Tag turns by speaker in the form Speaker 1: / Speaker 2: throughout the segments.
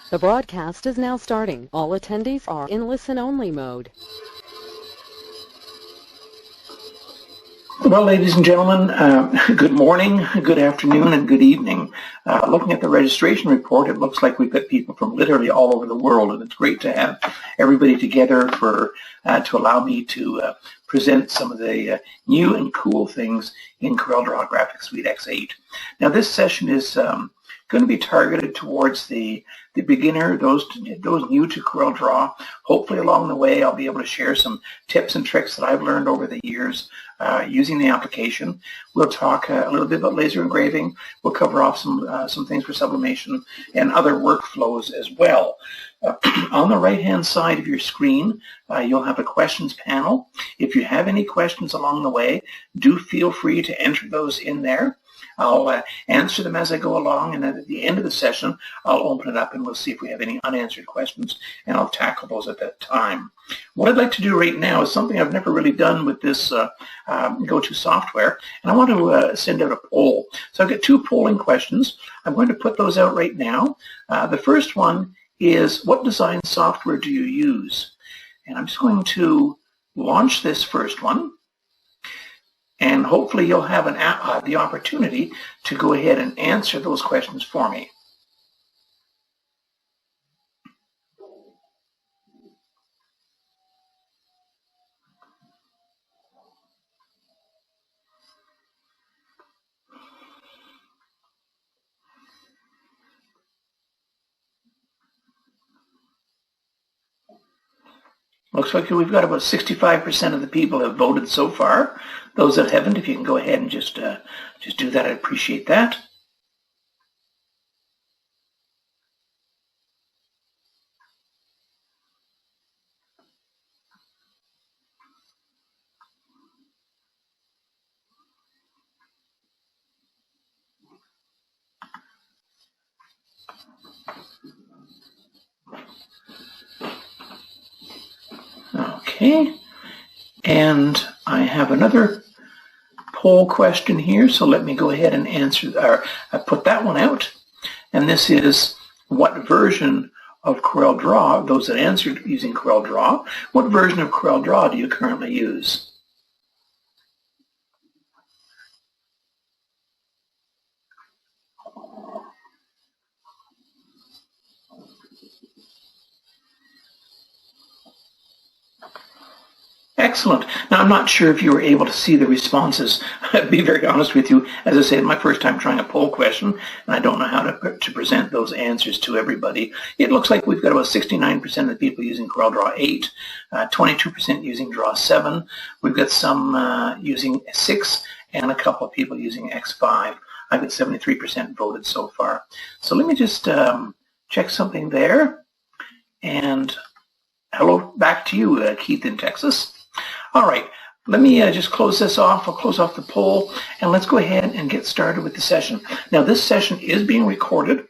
Speaker 1: The broadcast is now starting. All attendees are in listen-only mode.
Speaker 2: Well, ladies and gentlemen, good morning, good afternoon, and good evening. Looking at the registration report, it looks like we've got people from literally all over the world, and it's great to have everybody together to allow me to present some of the new and cool things in CorelDRAW Graphics Suite X8. Now, this session is going to be targeted towards the beginner, those new to CorelDRAW. Hopefully along the way I'll be able to share some tips and tricks that I've learned over the years using the application. We'll talk a little bit about laser engraving. We'll cover off some things for sublimation and other workflows as well. On the right-hand side of your screen, you'll have a questions panel. If you have any questions along the way, do feel free to enter those in there. I'll answer them as I go along, and then at the end of the session, I'll open it up and we'll see if we have any unanswered questions, and I'll tackle those at that time. What I'd like to do right now is something I've never really done with this go-to software, and I want to send out a poll. So I've got two polling questions. I'm going to put those out right now. The first one is, what design software do you use? And I'm just going to launch this first one. And hopefully you'll have the opportunity to go ahead and answer those questions for me. Looks like we've got about 65% of the people have voted so far. Those that haven't, if you can go ahead and just do that, I'd appreciate that. Okay, and I have another poll question here, so let me go ahead and answer, or put that one out. And this is, what version of CorelDRAW, those that answered using CorelDRAW, what version of CorelDRAW do you currently use? Excellent. Now, I'm not sure if you were able to see the responses. I'll be very honest with you. As I said, my first time trying a poll question, and I don't know how to present those answers to everybody. It looks like we've got about 69% of the people using CorelDRAW 8, 22% using Draw 7. We've got some using 6, and a couple of people using X5. I've got 73% voted so far. So let me just check something there. And hello back to you, Keith in Texas. All right, let me just close this off. I'll close off the poll, and let's go ahead and get started with the session. Now, this session is being recorded,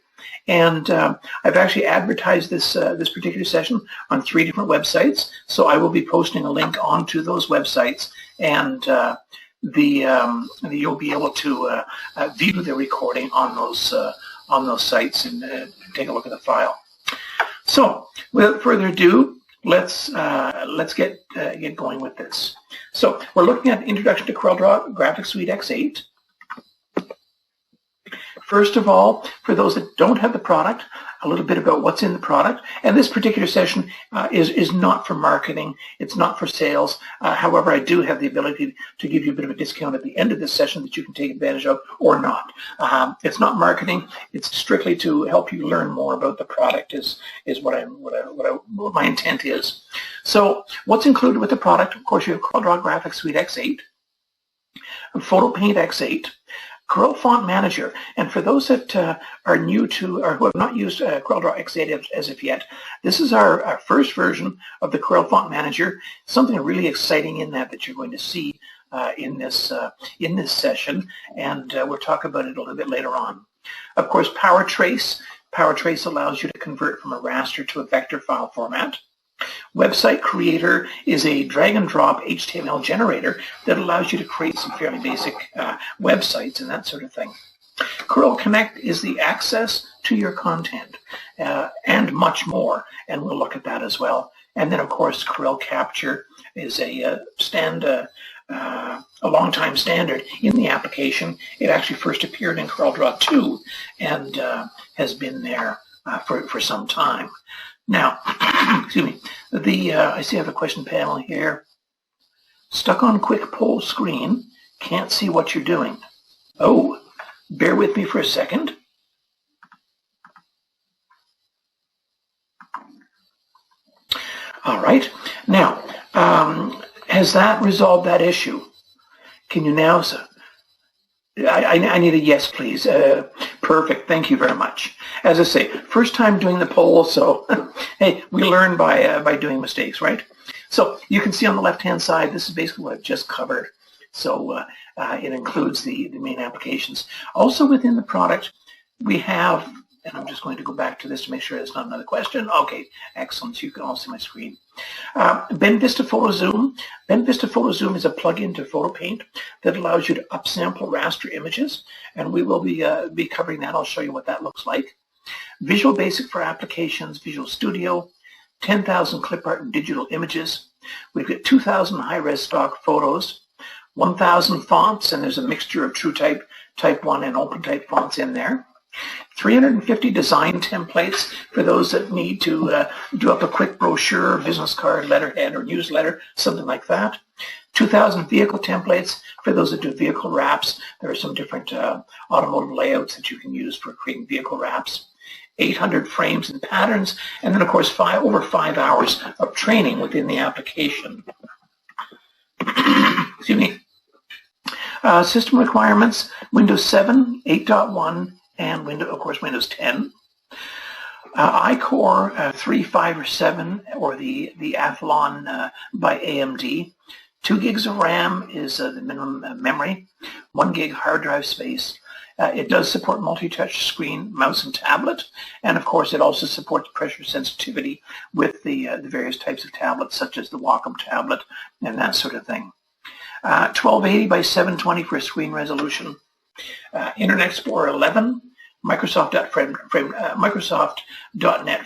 Speaker 2: and I've actually advertised this particular session on 3 different websites, so I will be posting a link onto those websites, and you'll be able to view the recording on those sites and take a look at the file. So, without further ado, let's get going with this. So we're looking at Introduction to CorelDRAW Graphics Suite X8. First of all, for those that don't have the product, a little bit about what's in the product. And this particular session is not for marketing. It's not for sales. However, I do have the ability to give you a bit of a discount at the end of this session that you can take advantage of or not. It's not marketing. It's strictly to help you learn more about the product is what my intent is. So what's included with the product? Of course, you have CorelDRAW Graphics Suite X8, Photo Paint X8, Corel Font Manager, and for those that are new to or who have not used CorelDRAW X8 as of yet, this is our first version of the Corel Font Manager. Something really exciting in that you're going to see in this session, and we'll talk about it a little bit later on. Of course, Power Trace. Power Trace allows you to convert from a raster to a vector file format. Website Creator is a drag-and-drop HTML generator that allows you to create some fairly basic websites and that sort of thing. Corel Connect is the access to your content. and much more, and we'll look at that as well. And then, of course, Corel Capture is a long-time standard in the application. It actually first appeared in CorelDRAW 2 and has been there for some time. Now, excuse me, I see I have a question panel here. Stuck on quick poll screen, can't see what you're doing. Oh, bear with me for a second. All right. Now, has that resolved that issue? Can you now? I need a yes, please. Perfect. Thank you very much. As I say, first time doing the poll, so hey, we learn by doing mistakes, right? So you can see on the left-hand side, this is basically what I've just covered. So it includes the main applications. Also within the product, we have, and I'm just going to go back to this to make sure there's not another question. Okay, excellent. So you can all see my screen. BenVista Photo Zoom. BenVista Photo Zoom is a plugin to PhotoPaint that allows you to upsample raster images, and we will be covering that. I'll show you what that looks like. Visual Basic for applications, Visual Studio, 10,000 clip art and digital images. We've got 2,000 high-res stock photos, 1,000 fonts, and there's a mixture of TrueType, Type 1, and OpenType fonts in there. 350 design templates for those that need to do up a quick brochure, business card, letterhead, or newsletter, something like that. 2,000 vehicle templates for those that do vehicle wraps. There are some different automotive layouts that you can use for creating vehicle wraps. 800 frames and patterns, and then of course over 5 hours of training within the application. Excuse me. System requirements: Windows 7, 8.1, and of course Windows 10. iCore 3, 5, or 7, or the Athlon by AMD. 2 gigs of RAM is the minimum memory. 1 gig hard drive space. It does support multi-touch screen, mouse, and tablet, and of course it also supports pressure sensitivity with the various types of tablets, such as the Wacom tablet and that sort of thing. 1280 by 720 for screen resolution. Internet Explorer 11, Microsoft.NET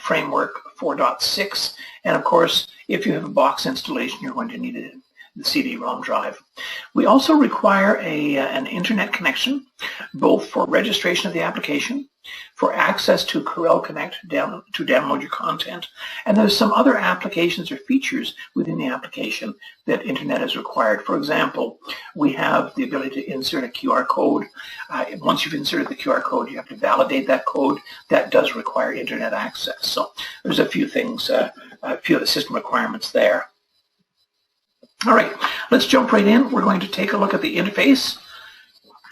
Speaker 2: Framework 4.6, and of course, if you have a box installation, you're going to need the CD-ROM drive. We also require an internet connection, both for registration of the application, for access to Corel Connect to download your content, and there's some other applications or features within the application that internet is required. For example, we have the ability to insert a QR code. Once you've inserted the QR code, you have to validate that code. That does require internet access. So there's a few things, a few of the system requirements there. All right, let's jump right in. We're going to take a look at the interface.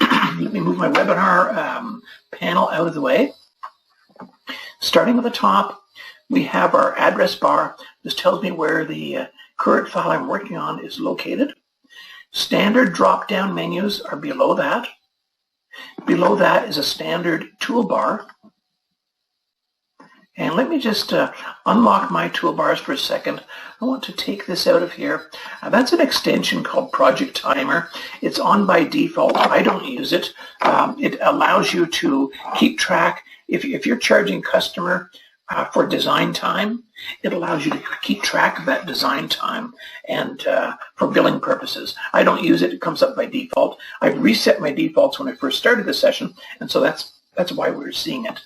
Speaker 2: Let me move my webinar panel out of the way. Starting at the top, we have our address bar. This tells me where the current file I'm working on is located. Standard drop-down menus are below that. Below that is a standard toolbar. And let me just unlock my toolbars for a second. I want to take this out of here. That's an extension called Project Timer. It's on by default. I don't use it. It allows you to keep track. If you're charging customer for design time, it allows you to keep track of that design time and for billing purposes. I don't use it. It comes up by default. I've reset my defaults when I first started the session, and so that's why we're seeing it.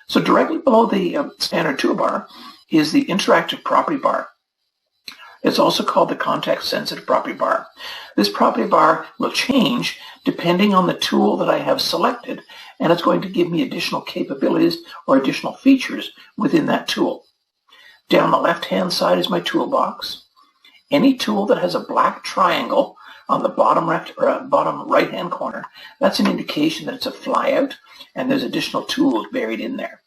Speaker 2: So directly below the standard toolbar is the interactive property bar. It's also called the context-sensitive property bar. This property bar will change depending on the tool that I have selected, and it's going to give me additional capabilities or additional features within that tool. Down the left-hand side is my toolbox. Any tool that has a black triangle on the bottom left or bottom right-hand corner, that's an indication that it's a flyout, and there's additional tools buried in there.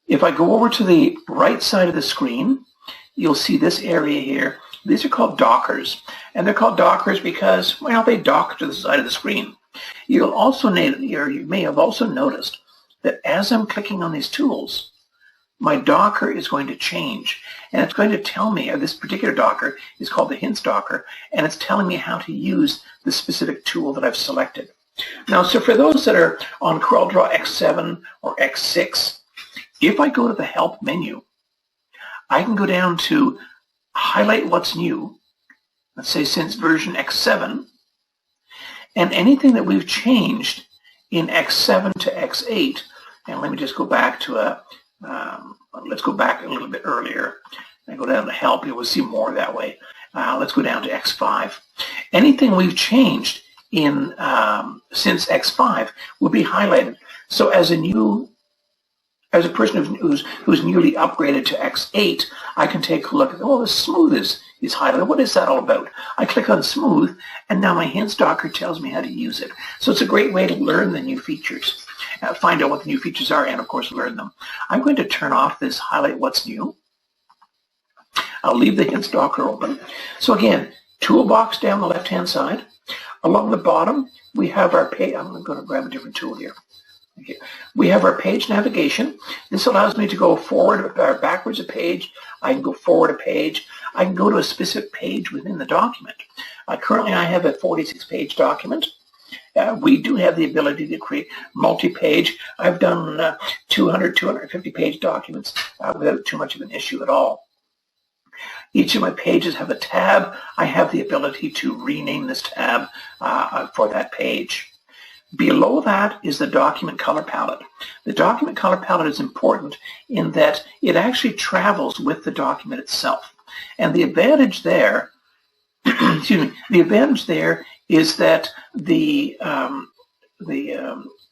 Speaker 2: If I go over to the right side of the screen, you'll see this area here. These are called dockers, and they're called dockers because, well, they dock to the side of the screen. You'll also you may have also noticed that as I'm clicking on these tools, my docker is going to change, and it's going to tell me, this particular docker is called the hints docker, and it's telling me how to use the specific tool that I've selected. Now, so for those that are on CorelDRAW X7 or X6, if I go to the Help menu, I can go down to Highlight What's New, let's say since version X7, and anything that we've changed in X7 to X8, and let me just go back to let's go back a little bit earlier and go down to Help. You will see more that way. Let's go down to X5. Anything we've changed in since X5 will be highlighted. So as a person who's newly upgraded to X8, I can take a look at, oh, the smooth is highlighted. What is that all about? I click on smooth, and now my hints docker tells me how to use it. So it's a great way to learn the new features, find out what the new features are, and of course learn them. I'm going to turn off this highlight what's new. I'll leave the hints docker open. So again, toolbox down the left-hand side. Along the bottom, we have our page. I'm going to grab a different tool here. Okay. We have our page navigation. This allows me to go forward or backwards a page. I can go forward a page. I can go to a specific page within the document. Currently, I have a 46-page document. We do have the ability to create multi-page. I've done 200, 250-page documents without too much of an issue at all. Each of my pages have a tab. I have the ability to rename this tab for that page. Below that is the document color palette. The document color palette is important in that it actually travels with the document itself. And the advantage there, excuse me, the advantage there is that the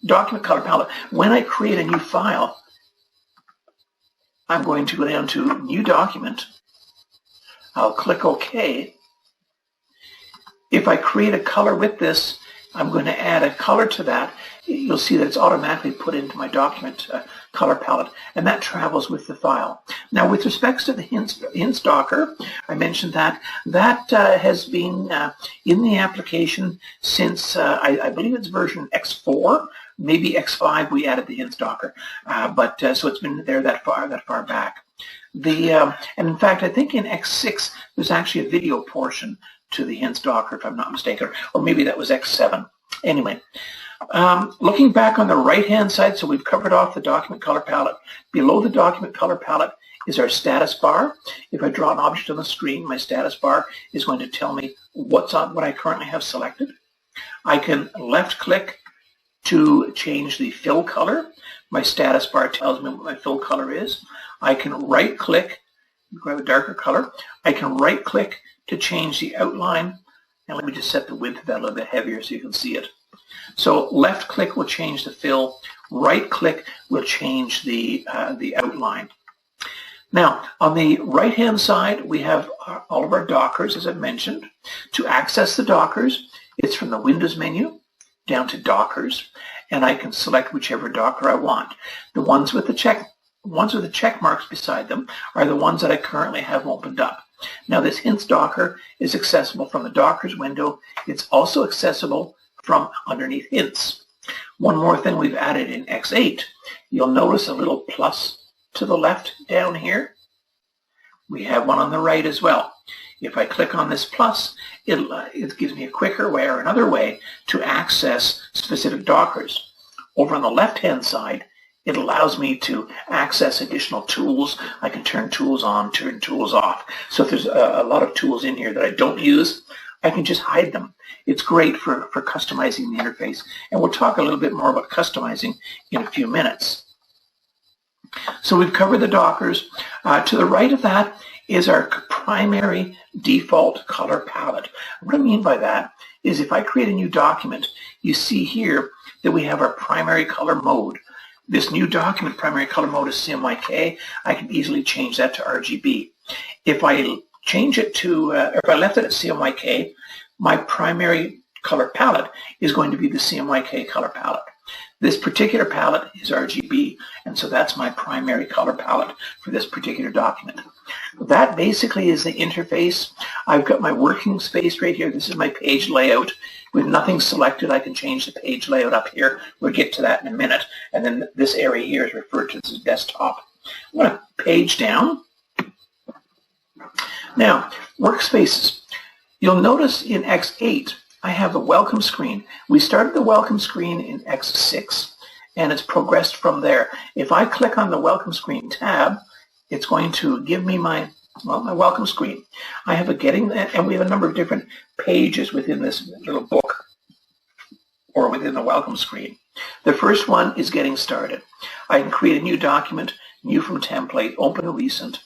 Speaker 2: document color palette, when I create a new file, I'm going to go down to New Document. I'll click OK. If I create a color with this, I'm going to add a color to that. You'll see that it's automatically put into my document color palette, and that travels with the file. Now, with respects to the hints docker, I mentioned that has been in the application since I believe it's version X4, maybe X5. We added the hints docker, so it's been there that far back. And in fact, I think in X6 there's actually a video portion to the hints docker, if I'm not mistaken, or maybe that was X7. Anyway, looking back on the right-hand side, so we've covered off the document color palette. Below the document color palette is our status bar. If I draw an object on the screen, my status bar is going to tell me what I currently have selected. I can left-click to change the fill color. My status bar tells me what my fill color is. I can right-click, grab a darker color. I can right-click to change the outline. And let me just set the width of that a little bit heavier so you can see it. So left-click will change the fill. Right-click will change the outline. Now, on the right-hand side, we have all of our dockers, as I mentioned. To access the dockers, it's from the Windows menu down to Dockers, and I can select whichever docker I want. The ones with the check marks beside them are the ones that I currently have opened up. Now, this hints docker is accessible from the Dockers window. It's also accessible from underneath hints. One more thing we've added in X8, you'll notice a little plus to the left down here. We have one on the right as well. If I click on this plus, it gives me a quicker way or another way to access specific dockers. Over on the left-hand side, it allows me to access additional tools. I can turn tools on, turn tools off. So if there's a lot of tools in here that I don't use, I can just hide them. It's great for customizing the interface. And we'll talk a little bit more about customizing in a few minutes. So we've covered the dockers. To the right of that is our primary default color palette. What I mean by that is if I create a new document, you see here that we have our primary color mode. This new document primary color mode is CMYK. I can easily change that to RGB. If I change it to, if I left it at CMYK, my primary color palette is going to be the CMYK color palette. This particular palette is RGB, and so that's my primary color palette for this particular document. That basically is the interface. I've got my working space right here. This is my page layout. With nothing selected, I can change the page layout up here. We'll get to that in a minute. And then this area here is referred to as desktop. I'm going to page down. Now, workspaces. You'll notice in X8, I have the welcome screen. We started the welcome screen in X6, and it's progressed from there. If I click on the welcome screen tab, it's going to give me my welcome screen. I have a getting, and we have a number of different pages within this little book or within the welcome screen. The first one is getting started. I can create a new document, new from template, open a recent,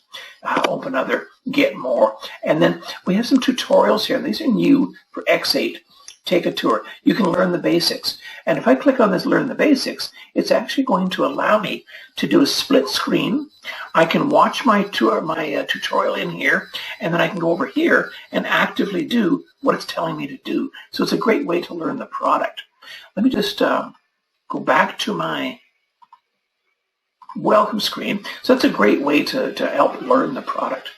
Speaker 2: open other, get more. And then we have some tutorials here. These are new for X8. Take a tour. You can learn the basics. And if I click on this Learn the Basics, it's actually going to allow me to do a split screen. I can watch my tutorial in here, and then I can go over here and actively do what it's telling me to do. So it's a great way to learn the product. Let me just go back to my welcome screen. So that's a great way to help learn the product.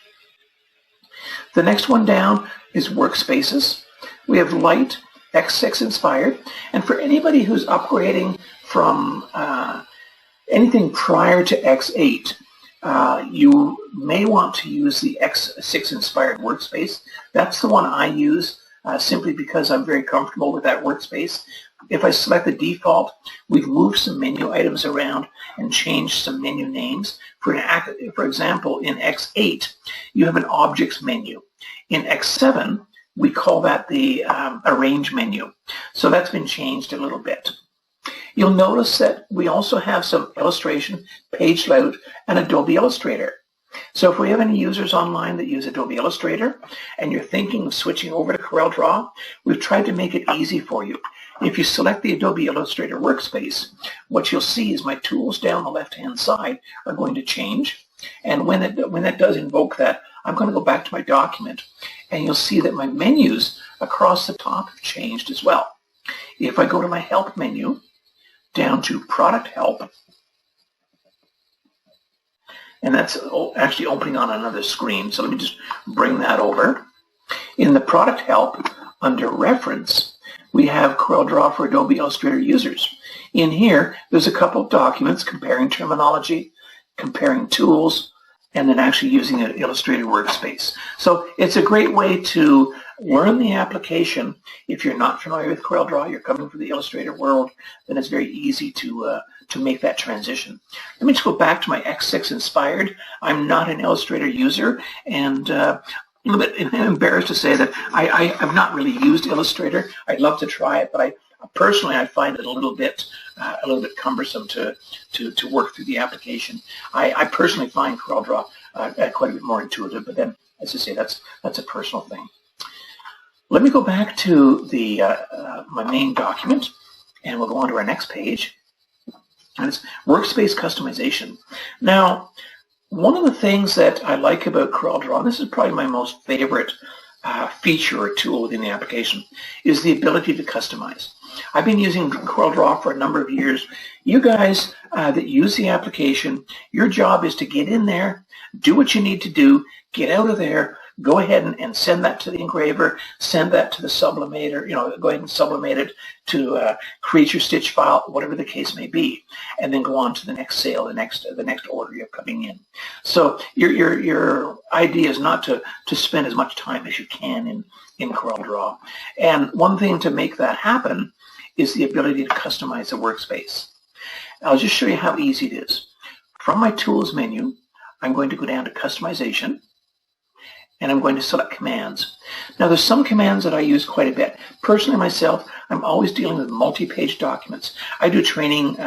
Speaker 2: The next one down is workspaces. We have light, X6 inspired, and for anybody who's upgrading from anything prior to X8, you may want to use the X6 inspired workspace. That's the one I use simply because I'm very comfortable with that workspace. If I select the default, we've moved some menu items around and changed some menu names. For example, in X8, you have an objects menu. In X7, we call that the arrange menu. So that's been changed a little bit. You'll notice that we also have some illustration, page layout, and Adobe Illustrator. So if we have any users online that use Adobe Illustrator and you're thinking of switching over to CorelDRAW, we've tried to make it easy for you. If you select the Adobe Illustrator workspace, what you'll see is my tools down the left-hand side are going to change. And when that does invoke that, I'm going to go back to my document, and you'll see that my menus across the top have changed as well. If I go to my Help menu, down to Product Help, and that's actually opening on another screen, so let me just bring that over. In the Product Help, under Reference, we have CorelDRAW for Adobe Illustrator users. In here, there's a couple of documents comparing terminology, comparing tools, and then actually using an Illustrator workspace. So it's a great way to learn the application. If you're not familiar with CorelDRAW, you're coming from the Illustrator world, then it's very easy to make that transition. Let me just go back to my X6 inspired. I'm not an Illustrator user, and a little bit embarrassed to say that I've not really used Illustrator. I'd love to try it, but personally I find it a little bit cumbersome to work through the application. I personally find CorelDRAW quite a bit more intuitive, but then, as I say, that's a personal thing. Let me go back to the my main document, and we'll go on to our next page, and it's workspace customization. Now, one of the things that I like about CorelDRAW, and this is probably my most favorite feature or tool within the application, is the ability to customize. I've been using CorelDRAW for a number of years. You guys that use the application, your job is to get in there, do what you need to do, get out of there, go ahead and send that to the engraver, send that to the sublimator, go ahead and sublimate it to create your stitch file, whatever the case may be, and then go on to the next sale, the next order you're coming in. So your idea is not to spend as much time as you can in CorelDRAW. And one thing to make that happen is the ability to customize the workspace. I'll just show you how easy it is. From my Tools menu, I'm going to go down to Customization, and I'm going to select Commands. Now, there's some commands that I use quite a bit. Personally, myself, I'm always dealing with multi-page documents. I do training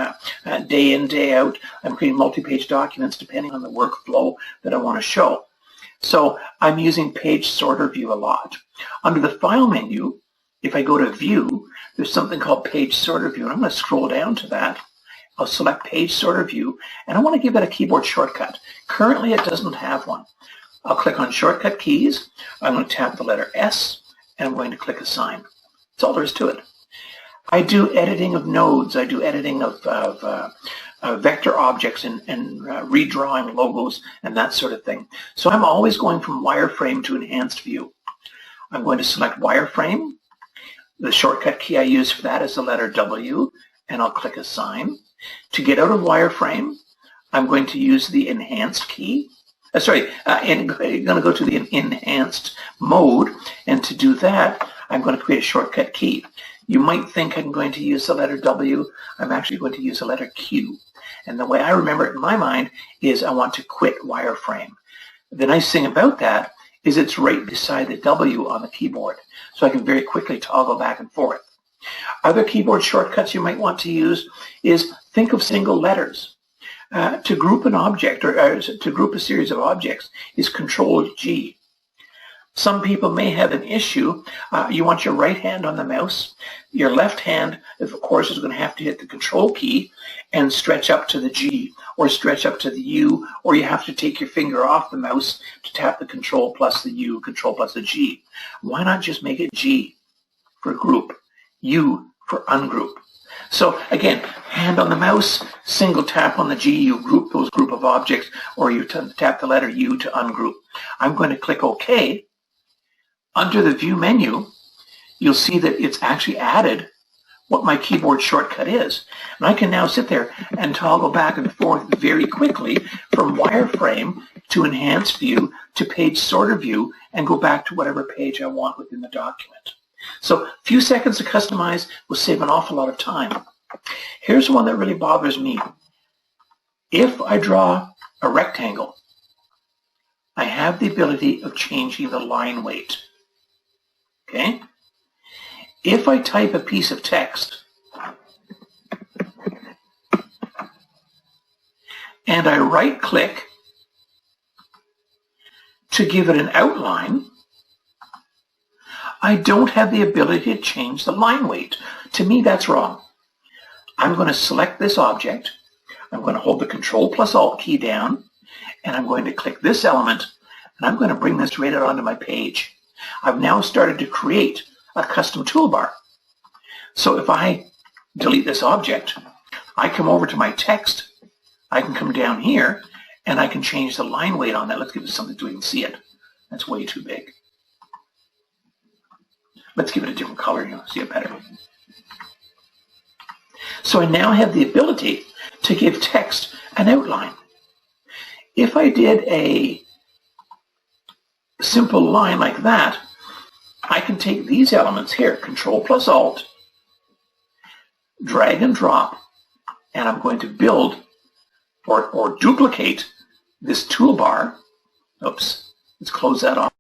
Speaker 2: day in, day out. I'm creating multi-page documents depending on the workflow that I want to show. So I'm using Page Sorter View a lot. Under the File menu, if I go to View, there's something called Page Sorter View, and I'm going to scroll down to that. I'll select Page Sorter View, and I want to give that a keyboard shortcut. Currently, it doesn't have one. I'll click on Shortcut Keys. I'm going to tap the letter S, and I'm going to click Assign. That's all there is to it. I do editing of nodes. I do editing of vector objects and redrawing logos and that sort of thing. So I'm always going from wireframe to enhanced view. I'm going to select wireframe. The shortcut key I use for that is the letter W, and I'll click Assign. To get out of wireframe, I'm going to use the enhanced key. I'm going to go to the enhanced mode, and to do that, I'm going to create a shortcut key. You might think I'm going to use the letter W. I'm actually going to use the letter Q. And the way I remember it in my mind is I want to quit wireframe. The nice thing about that is it's right beside the W on the keyboard, so I can very quickly toggle back and forth. Other keyboard shortcuts you might want to use is think of single letters. To group an object or to group a series of objects is Control-G. Some people may have an issue. You want your right hand on the mouse. Your left hand, of course, is going to have to hit the Control key and stretch up to the G or stretch up to the U, or you have to take your finger off the mouse to tap the Control plus the U, Control plus the G. Why not just make it G for group, U for ungroup? So again, hand on the mouse, single tap on the G, you group those group of objects, or you tap the letter U to ungroup. I'm going to click OK. Under the View menu, you'll see that it's actually added what my keyboard shortcut is. And I can now sit there and toggle back and forth very quickly from wireframe to enhanced view to page sorter view and go back to whatever page I want within the document. So a few seconds to customize will save an awful lot of time. Here's one that really bothers me. If I draw a rectangle, I have the ability of changing the line weight. Okay? If I type a piece of text and I right-click to give it an outline, I don't have the ability to change the line weight. To me, that's wrong. I'm going to select this object. I'm going to hold the Control plus Alt key down, and I'm going to click this element, and I'm going to bring this right out onto my page. I've now started to create a custom toolbar. So if I delete this object, I come over to my text, I can come down here, and I can change the line weight on that. Let's give it something so we can see it. That's way too big. Let's give it a different color, you'll see it better. So I now have the ability to give text an outline. If I did a simple line like that, I can take these elements here, Control plus Alt, drag and drop, and I'm going to build or duplicate this toolbar. Oops, let's close that off.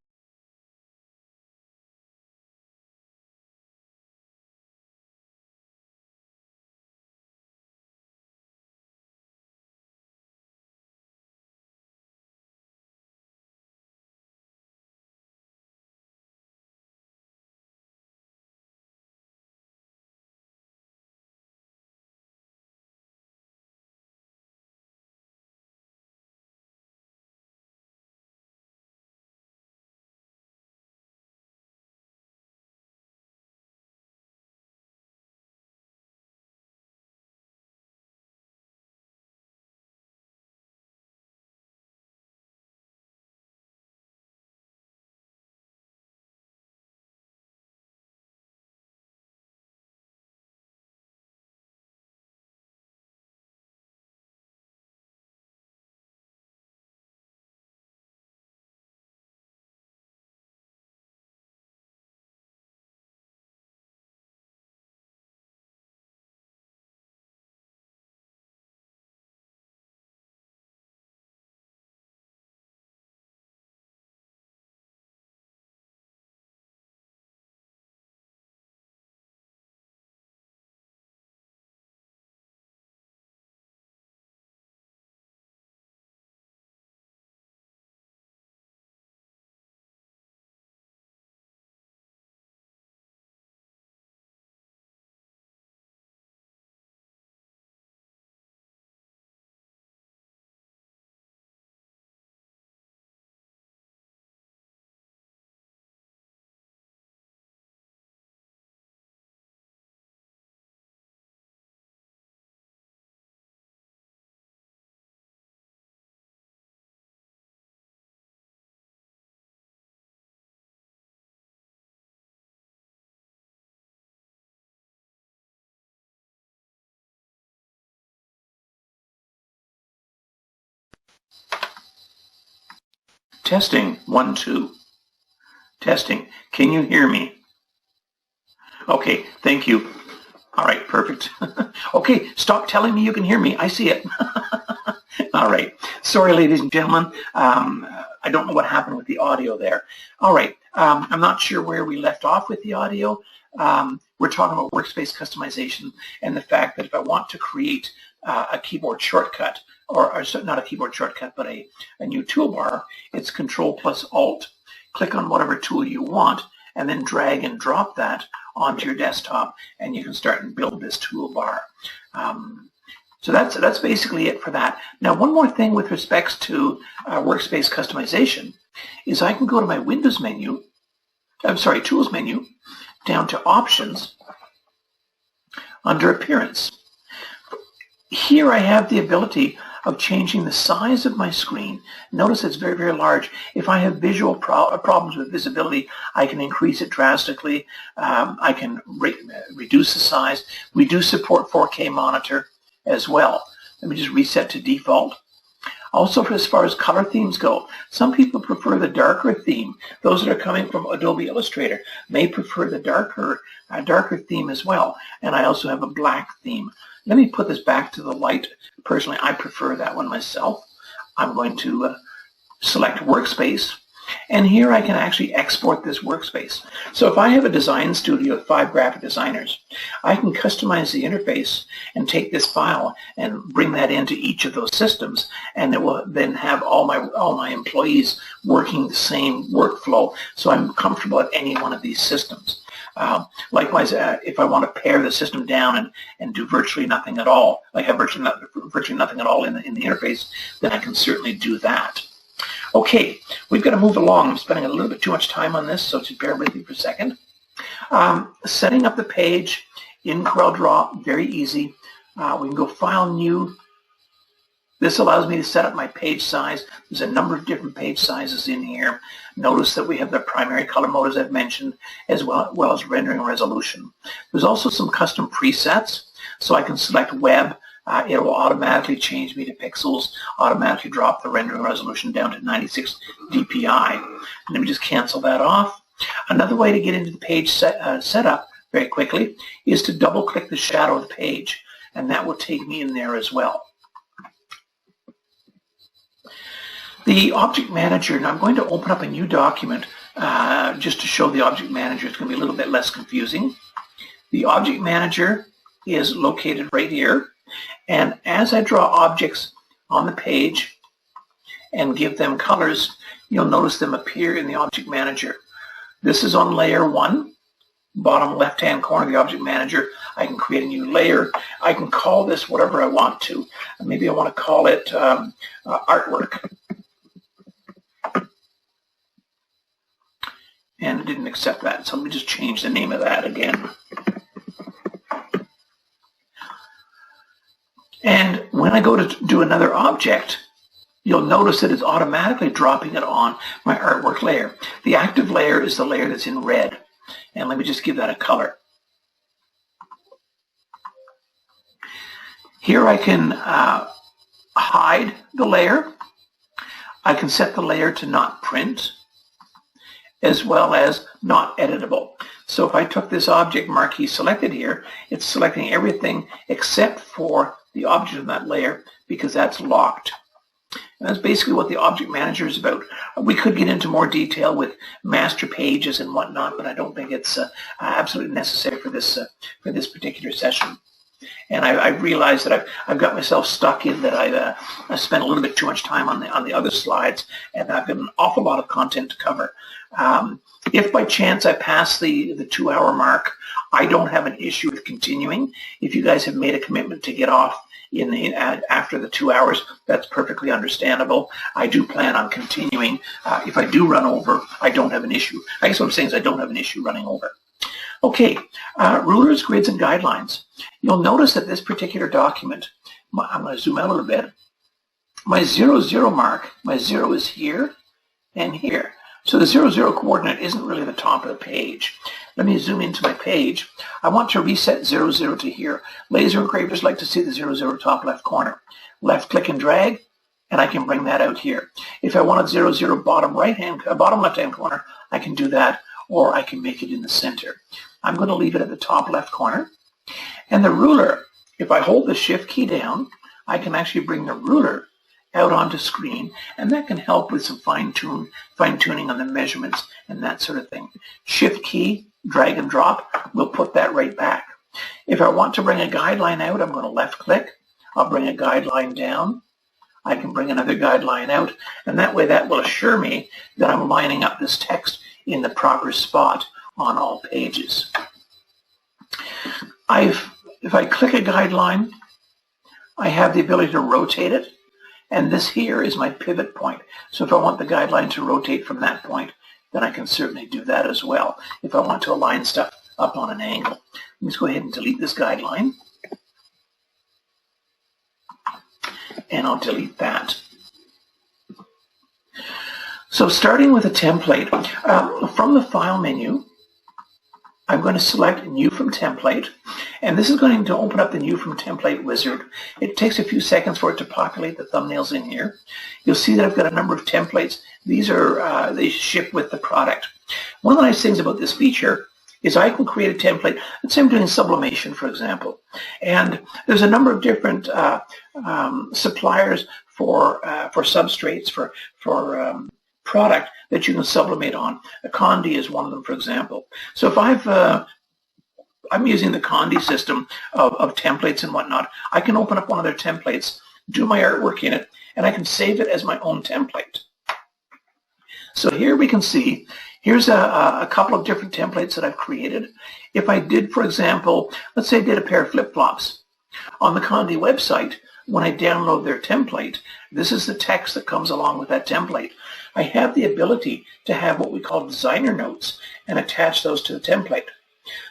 Speaker 2: Testing, 1, 2. Testing, can you hear me? Okay, thank you. All right, perfect. Okay, stop telling me you can hear me. I see it. All right. Sorry, ladies and gentlemen. I don't know what happened with the audio there. All right. I'm not sure where we left off with the audio. We're talking about workspace customization and the fact that if I want to create a keyboard shortcut, or not a keyboard shortcut, but a new toolbar, it's Control plus Alt. Click on whatever tool you want, and then drag and drop that onto your desktop, and you can start and build this toolbar. So that's basically it for that. Now, one more thing with respects to workspace customization is I can go to my Windows menu, Tools menu, down to Options, under Appearance. Here I have the ability of changing the size of my screen. Notice it's very, very large. If I have visual problems with visibility, I can increase it drastically. I can reduce the size. We do support 4K monitor as well. Let me just reset to default. Also, as far as color themes go, some people prefer the darker theme. Those that are coming from Adobe Illustrator may prefer the darker theme as well. And I also have a black theme. Let me put this back to the light. Personally, I prefer that one myself. I'm going to select Workspace, and here I can actually export this workspace. So if I have a design studio with 5 graphic designers, I can customize the interface and take this file and bring that into each of those systems, and it will then have all my employees working the same workflow, so I'm comfortable at any one of these systems. Likewise, if I want to pare the system down and do virtually nothing at all, like have virtually nothing at all in the interface, then I can certainly do that. Okay, we've got to move along. I'm spending a little bit too much time on this, so just bear with me for a second. Setting up the page in CorelDRAW, very easy. We can go File, New. This allows me to set up my page size. There's a number of different page sizes in here. Notice that we have the primary color mode, as I've mentioned, as well as rendering resolution. There's also some custom presets, so I can select Web. It will automatically change me to pixels, automatically drop the rendering resolution down to 96 dpi. Let me just cancel that off. Another way to get into the page setup very quickly is to double-click the shadow of the page, and that will take me in there as well. The Object Manager, and I'm going to open up a new document just to show the Object Manager. It's going to be a little bit less confusing. The Object Manager is located right here. And as I draw objects on the page and give them colors, you'll notice them appear in the Object Manager. This is on layer 1, bottom left-hand corner of the Object Manager. I can create a new layer. I can call this whatever I want to. Maybe I want to call it artwork. And it didn't accept that, so let me just change the name of that again. And when I go to do another object, you'll notice that it's automatically dropping it on my artwork layer. The active layer is the layer that's in red. And let me just give that a color. Here I can hide the layer. I can set the layer to not print, as well as not editable. So if I took this object marquee selected here, it's selecting everything except for the object of that layer because that's locked. And that's basically what the Object Manager is about. We could get into more detail with master pages and whatnot, but I don't think it's absolutely necessary for this particular session. And I realized that I've got myself stuck in that I spent a little bit too much time on the other slides, and I've got an awful lot of content to cover. If by chance I pass the 2-hour mark, I don't have an issue with continuing. If you guys have made a commitment to get off after the 2 hours, that's perfectly understandable. I do plan on continuing. If I do run over, I don't have an issue. I guess what I'm saying is I don't have an issue running over. Okay, rulers, grids, and guidelines. You'll notice that this particular document, I'm going to zoom out a little bit. My 0, mark, my 0 is here and here. So the 0, coordinate isn't really the top of the page. Let me zoom into my page. I want to reset 0, to here. Laser engravers like to see the 0, top left corner. Left click and drag, and I can bring that out here. If I wanted 0, bottom left-hand corner, I can do that, or I can make it in the center. I'm going to leave it at the top left corner. And the ruler, if I hold the Shift key down, I can actually bring the ruler out onto screen, and that can help with some fine-tuning on the measurements and that sort of thing. Shift key, drag and drop, will put that right back. If I want to bring a guideline out, I'm going to left click. I'll bring a guideline down. I can bring another guideline out, and that way that will assure me that I'm lining up this text in the proper spot on all pages. If I click a guideline, I have the ability to rotate it, and this here is my pivot point. So if I want the guideline to rotate from that point, then I can certainly do that as well if I want to align stuff up on an angle. Let's go ahead and delete this guideline. And I'll delete that. So starting with a template, from the File menu, I'm going to select New from Template, and this is going to open up the New from Template wizard. It takes a few seconds for it to populate the thumbnails in here. You'll see that I've got a number of templates. These are they ship with the product. One of the nice things about this feature is I can create a template. Let's say I'm doing sublimation, for example, and there's a number of different suppliers for substrates for product that you can sublimate on. A Condi is one of them, for example. So if I'm using the Condi system of templates and whatnot, I can open up one of their templates, do my artwork in it, and I can save it as my own template. So here we can see, here's a couple of different templates that I've created. If I did, for example, let's say I did a pair of flip-flops. On the Condi website, when I download their template, this is the text that comes along with that template. I have the ability to have what we call designer notes and attach those to the template.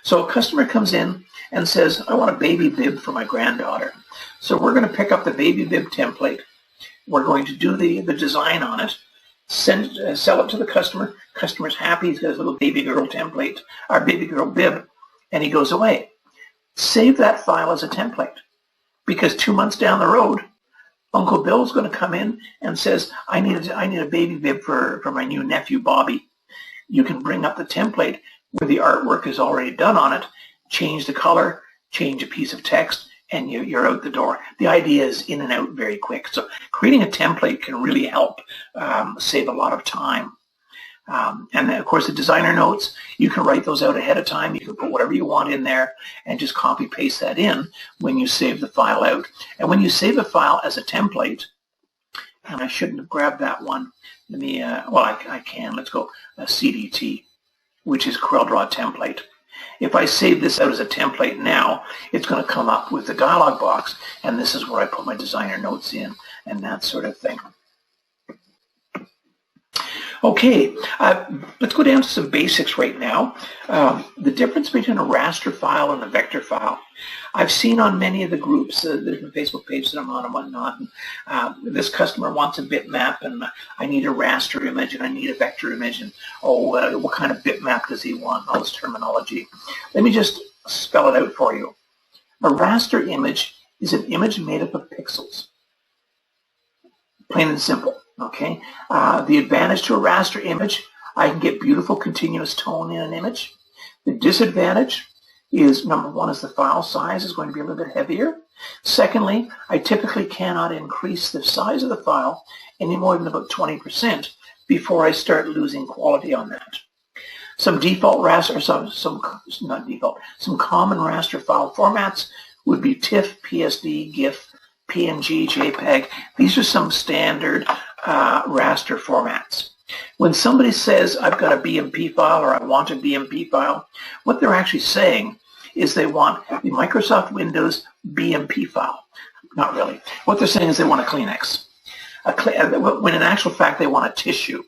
Speaker 2: So a customer comes in and says, I want a baby bib for my granddaughter. So we're going to pick up the baby bib template. We're going to do the design on it, sell it to the customer. Customer's happy. He's got his little baby girl template, our baby girl bib, and he goes away. Save that file as a template, because 2 months down the road, Uncle Bill's going to come in and says, I need a baby bib for my new nephew, Bobby. You can bring up the template where the artwork is already done on it, change the color, change a piece of text, and you're out the door. The idea is in and out very quick. So creating a template can really help save a lot of time. And then, of course, the designer notes, you can write those out ahead of time. You can put whatever you want in there and just copy paste that in when you save the file out. And when you save a file as a template, and I shouldn't have grabbed that one. Let me, well, I can. Let's go CDT, which is CorelDRAW template. If I save this out as a template now, it's going to come up with the dialog box, and this is where I put my designer notes in and that sort of thing. Okay, let's go down to some basics right now. The difference between a raster file and a vector file. I've seen on many of the groups, the different Facebook pages that I'm on and whatnot, this customer wants a bitmap, and I need a raster image, and I need a vector image, and what kind of bitmap does he want? All this terminology. Let me just spell it out for you. A raster image is an image made up of pixels. Plain and simple. Okay, the advantage to a raster image, I can get beautiful continuous tone in an image. The disadvantage is, number one, is the file size is going to be a little bit heavier. Secondly, I typically cannot increase the size of the file any more than about 20% before I start losing quality on that. Some default raster, some common raster file formats would be TIFF, PSD, GIF, PNG, JPEG. These are some standard raster formats. When somebody says, I've got a BMP file or I want a BMP file, what they're actually saying is they want the Microsoft Windows BMP file. Not really. What they're saying is they want a Kleenex. When in actual fact they want a tissue.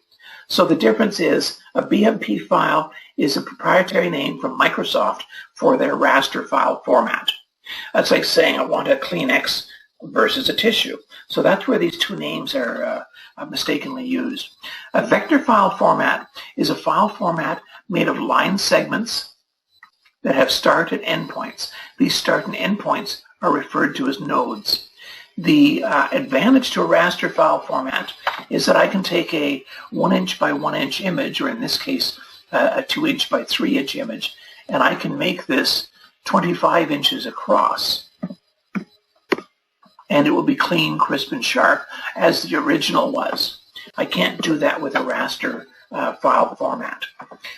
Speaker 2: So the difference is a BMP file is a proprietary name from Microsoft for their raster file format. That's like saying I want a Kleenex versus a tissue. So that's where these two names are mistakenly used. A vector file format is a file format made of line segments that have start and end points. These start and end points are referred to as nodes. The advantage to a raster file format is that I can take a 1 inch by 1 inch image, or in this case, a 2 inch by 3 inch image, and I can make this 25 inches across. And it will be clean, crisp, and sharp as the original was. I can't do that with a raster file format.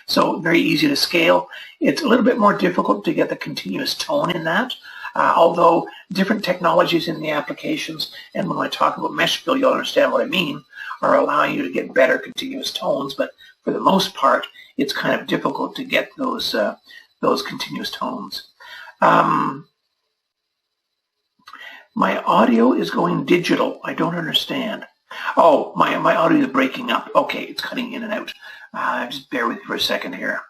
Speaker 2: So very easy to scale. It's a little bit more difficult to get the continuous tone in that, although different technologies in the applications, and when I talk about mesh fill, you'll understand what I mean, are allowing you to get better continuous tones, but for the most part, it's kind of difficult to get those continuous tones. My audio is going digital. I don't understand. Oh, my audio is breaking up. Okay, it's cutting in and out. Just bear with me for a second here.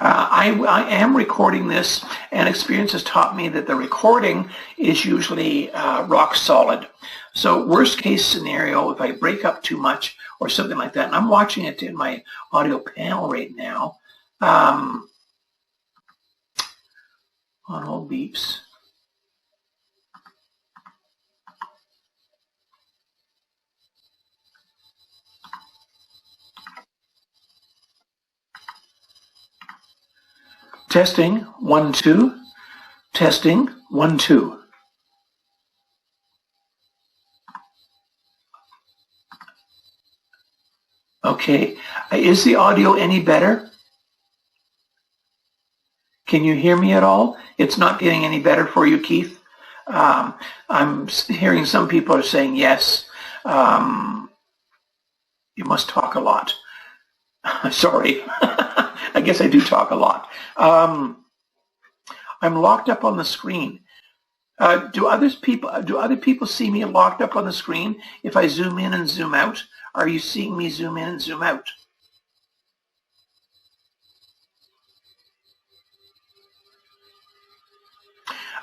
Speaker 2: I am recording this, and experience has taught me that the recording is usually rock solid. So worst case scenario, if I break up too much or something like that, and I'm watching it in my audio panel right now, on all beeps. Testing, 1, 2. Testing, 1, 2. Okay, is the audio any better? Can you hear me at all? It's not getting any better for you, Keith. I'm hearing some people are saying yes. You must talk a lot. Sorry. I guess I do talk a lot. I'm locked up on the screen. Do other people see me locked up on the screen if I zoom in and zoom out? Are you seeing me zoom in and zoom out?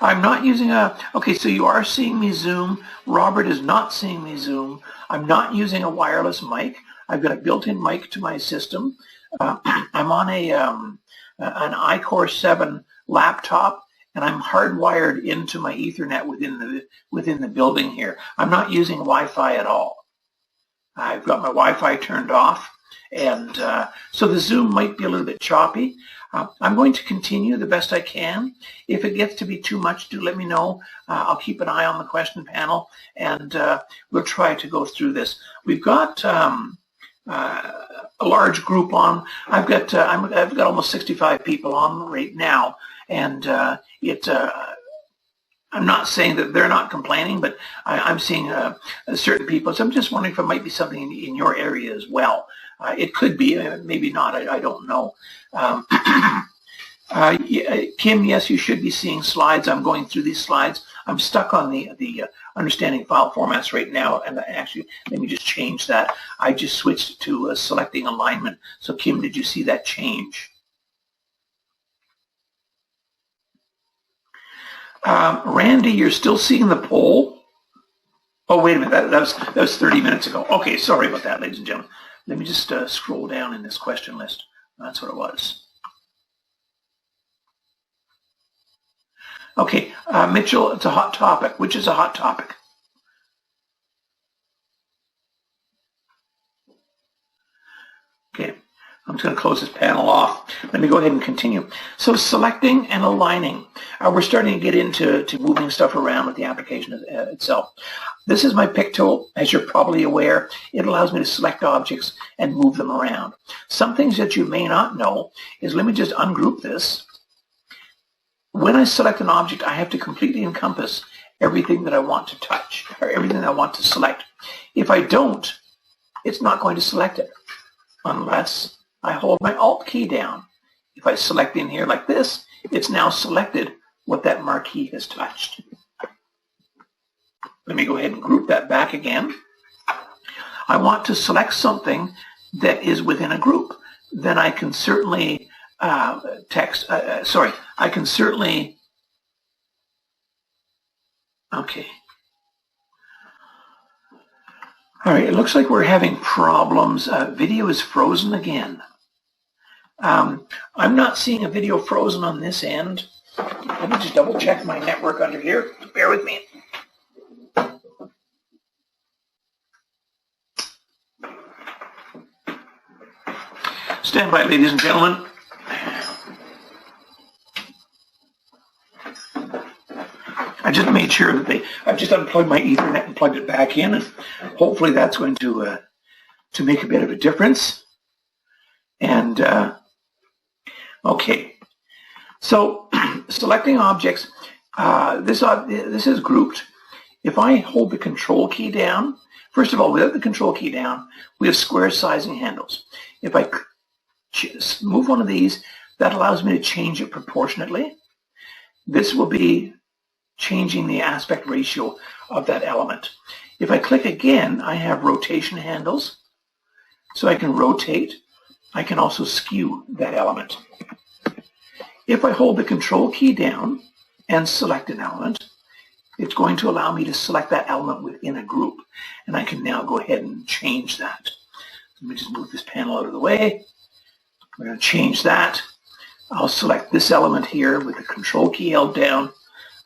Speaker 2: I'm not using okay, so you are seeing me zoom. Robert is not seeing me zoom. I'm not using a wireless mic. I've got a built-in mic to my system. I'm on an iCore 7 laptop, and I'm hardwired into my Ethernet within the building here. I'm not using Wi-Fi at all. I've got my Wi-Fi turned off, and so the Zoom might be a little bit choppy. I'm going to continue the best I can. If it gets to be too much, do let me know. I'll keep an eye on the question panel, and we'll try to go through this. We've got a large group on. I've got almost 65 people on right now, and I'm not saying that they're not complaining, but I'm seeing certain people. So I'm just wondering if it might be something in your area as well. It could be, maybe not. I don't know. Kim, yes, you should be seeing slides. I'm going through these slides. I'm stuck on the understanding file formats right now, and actually, let me just change that. I just switched to selecting alignment. So, Kim, did you see that change? Randy, you're still seeing the poll? Oh, wait a minute. That was 30 minutes ago. Okay, sorry about that, ladies and gentlemen. Let me just scroll down in this question list. That's what it was. Okay, Mitchell, it's a hot topic. Which is a hot topic? Okay, I'm just going to close this panel off. Let me go ahead and continue. So selecting and aligning. We're starting to get into moving stuff around with the application itself. This is my pick tool. As you're probably aware, it allows me to select objects and move them around. Some things that you may not know is, let me just ungroup this. When I select an object, I have to completely encompass everything that I want to touch, or everything that I want to select. If I don't, it's not going to select it unless I hold my Alt key down. If I select in here like this, it's now selected what that marquee has touched. Let me go ahead and group that back again. I want to select something that is within a group. Then I can certainly I can certainly, okay. All right, it looks like we're having problems. Video is frozen again. I'm not seeing a video frozen on this end. Let me just double check my network under here. Bear with me. Stand by, ladies and gentlemen. I just made sure that I've just unplugged my Ethernet and plugged it back in, and hopefully that's going to make a bit of a difference. And okay, so selecting objects, this is grouped. If I hold the control key down, first of all, without the control key down, we have square sizing handles. If I move one of these, that allows me to change it proportionately. This will be changing the aspect ratio of that element. If I click again, I have rotation handles, so I can rotate. I can also skew that element. If I hold the control key down and select an element, it's going to allow me to select that element within a group, and I can now go ahead and change that. Let me just move this panel out of the way. We're going to change that. I'll select this element here with the control key held down.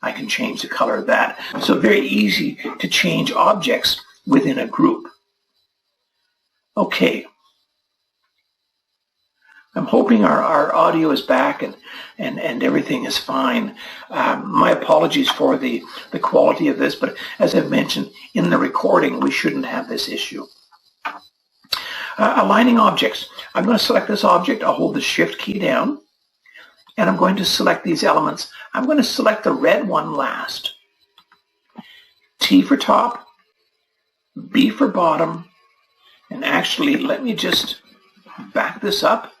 Speaker 2: I can change the color of that. So very easy to change objects within a group. Okay. I'm hoping our audio is back and everything is fine. My apologies for the quality of this, but as I've mentioned, in the recording, we shouldn't have this issue. Aligning objects. I'm going to select this object. I'll hold the Shift key down, and I'm going to select these elements. I'm going to select the red one last. T for top, B for bottom, and actually, let me just back this up.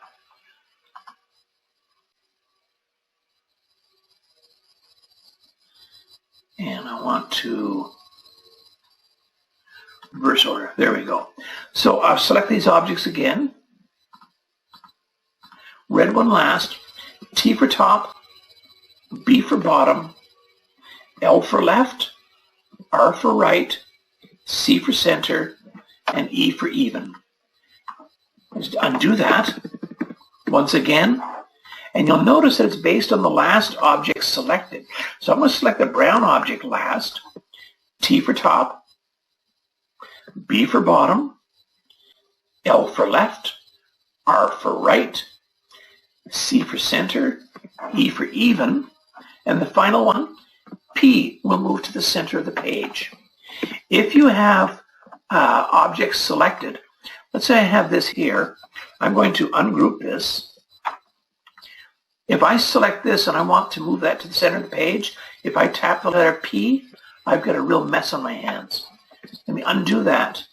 Speaker 2: And I want to reverse order. There we go. So I'll select these objects again. Red one last. T for top, B for bottom, L for left, R for right, C for center, and E for even. Just undo that once again. And you'll notice that it's based on the last object selected. So I'm going to select the brown object last, T for top, B for bottom, L for left, R for right, C for center, E for even, and the final one, P, will move to the center of the page. If you have objects selected, let's say I have this here, I'm going to ungroup this. If I select this and I want to move that to the center of the page, if I tap the letter P, I've got a real mess on my hands. Let me undo that.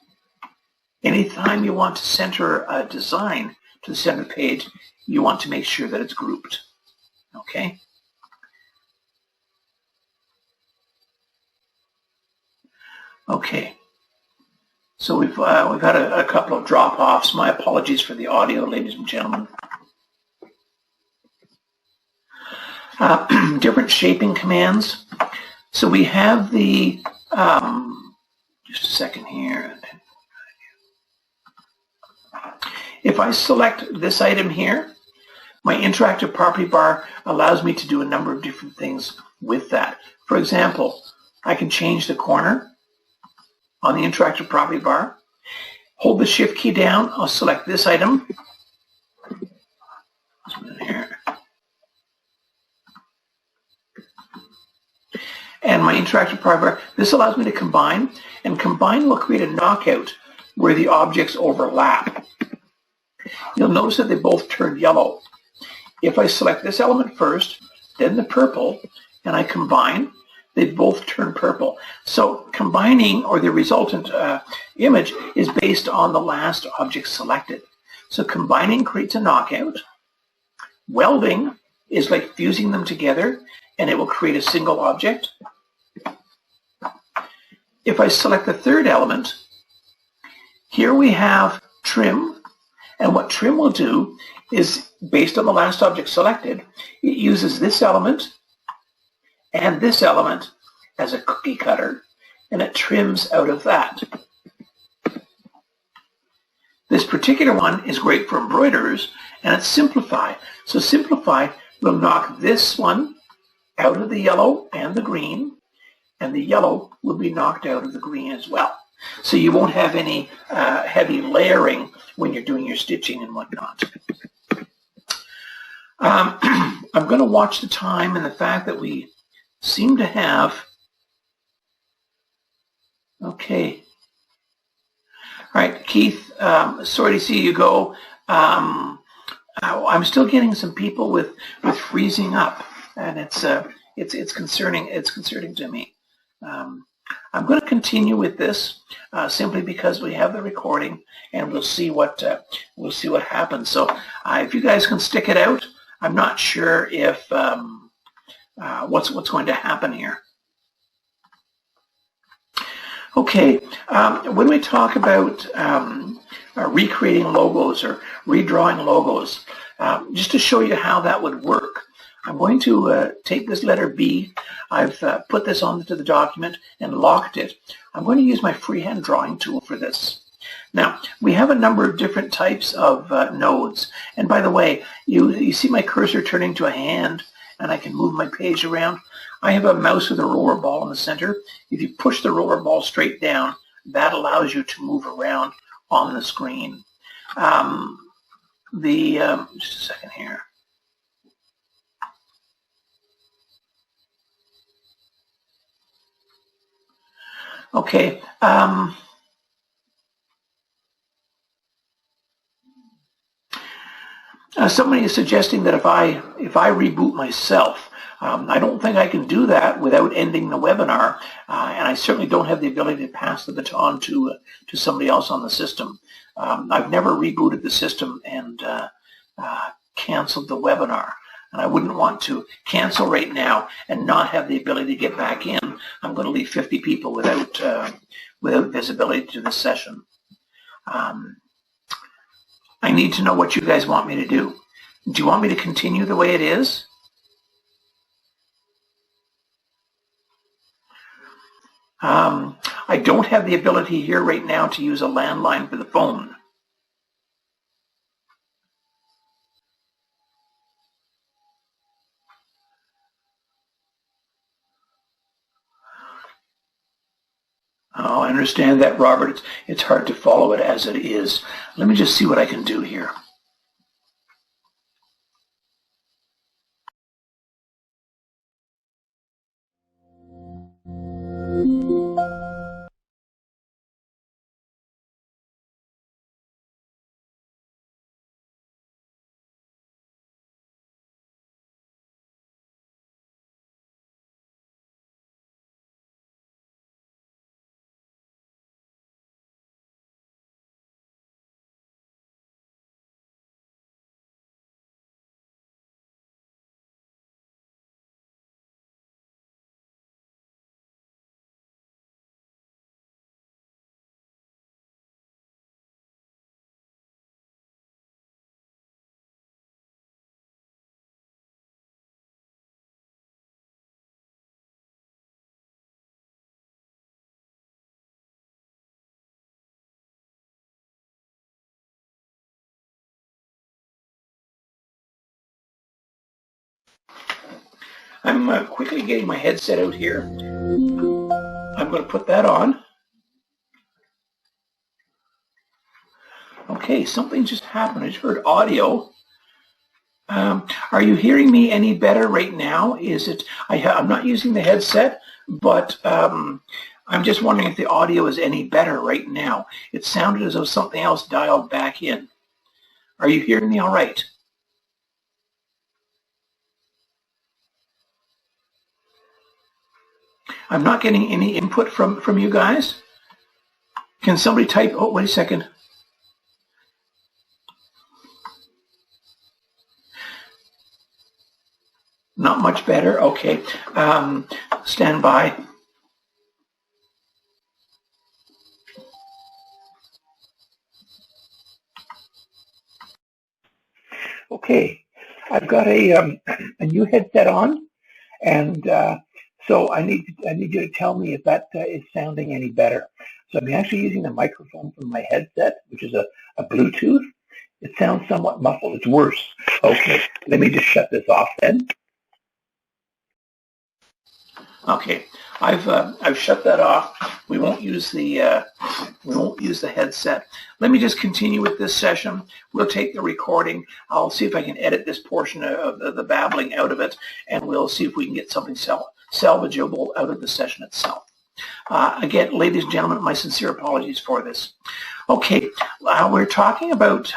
Speaker 2: Anytime you want to center a design to the center of the page, you want to make sure that it's grouped. Okay? Okay. So we've had a couple of drop-offs. My apologies for the audio, ladies and gentlemen. Different shaping commands. So we have the, just a second here. If I select this item here, my interactive property bar allows me to do a number of different things with that. For example, I can change the corner on the interactive property bar. Hold the Shift key down. I'll select this item. And my interactive property bar, this allows me to combine, and combine will create a knockout where the objects overlap. You'll notice that they both turn yellow. If I select this element first, then the purple, and I combine, they both turn purple. So combining, or the resultant image, is based on the last object selected. So combining creates a knockout. Welding is like fusing them together, and it will create a single object. If I select the third element, here we have trim, and what trim will do is, based on the last object selected, it uses this element and this element as a cookie cutter, and it trims out of that. This particular one is great for embroiderers, and it's simplify. So simplify will knock this one out of the yellow and the green, and the yellow will be knocked out of the green as well. So you won't have any heavy layering when you're doing your stitching and whatnot. I'm going to watch the time and the fact that we seem to have, okay. All right, Keith, sorry to see you go. I'm still getting some people with freezing up, and it's concerning. It's concerning to me. I'm going to continue with this simply because we have the recording, and we'll see what happens. So if you guys can stick it out, I'm not sure if what's going to happen here. Okay, when we talk about recreating logos or redrawing logos, just to show you how that would work, I'm going to take this letter B. I've put this onto the document and locked it. I'm going to use my freehand drawing tool for this. Now, we have a number of different types of nodes. And by the way, you see my cursor turning to a hand, and I can move my page around. I have a mouse with a roller ball in the center. If you push the roller ball straight down, that allows you to move around on the screen. Just a second here. Okay. Somebody is suggesting that if I reboot myself, I don't think I can do that without ending the webinar, and I certainly don't have the ability to pass the baton to somebody else on the system. I've never rebooted the system and canceled the webinar, and I wouldn't want to cancel right now and not have the ability to get back in. I'm going to leave 50 people without visibility to the session. I need to know what you guys want me to do. Do you want me to continue the way it is? I don't have the ability here right now to use a landline for the phone. Oh, I understand that, Robert. It's hard to follow it as it is. Let me just see what I can do here. I'm quickly getting my headset out here. I'm going to put that on. Okay, something just happened. I just heard audio. Are you hearing me any better right now? Is it? I'm not using the headset, but I'm just wondering if the audio is any better right now. It sounded as though something else dialed back in. Are you hearing me all right? I'm not getting any input from you guys. Can somebody type? Oh, wait a second. Not much better. Okay. Stand by. Okay. I've got a new headset on, and so I need you to tell me if that is sounding any better. So I'm actually using the microphone from my headset, which is a Bluetooth. It sounds somewhat muffled. It's worse. Okay, let me just shut this off then. Okay, I've shut that off. We won't use the headset. Let me just continue with this session. We'll take the recording. I'll see if I can edit this portion of the babbling out of it, and we'll see if we can get something salvageable out of the session itself. Again, ladies and gentlemen, my sincere apologies for this. Okay, we're talking about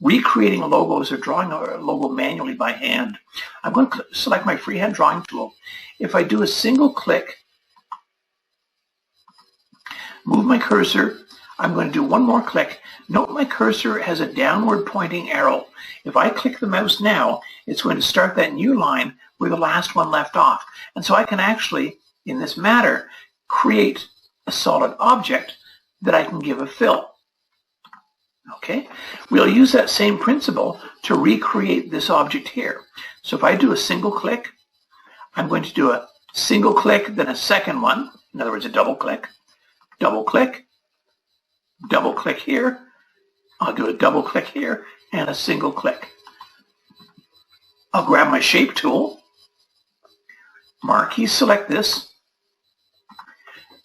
Speaker 2: recreating logos or drawing a logo manually by hand. I'm going to select my freehand drawing tool. If I do a single click, move my cursor, I'm going to do one more click. Note my cursor has a downward pointing arrow. If I click the mouse now, it's going to start that new line where the last one left off. And so I can actually, in this matter, create a solid object that I can give a fill. Okay, we'll use that same principle to recreate this object here. So if I do a single click, I'm going to do a single click, then a second one, in other words, a double click here. I'll do a double click here and a single click. I'll grab my shape tool, marquee select this,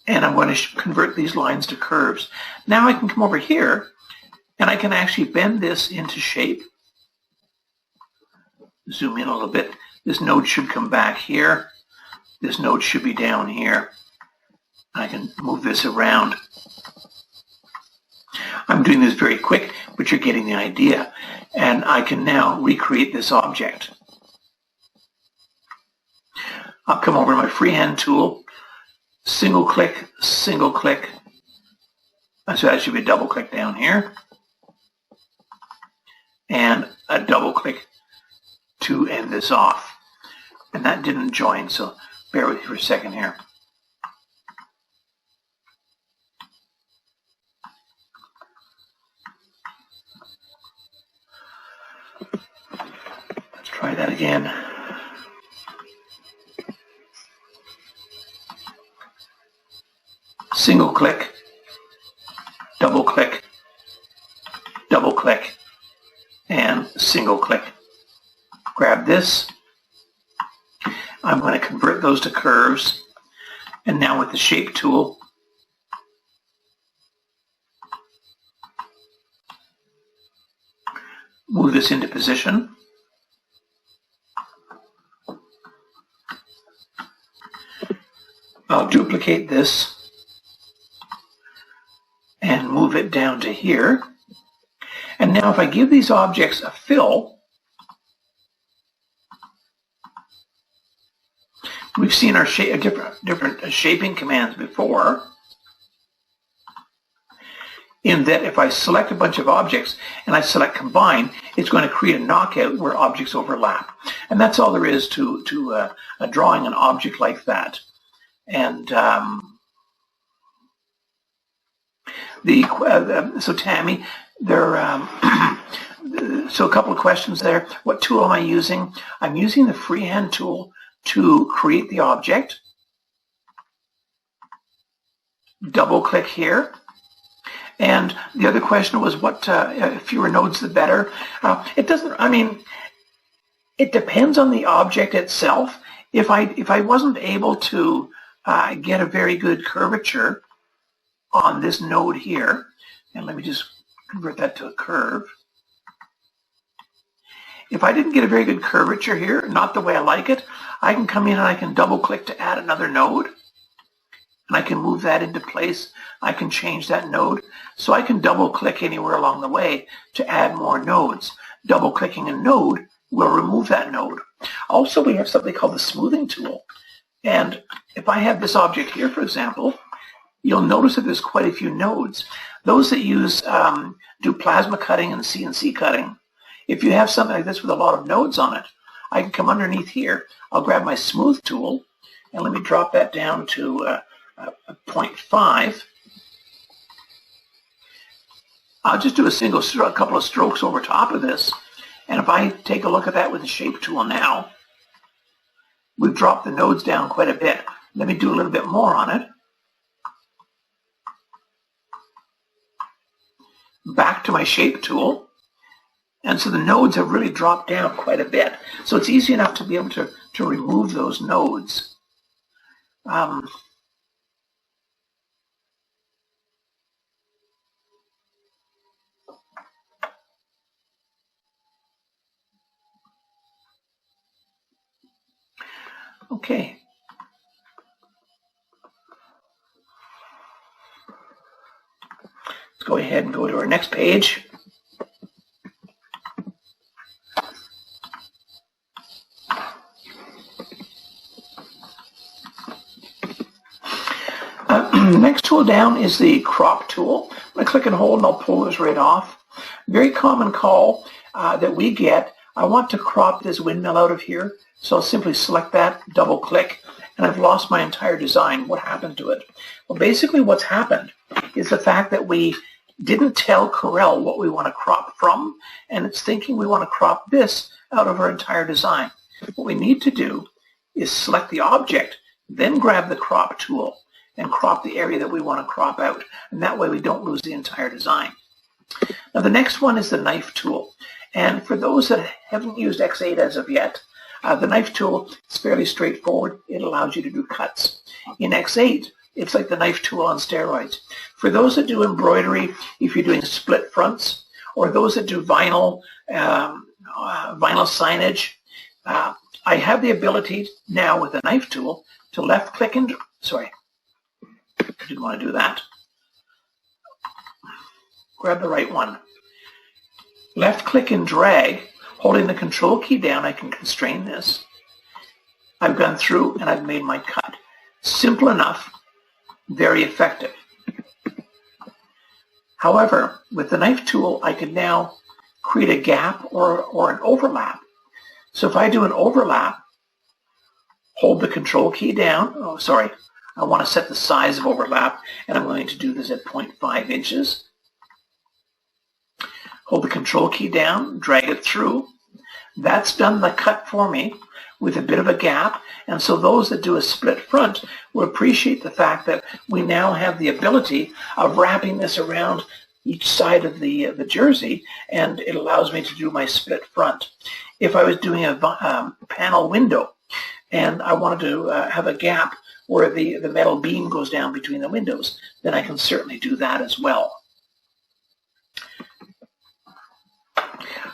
Speaker 2: and I'm going to convert these lines to curves. Now I can come over here and I can actually bend this into shape. Zoom in a little bit. This node should come back here. This node should be down here. I can move this around. I'm doing this very quick, but you're getting the idea. And I can now recreate this object. I'll come over to my freehand tool, single click, so that should be a double click down here, and a double click to end this off. And that didn't join, so bear with me for a second here. Let's try that again. Single click, double click, and single click. Grab this. I'm going to convert those to curves. And now with the shape tool, move this into position. I'll duplicate this and move it down to here. And now if I give these objects a fill, we've seen our different shaping commands before, in that if I select a bunch of objects and I select combine, it's going to create a knockout where objects overlap. And that's all there is to drawing an object like that. And so Tammy, so a couple of questions there. What tool am I using? I'm using the freehand tool to create the object. Double click here. And the other question was what fewer nodes the better. It doesn't, I mean, it depends on the object itself. If I wasn't able to get a very good curvature on this node here, and let me just convert that to a curve. If I didn't get a very good curvature here, not the way I like it, I can come in and I can double click to add another node, and I can move that into place. I can change that node, so I can double click anywhere along the way to add more nodes. Double clicking a node will remove that node. Also, we have something called the smoothing tool, and if I have this object here, for example, you'll notice that there's quite a few nodes. Those that do plasma cutting and CNC cutting, if you have something like this with a lot of nodes on it, I can come underneath here. I'll grab my smooth tool, and let me drop that down to 0.5. I'll just do a couple of strokes over top of this, and if I take a look at that with the shape tool now, we've dropped the nodes down quite a bit. Let me do a little bit more on it. Back to my shape tool, and so the nodes have really dropped down quite a bit. So it's easy enough to be able to remove those nodes. Okay. Let's go ahead and go to our next page. Next tool down is the crop tool. I'm going to click and hold and I'll pull this right off. Very common call that we get. I want to crop this windmill out of here. So I'll simply select that, double click, and I've lost my entire design. What happened to it? Well, basically what's happened is the fact that we didn't tell Corel what we want to crop from, and it's thinking we want to crop this out of our entire design. What we need to do is select the object, then grab the crop tool and crop the area that we want to crop out. And that way we don't lose the entire design. Now the next one is the knife tool. And for those that haven't used X8 as of yet, the knife tool is fairly straightforward. It allows you to do cuts. In X8, it's like the knife tool on steroids. For those that do embroidery, if you're doing split fronts, or those that do vinyl signage, I have the ability now with the knife tool to left click and, sorry, I didn't want to do that. Grab the right one. Left click and drag. Holding the control key down, I can constrain this. I've gone through and I've made my cut. Simple enough, very effective. However, with the knife tool, I can now create a gap or an overlap. So if I do an overlap, hold the control key down. Oh, sorry. I want to set the size of overlap, and I'm going to do this at 0.5 inches. Hold the control key down, drag it through. That's done the cut for me with a bit of a gap, and so those that do a split front will appreciate the fact that we now have the ability of wrapping this around each side of the jersey, and it allows me to do my split front. If I was doing a panel window and I wanted to have a gap where the metal beam goes down between the windows, then I can certainly do that as well.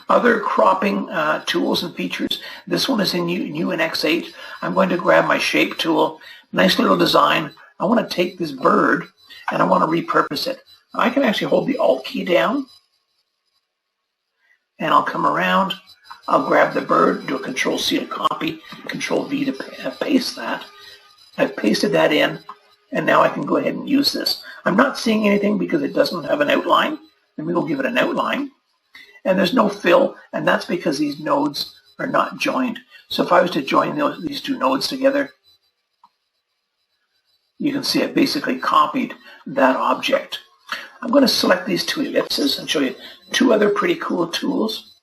Speaker 2: Other cropping tools and features. This one is new in X8. I'm going to grab my shape tool. Nice little design. I want to take this bird and I want to repurpose it. I can actually hold the Alt key down and I'll come around. I'll grab the bird, do a Control C to copy, Control V to paste that. I've pasted that in, and now I can go ahead and use this. I'm not seeing anything because it doesn't have an outline, and we will give it an outline. And there's no fill, and that's because these nodes are not joined. So if I was to join these two nodes together, you can see I basically copied that object. I'm going to select these two ellipses and show you two other pretty cool tools.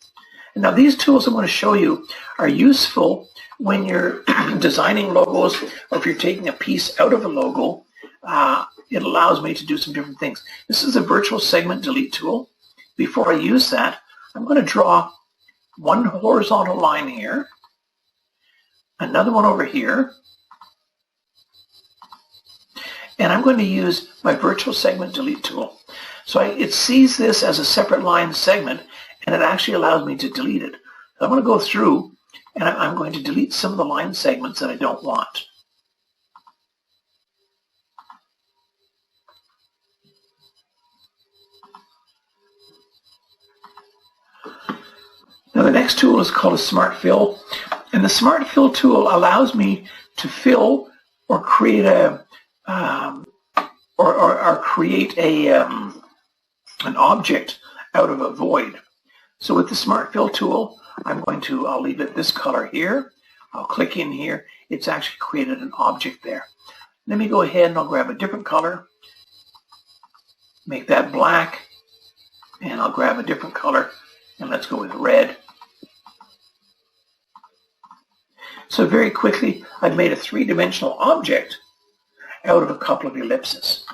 Speaker 2: And now these tools I'm going to show you are useful when you're designing logos, or if you're taking a piece out of a logo. It allows me to do some different things. This is a virtual segment delete tool. Before I use that, I'm going to draw one horizontal line here, another one over here, and I'm going to use my virtual segment delete tool. So it sees this as a separate line segment, and it actually allows me to delete it. So I'm going to go through and I'm going to delete some of the line segments that I don't want. Now the next tool is called a Smart Fill, and the Smart Fill tool allows me to fill or create an object out of a void. So with the Smart Fill tool, I'll leave it this color here. I'll click in here. It's actually created an object there. Let me go ahead and I'll grab a different color, make that black, and I'll grab a different color, and let's go with red. So very quickly, I've made a three-dimensional object out of a couple of ellipses.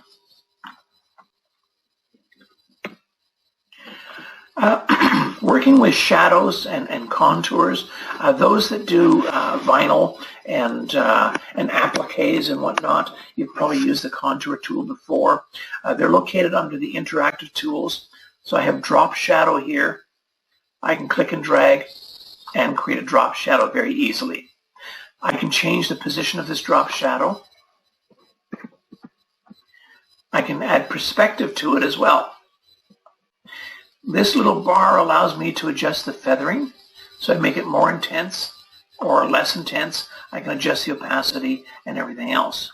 Speaker 2: Working with shadows and contours, those that do vinyl and appliques and whatnot, you've probably used the contour tool before. They're located under the interactive tools. So I have drop shadow here. I can click and drag and create a drop shadow very easily. I can change the position of this drop shadow. I can add perspective to it as well. This little bar allows me to adjust the feathering, so I make it more intense or less intense. I can adjust the opacity and everything else.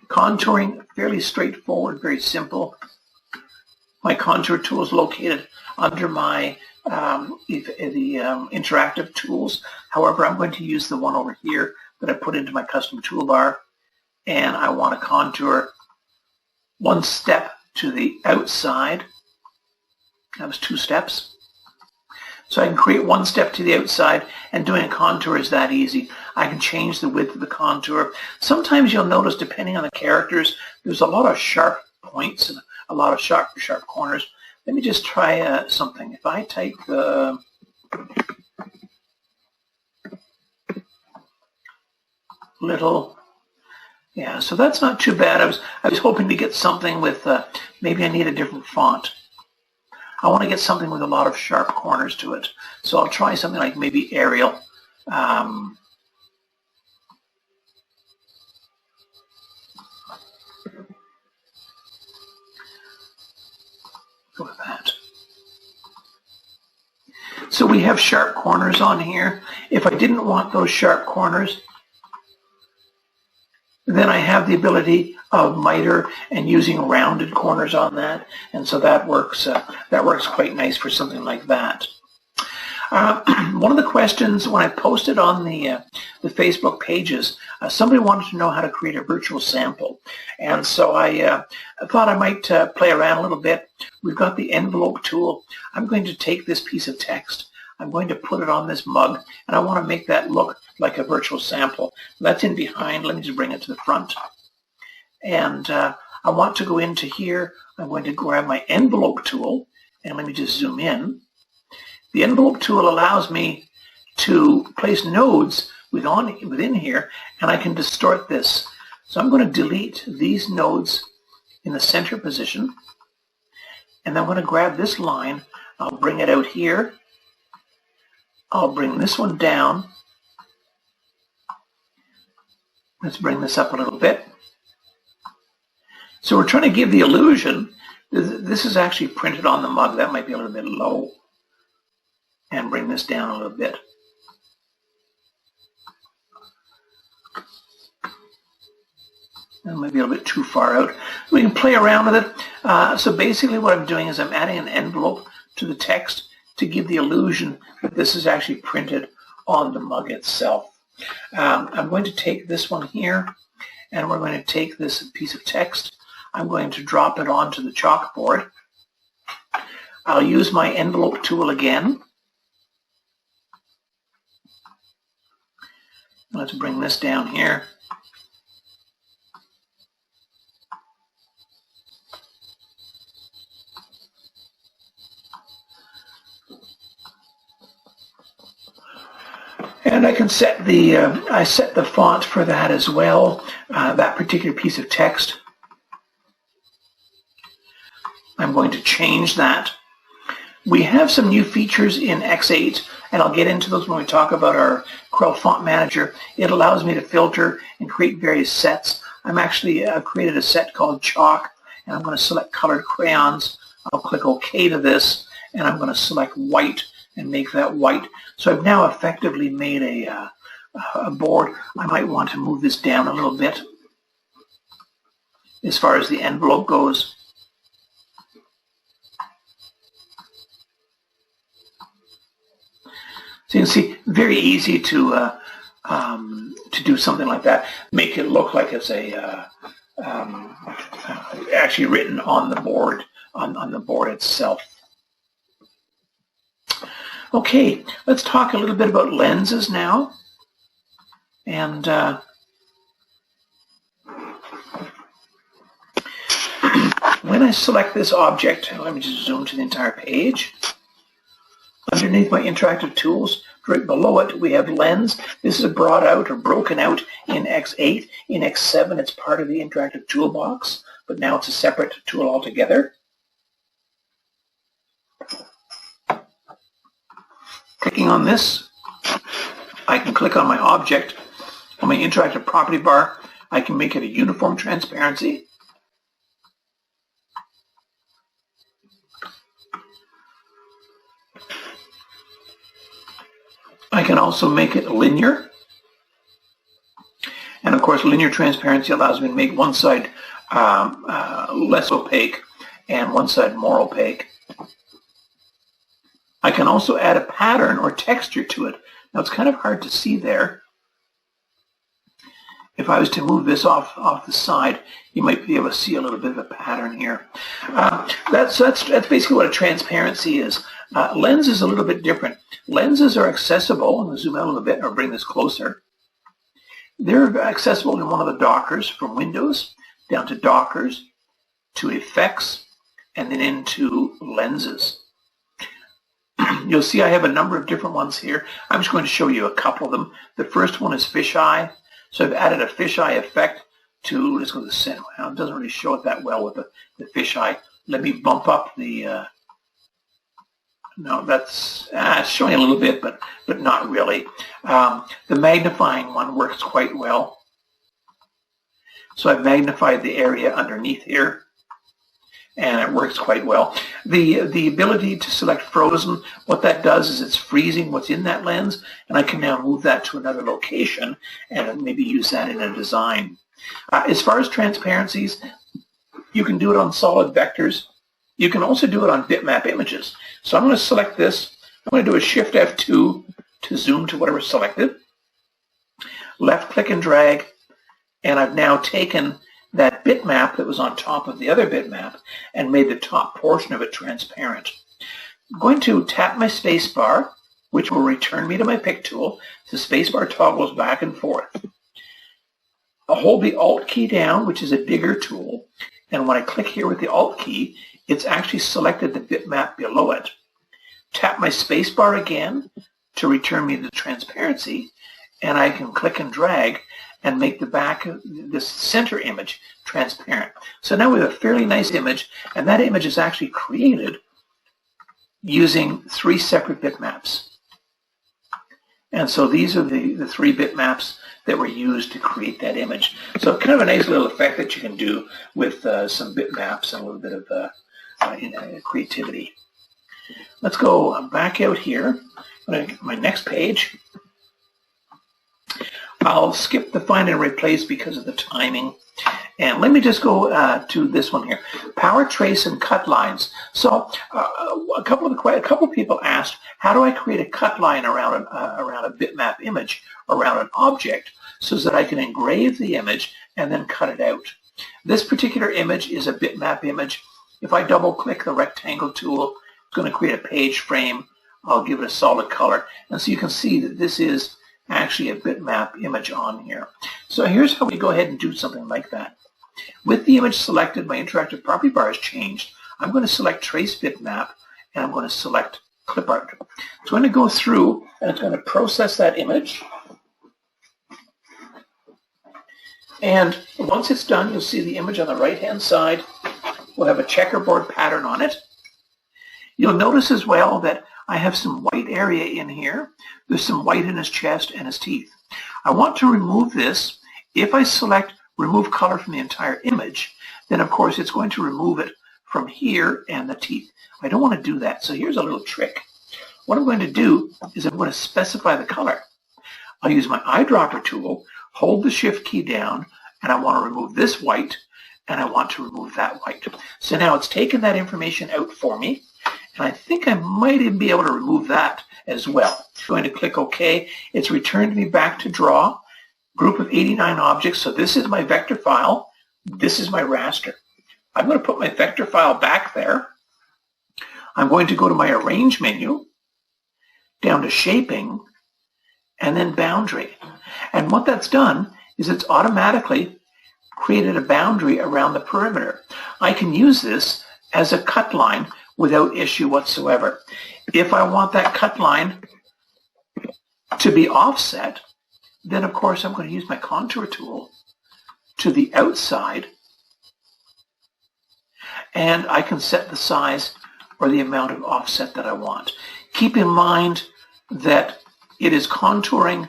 Speaker 2: Contouring, fairly straightforward, very simple. My contour tool is located under my interactive tools. However, I'm going to use the one over here that I put into my custom toolbar, and I want to contour one step to the outside. That was 2 steps. So I can create one step to the outside, and doing a contour is that easy. I can change the width of the contour. Sometimes you'll notice, depending on the characters, there's a lot of sharp points and a lot of sharp corners. Let me just try something. If I type little, yeah, so that's not too bad. I was hoping to get something with, maybe I need a different font. I want to get something with a lot of sharp corners to it. So I'll try something like maybe Arial. Go with that. So we have sharp corners on here. If I didn't want those sharp corners, then I have the ability of miter and using rounded corners on that, and so that works quite nice for something like that. One of the questions when I posted on the Facebook pages, somebody wanted to know how to create a virtual sample, and so I thought I might play around a little bit. We've got the envelope tool. I'm going to take this piece of text, I'm going to put it on this mug, and I want to make that look like a virtual sample. That's in behind. Let me just bring it to the front. And I want to go into here. I'm going to grab my envelope tool, and let me just zoom in. The envelope tool allows me to place nodes within here, and I can distort this. So I'm going to delete these nodes in the center position, and then I'm going to grab this line. I'll bring it out here. I'll bring this one down. Let's bring this up a little bit. So we're trying to give the illusion, this is actually printed on the mug. That might be a little bit low. And bring this down a little bit. That might be a little bit too far out. We can play around with it. So basically what I'm doing is I'm adding an envelope to the text to give the illusion that this is actually printed on the mug itself. I'm going to take this one here, and we're going to take this piece of text. I'm going to drop it onto the chalkboard. I'll use my envelope tool again. Let's bring this down here. And I can set the font for that as well, that particular piece of text. I'm going to change that. We have some new features in X8, and I'll get into those when we talk about our Corel Font Manager. It allows me to filter and create various sets. I'm actually created a set called Chalk, and I'm going to select colored crayons. I'll click OK to this, and I'm going to select white and make that white. So I've now effectively made a board. I might want to move this down a little bit as far as the envelope goes. So you can see, very easy to do something like that. Make it look like it's actually written on the board, on the board itself. Okay, let's talk a little bit about lenses now. And when I select this object, let me just zoom to the entire page. Underneath my interactive tools, right below it, we have lens. This is brought out or broken out in X8. In X7, it's part of the interactive toolbox, but now it's a separate tool altogether. Clicking on this, I can click on my object. On my interactive property bar, I can make it a uniform transparency. I can also make it linear. And of course, linear transparency allows me to make one side less opaque and one side more opaque. I can also add a pattern or texture to it. Now it's kind of hard to see there. If I was to move this off the side, you might be able to see a little bit of a pattern here. That's basically what a transparency is. Lens is a little bit different. Lenses are accessible. I'm going to zoom out a little bit or bring this closer. They're accessible in one of the dockers from Windows, down to dockers, to effects, and then into lenses. You'll see I have a number of different ones here. I'm just going to show you a couple of them. The first one is fisheye. So I've added a fisheye effect to, let's go to the center. Well, it doesn't really show it that well with the fisheye. Let me bump up the, no, that's it's showing a little bit, but not really. The magnifying one works quite well. So I've magnified the area underneath here, and it works quite well. The ability to select frozen, what that does is it's freezing what's in that lens, and I can now move that to another location and maybe use that in a design. As far as transparencies, you can do it on solid vectors. You can also do it on bitmap images. So I'm going to select this. I'm going to do a Shift F2 to zoom to whatever's selected. Left click and drag, and I've now taken that bitmap that was on top of the other bitmap and made the top portion of it transparent. I'm going to tap my spacebar, which will return me to my pick tool. The spacebar toggles back and forth. I'll hold the Alt key down, which is a digger tool, and when I click here with the Alt key, it's actually selected the bitmap below it. Tap my spacebar again to return me the transparency, and I can click and drag and make the back of this center image transparent. So now we have a fairly nice image, and that image is actually created using 3 separate bitmaps. And so these are the 3 bitmaps that were used to create that image. So kind of a nice little effect that you can do with some bitmaps and a little bit of creativity. Let's go back out here. I'm going to get my next page. I'll skip the find and replace because of the timing. And let me just go to this one here, power trace and cut lines. So a couple of people asked, how do I create a cut line around a bitmap image, around an object, so that I can engrave the image and then cut it out? This particular image is a bitmap image. If I double click the rectangle tool, it's going to create a page frame. I'll give it a solid color. And so you can see that this is actually a bitmap image on here. So here's how we go ahead and do something like that. With the image selected, my interactive property bar has changed. I'm going to select Trace Bitmap, and I'm going to select Clip Art. So I'm going to go through, and it's going to process that image. And once it's done, you'll see the image on the right-hand side will have a checkerboard pattern on it. You'll notice as well that I have some white area in here. There's some white in his chest and his teeth. I want to remove this. If I select Remove Color from the entire image, then of course it's going to remove it from here and the teeth. I don't want to do that, so here's a little trick. What I'm going to do is I'm going to specify the color. I'll use my eyedropper tool, hold the Shift key down, and I want to remove this white, and I want to remove that white. So now it's taken that information out for me, and I think I might even be able to remove that as well. I'm going to click OK. It's returned me back to Draw, group of 89 objects. So this is my vector file. This is my raster. I'm going to put my vector file back there. I'm going to go to my Arrange menu, down to Shaping, and then Boundary. And what that's done is it's automatically created a boundary around the perimeter. I can use this as a cut line without issue whatsoever. If I want that cut line to be offset, then of course I'm going to use my contour tool to the outside, and I can set the size or the amount of offset that I want. Keep in mind that it is contouring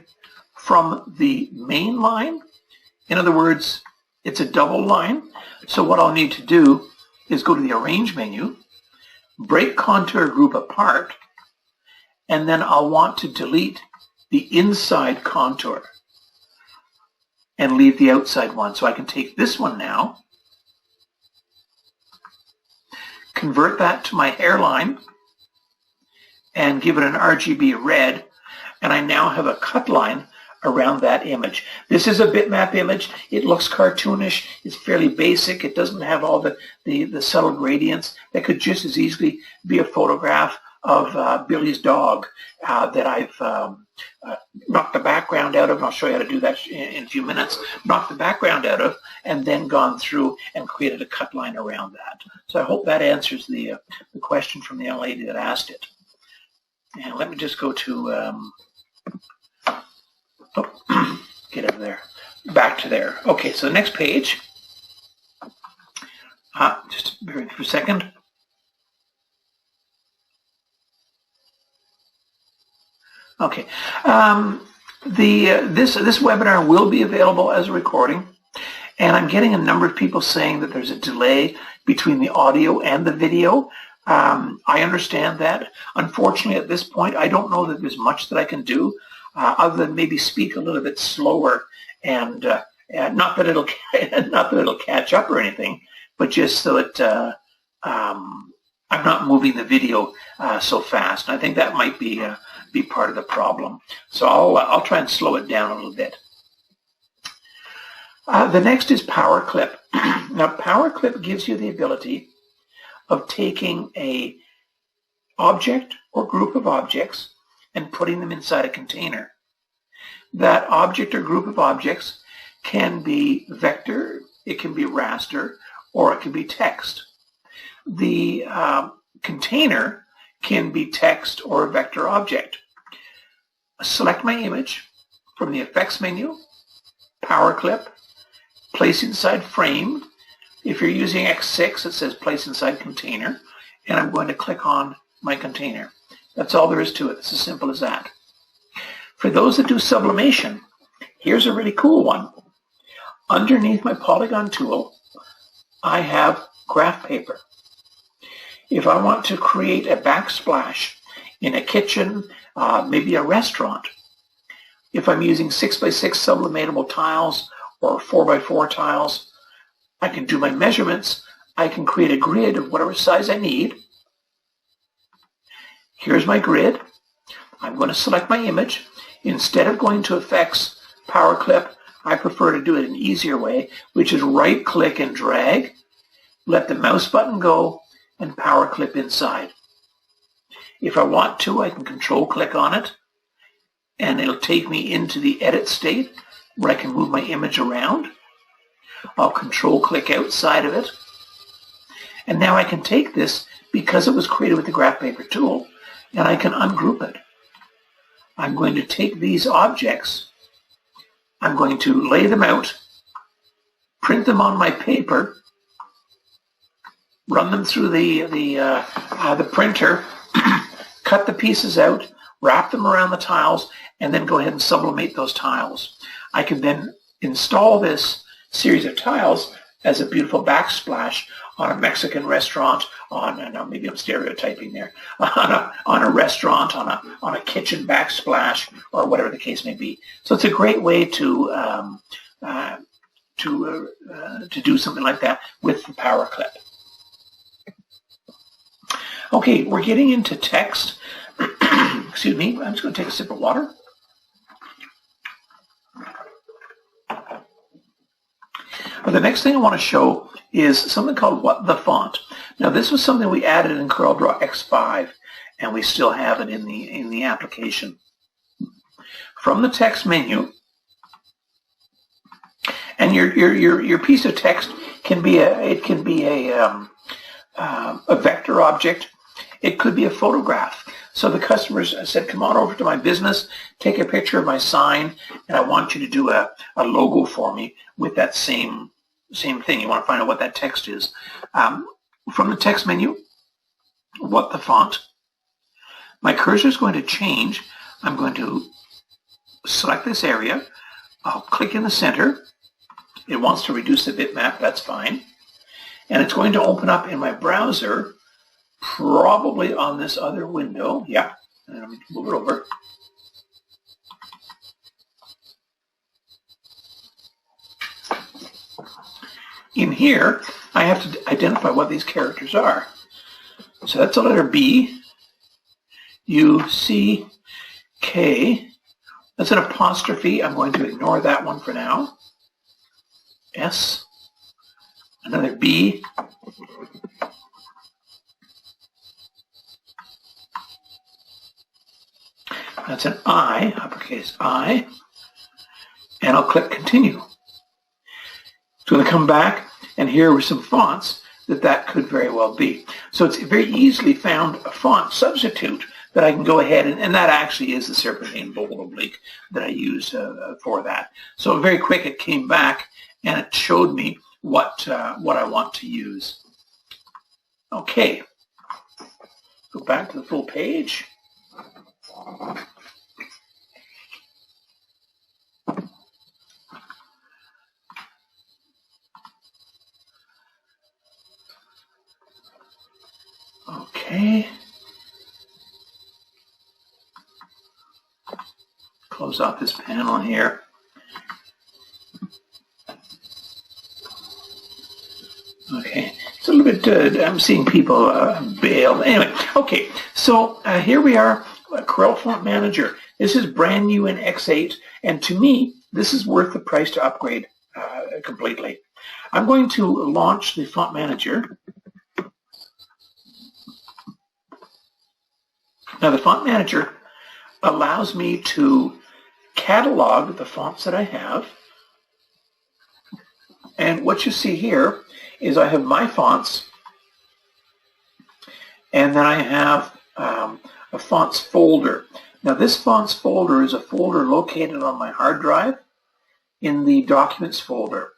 Speaker 2: from the main line. In other words, it's a double line. So what I'll need to do is go to the Arrange menu, break contour group apart, and then I'll want to delete the inside contour and leave the outside one. So I can take this one now, convert that to my hairline, and give it an RGB red, and I now have a cut line around that image. This is a bitmap image. It looks cartoonish. It's fairly basic. It doesn't have all the subtle gradients. That could just as easily be a photograph of Billy's dog that I've knocked the background out of, and I'll show you how to do that in a few minutes, knocked the background out of, and then gone through and created a cut line around that. So I hope that answers the question from the young lady that asked it. And let me just go to, get over there, back to there. Okay, so the next page, just bear with me for a second. Okay, this webinar will be available as a recording, and I'm getting a number of people saying that there's a delay between the audio and the video. I understand that. Unfortunately, at this point, I don't know that there's much that I can do other than maybe speak a little bit slower, and not that it'll catch up or anything, but just so that I'm not moving the video so fast. And I think that might be part of the problem. So I'll try and slow it down a little bit. The next is Power Clip. Now, Power Clip gives you the ability of taking a object or group of objects and putting them inside a container. That object or group of objects can be vector, it can be raster, or it can be text. The container can be text or a vector object. Select my image from the Effects menu, Power Clip, Place Inside Frame. If you're using X6, it says Place Inside Container, and I'm going to click on my container. That's all there is to it. It's as simple as that. For those that do sublimation, here's a really cool one. Underneath my polygon tool, I have graph paper. If I want to create a backsplash in a kitchen, maybe a restaurant, if I'm using 6x6 sublimatable tiles or 4x4 tiles, I can do my measurements. I can create a grid of whatever size I need. Here's my grid. I'm going to select my image. Instead of going to Effects, Power Clip, I prefer to do it an easier way, which is right-click and drag, let the mouse button go, and Power Clip inside. If I want to, I can Control-click on it, and it'll take me into the Edit state, where I can move my image around. I'll Control-click outside of it, and now I can take this, because it was created with the graph paper tool, and I can ungroup it. I'm going to take these objects, I'm going to lay them out, print them on my paper, run them through the printer, cut the pieces out, wrap them around the tiles, and then go ahead and sublimate those tiles. I can then install this series of tiles as a beautiful backsplash on a Mexican restaurant, now maybe I'm stereotyping there, on a restaurant, on a kitchen backsplash, or whatever the case may be. So it's a great way to do something like that with the Power Clip. Okay, we're getting into text. Excuse me, I'm just going to take a sip of water. The next thing I want to show is something called What the Font. Now, this was something we added in CorelDRAW X8, and we still have it in the application. From the text menu, and your piece of text can be a vector object. It could be a photograph. So the customers said, come on over to my business, take a picture of my sign, and I want you to do a logo for me with that same thing. You want to find out what that text is. From the text menu, what the font. My cursor is going to change. I'm going to select this area. I'll click in the center. It wants to reduce the bitmap. That's fine. And it's going to open up in my browser, probably on this other window. Yeah, and let me move it over. In here, I have to identify what these characters are. So that's a letter B, U, C, K. That's an apostrophe. I'm going to ignore that one for now. S, another B, that's an I, uppercase I, and I'll click continue. It's going to come back, and here are some fonts that could very well be. So it's very easily found a font substitute that I can go ahead, and that actually is the Serpentine Bold Oblique that I use for that. So very quick it came back, and it showed me what I want to use. Okay, go back to the full page. Okay. Close out this panel here. Okay, it's a little bit, I'm seeing people bail. Anyway, okay, so here we are, Corel Font Manager. This is brand new in X8, and to me, this is worth the price to upgrade completely. I'm going to launch the Font Manager. Now, the Font Manager allows me to catalog the fonts that I have. And what you see here is I have my fonts, and then I have a fonts folder. Now, this fonts folder is a folder located on my hard drive in the documents folder.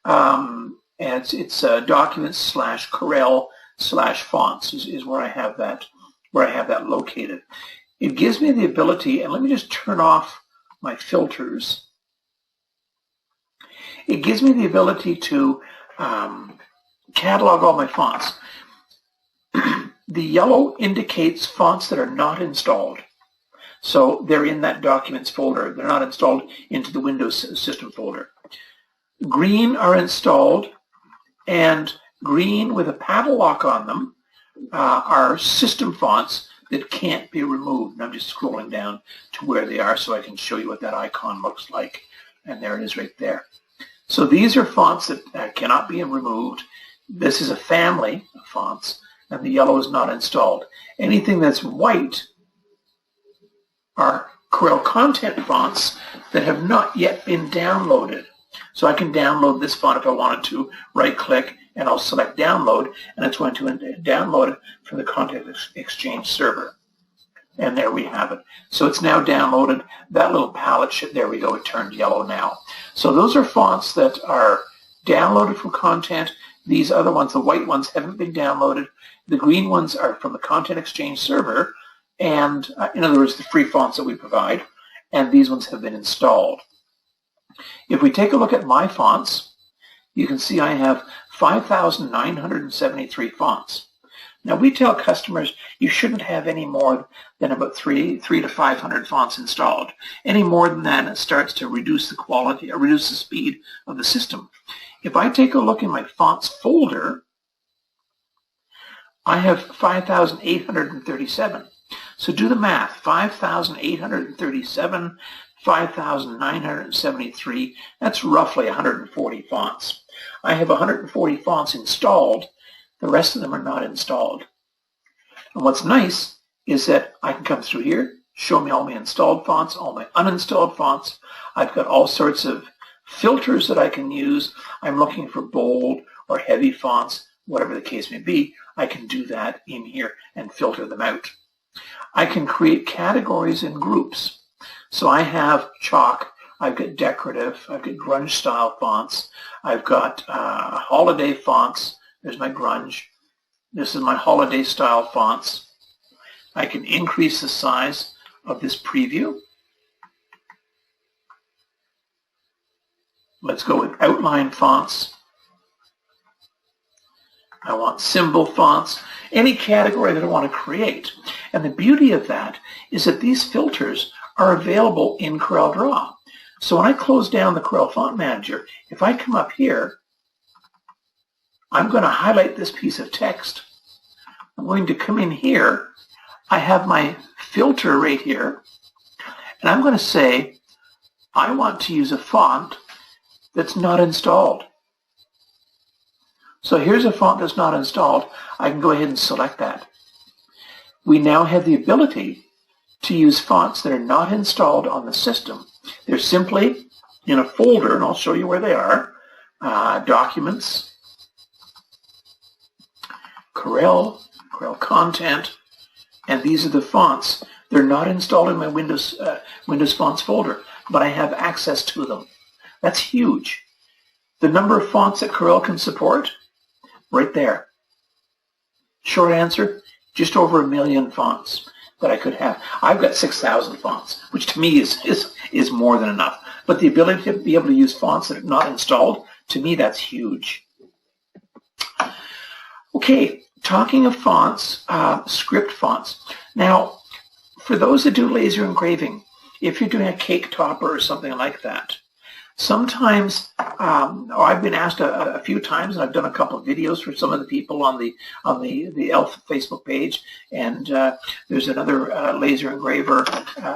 Speaker 2: And it's documents / Corel / fonts is where I have that located. It gives me the ability, and let me just turn off my filters. It gives me the ability to catalog all my fonts. The yellow indicates fonts that are not installed. So they're in that documents folder. They're not installed into the Windows system folder. Green are installed, and green with a padlock on them are system fonts that can't be removed. And I'm just scrolling down to where they are so I can show you what that icon looks like. And there it is right there. So these are fonts that cannot be removed. This is a family of fonts, and the yellow is not installed. Anything that's white are Corel content fonts that have not yet been downloaded. So I can download this font if I wanted to, right-click, and I'll select download, and it's going to download it from the Content Exchange server. And there we have it. So it's now downloaded. That little palette, there we go, it turned yellow now. So those are fonts that are downloaded from content. These other ones, the white ones, haven't been downloaded. The green ones are from the Content Exchange server, and in other words, the free fonts that we provide, and these ones have been installed. If we take a look at my fonts, you can see I have 5,973 fonts. Now, we tell customers you shouldn't have any more than about 300 to 500 fonts installed. Any more than that, it starts to reduce the quality or reduce the speed of the system. If I take a look in my fonts folder, I have 5,837. So do the math, 5,837, 5,973, that's roughly 140 fonts. I have 140 fonts installed. The rest of them are not installed. And what's nice is that I can come through here, show me all my installed fonts, all my uninstalled fonts. I've got all sorts of filters that I can use. I'm looking for bold or heavy fonts, whatever the case may be. I can do that in here and filter them out. I can create categories and groups. So I have chalk, I've got decorative, I've got grunge style fonts, I've got holiday fonts. There's my grunge. This is my holiday style fonts. I can increase the size of this preview. Let's go with outline fonts. I want symbol fonts, any category that I want to create. And the beauty of that is that these filters are available in CorelDRAW. So when I close down the Corel Font Manager, if I come up here, I'm going to highlight this piece of text. I'm going to come in here. I have my filter right here. And I'm going to say, I want to use a font that's not installed. So here's a font that's not installed. I can go ahead and select that. We now have the ability to use fonts that are not installed on the system. They're simply in a folder, and I'll show you where they are. Documents, Corel Content, and these are the fonts. They're not installed in my Windows Fonts folder, but I have access to them. That's huge. The number of fonts that Corel can support, right there. Short answer, just over 1 million fonts that I could have. I've got 6,000 fonts, which to me is more than enough. But the ability to be able to use fonts that are not installed, to me that's huge. Okay, talking of fonts, script fonts. Now, for those that do laser engraving, if you're doing a cake topper or something like that, sometimes, I've been asked a few times, and I've done a couple of videos for some of the people on the ELF Facebook page, and there's another laser engraver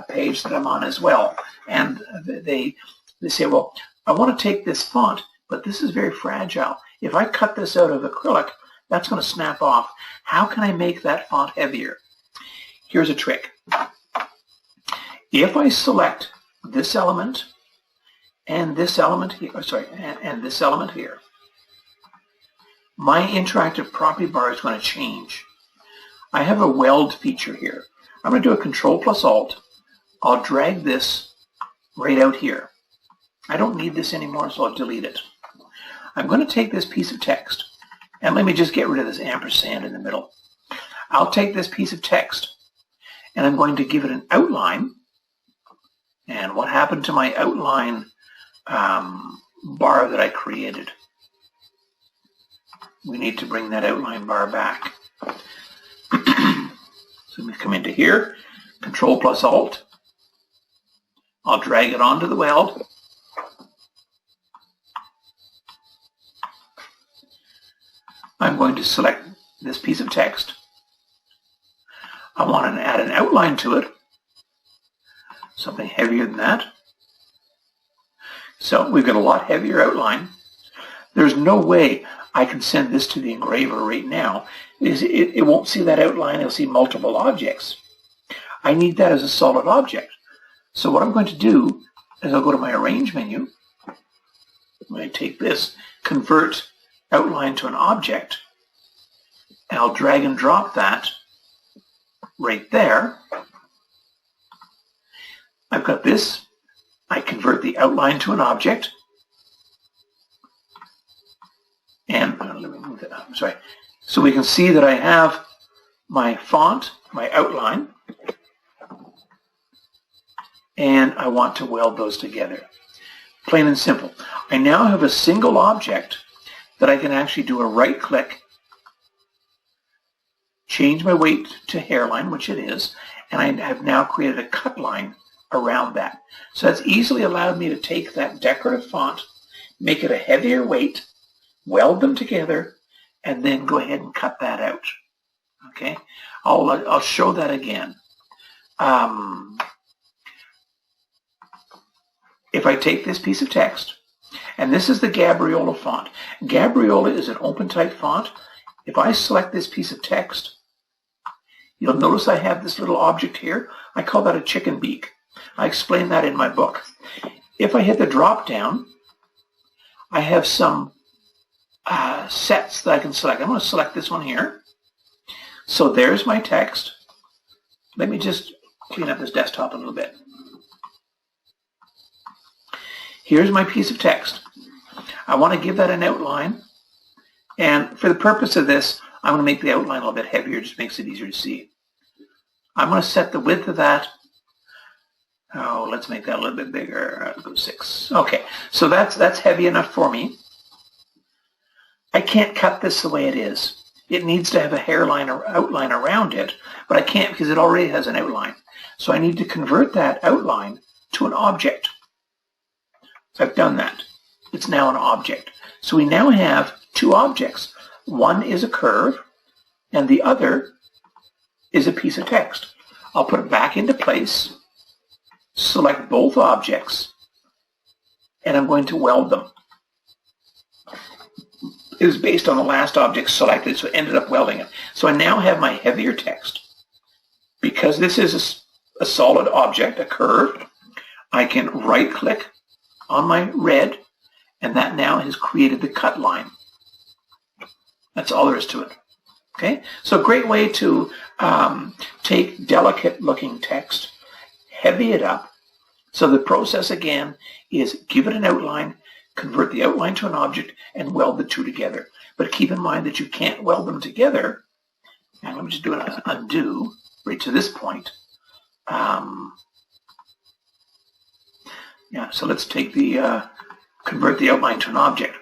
Speaker 2: page that I'm on as well. And they say, well, I want to take this font, but this is very fragile. If I cut this out of acrylic, that's going to snap off. How can I make that font heavier? Here's a trick. If I select this element, and this element here, and this element here, my interactive property bar is going to change. I have a weld feature here. I'm going to do a Control+Alt. I'll drag this right out here. I don't need this anymore, so I'll delete it. I'm going to take this piece of text, and let me just get rid of this ampersand in the middle. I'll take this piece of text, and I'm going to give it an outline. And what happened to my outline bar that I created? We need to bring that outline bar back. So we come into here, Control+Alt. I'll drag it onto the weld. I'm going to select this piece of text. I want to add an outline to it, something heavier than that. So we've got a lot heavier outline. There's no way I can send this to the engraver right now. It won't see that outline. It'll see multiple objects. I need that as a solid object. So what I'm going to do is I'll go to my Arrange menu. I'm going to take this, convert outline to an object, and I'll drag and drop that right there. I've got this. I convert the outline to an object. And let me move that up. Sorry. So we can see that I have my font, my outline, and I want to weld those together. Plain and simple. I now have a single object that I can actually do a right click, change my weight to hairline, which it is, and I have now created a cut line around that. So that's easily allowed me to take that decorative font, make it a heavier weight, weld them together, and then go ahead and cut that out. Okay, I'll show that again. If I take this piece of text, and this is the Gabriola font. Gabriola is an open type font. If I select this piece of text, you'll notice I have this little object here. I call that a chicken beak. I explain that in my book. If I hit the drop down, I have some sets that I can select. I'm going to select this one here. So there's my text. let me just clean up this desktop a little bit. Here's my piece of text. I want to give that an outline, and for the purpose of this, I'm going to make the outline a little bit heavier, just makes it easier to see. I'm going to set the width of that. Oh, let's make that a little bit bigger. I'll go 6. Okay, so that's heavy enough for me. I can't cut this the way it is. It needs to have a hairline or outline around it, but I can't because it already has an outline. So I need to convert that outline to an object. I've done that. It's now an object. So we now have two objects. One is a curve, and the other is a piece of text. I'll put it back into place, select both objects, and I'm going to weld them. It was based on the last object selected, so it ended up welding it. So I now have my heavier text. Because this is a solid object, a curve, I can right-click on my red, and that now has created the cut line. That's all there is to it. Okay, so a great way to take delicate-looking text, heavy it up. So the process again is give it an outline, convert the outline to an object, and weld the two together. But keep in mind that you can't weld them together. And let me just do an undo right to this point. Yeah, so let's take the convert the outline to an object.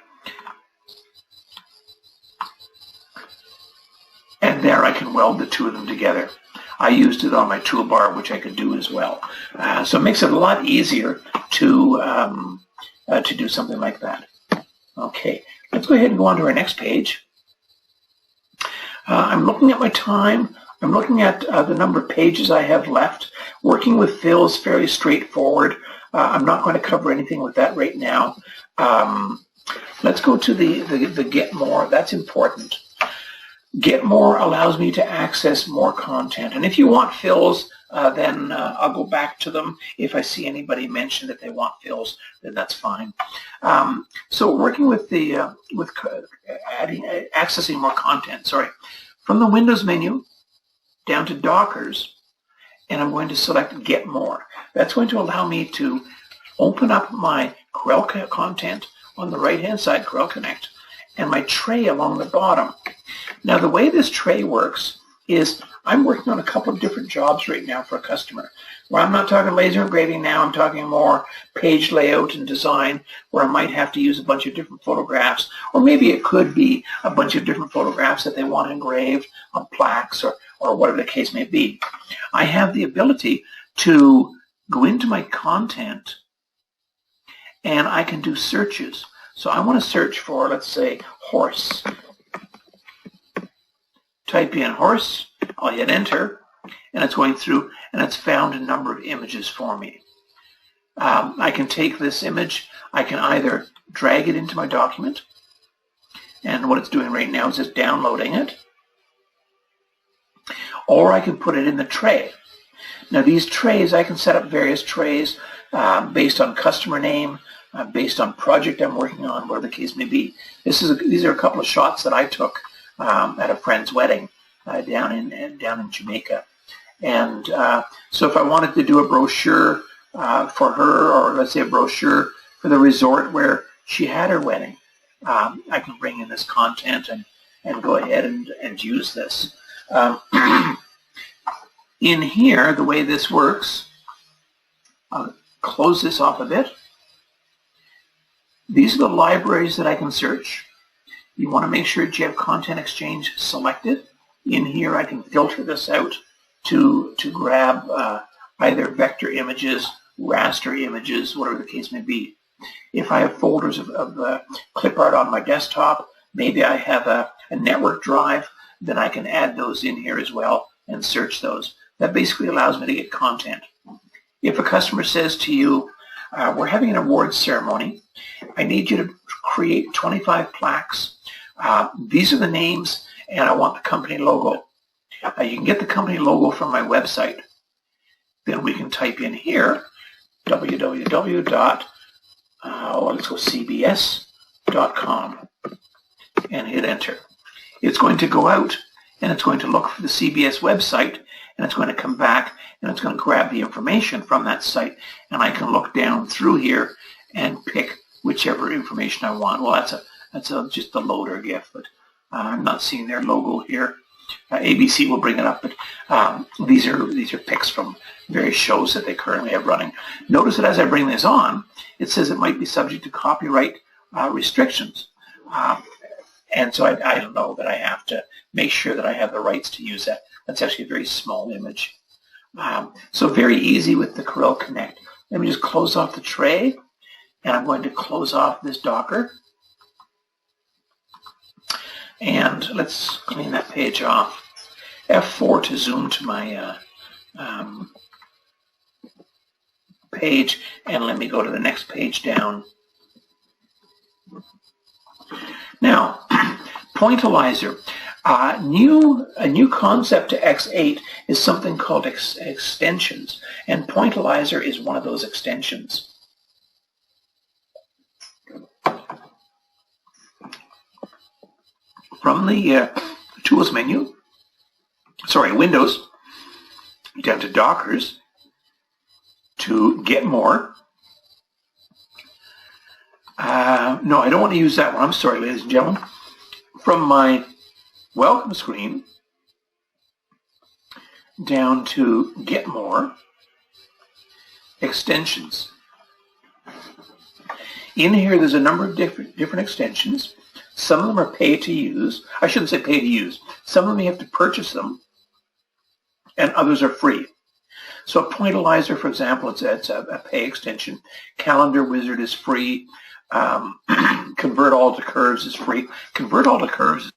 Speaker 2: And there I can weld the two of them together. I used it on my toolbar, which I could do as well. So it makes it a lot easier to do something like that. Okay, let's go ahead and go on to our next page. I'm looking at my time. I'm looking at the number of pages I have left. Working with fill is fairly straightforward. I'm not going to cover anything with that right now. Let's go to the Get More. That's important. Get More allows me to access more content. And if you want fills, then I'll go back to them. If I see anybody mention that they want fills, then that's fine. So working with the accessing more content. Sorry, from the Windows menu down to Dockers, and I'm going to select Get More. That's going to allow me to open up my Corel content on the right-hand side, Corel Connect, and my tray along the bottom. Now, the way this tray works is I'm working on a couple of different jobs right now for a customer. Where I'm not talking laser engraving now, I'm talking more page layout and design, where I might have to use a bunch of different photographs, or maybe it could be a bunch of different photographs that they want engraved on plaques or whatever the case may be. I have the ability to go into my content and I can do searches. So I want to search for, let's say, horse. Type in horse, I'll hit enter, and it's going through, and it's found a number of images for me. I can take this image, I can either drag it into my document, and what it's doing right now is just downloading it, or I can put it in the tray. Now these trays, I can set up various trays based on customer name, based on project I'm working on, whatever the case may be. These are a couple of shots that I took at a friend's wedding down in Jamaica. And so if I wanted to do a brochure for her, or let's say a brochure for the resort where she had her wedding, I can bring in this content and go ahead and use this. In here, the way this works, I'll close this off a bit. These are the libraries that I can search. You want to make sure that you have Content Exchange selected. In here, I can filter this out to grab either vector images, raster images, whatever the case may be. If I have folders of clip art on my desktop, maybe I have a network drive, then I can add those in here as well and search those. That basically allows me to get content. If a customer says to you, we're having an awards ceremony, I need you to create 25 plaques. These are the names, and I want the company logo. You can get the company logo from my website. Then we can type in here, cbs.com, and hit enter. It's going to go out, and it's going to look for the CBS website, and it's going to come back and it's going to grab the information from that site, and I can look down through here and pick whichever information I want. Well, that's just the loader GIF, but I'm not seeing their logo here. ABC will bring it up, but these are pics from various shows that they currently have running. Notice that as I bring this on, it says it might be subject to copyright restrictions. And so I don't know that I have to make sure that I have the rights to use that. That's actually a very small image. So very easy with the Corel Connect. Let me just close off the tray, and I'm going to close off this Docker. And let's clean that page off. F4 to zoom to my page, and let me go to the next page down. Now, Pointillizer. A new concept to X8 is something called extensions, and Pointillizer is one of those extensions. From the Tools menu, Windows, down to Dockers, to Get More. No, I don't want to use that one. I'm sorry, ladies and gentlemen. From my Welcome screen, down to Get More, Extensions. In here, there's a number of different extensions. Some of them are pay to use. I shouldn't say pay to use. Some of them you have to purchase them, and others are free. So Pointillizer, for example, it's a pay extension. Calendar Wizard is free. Convert All to Curves is free. Convert All to Curves is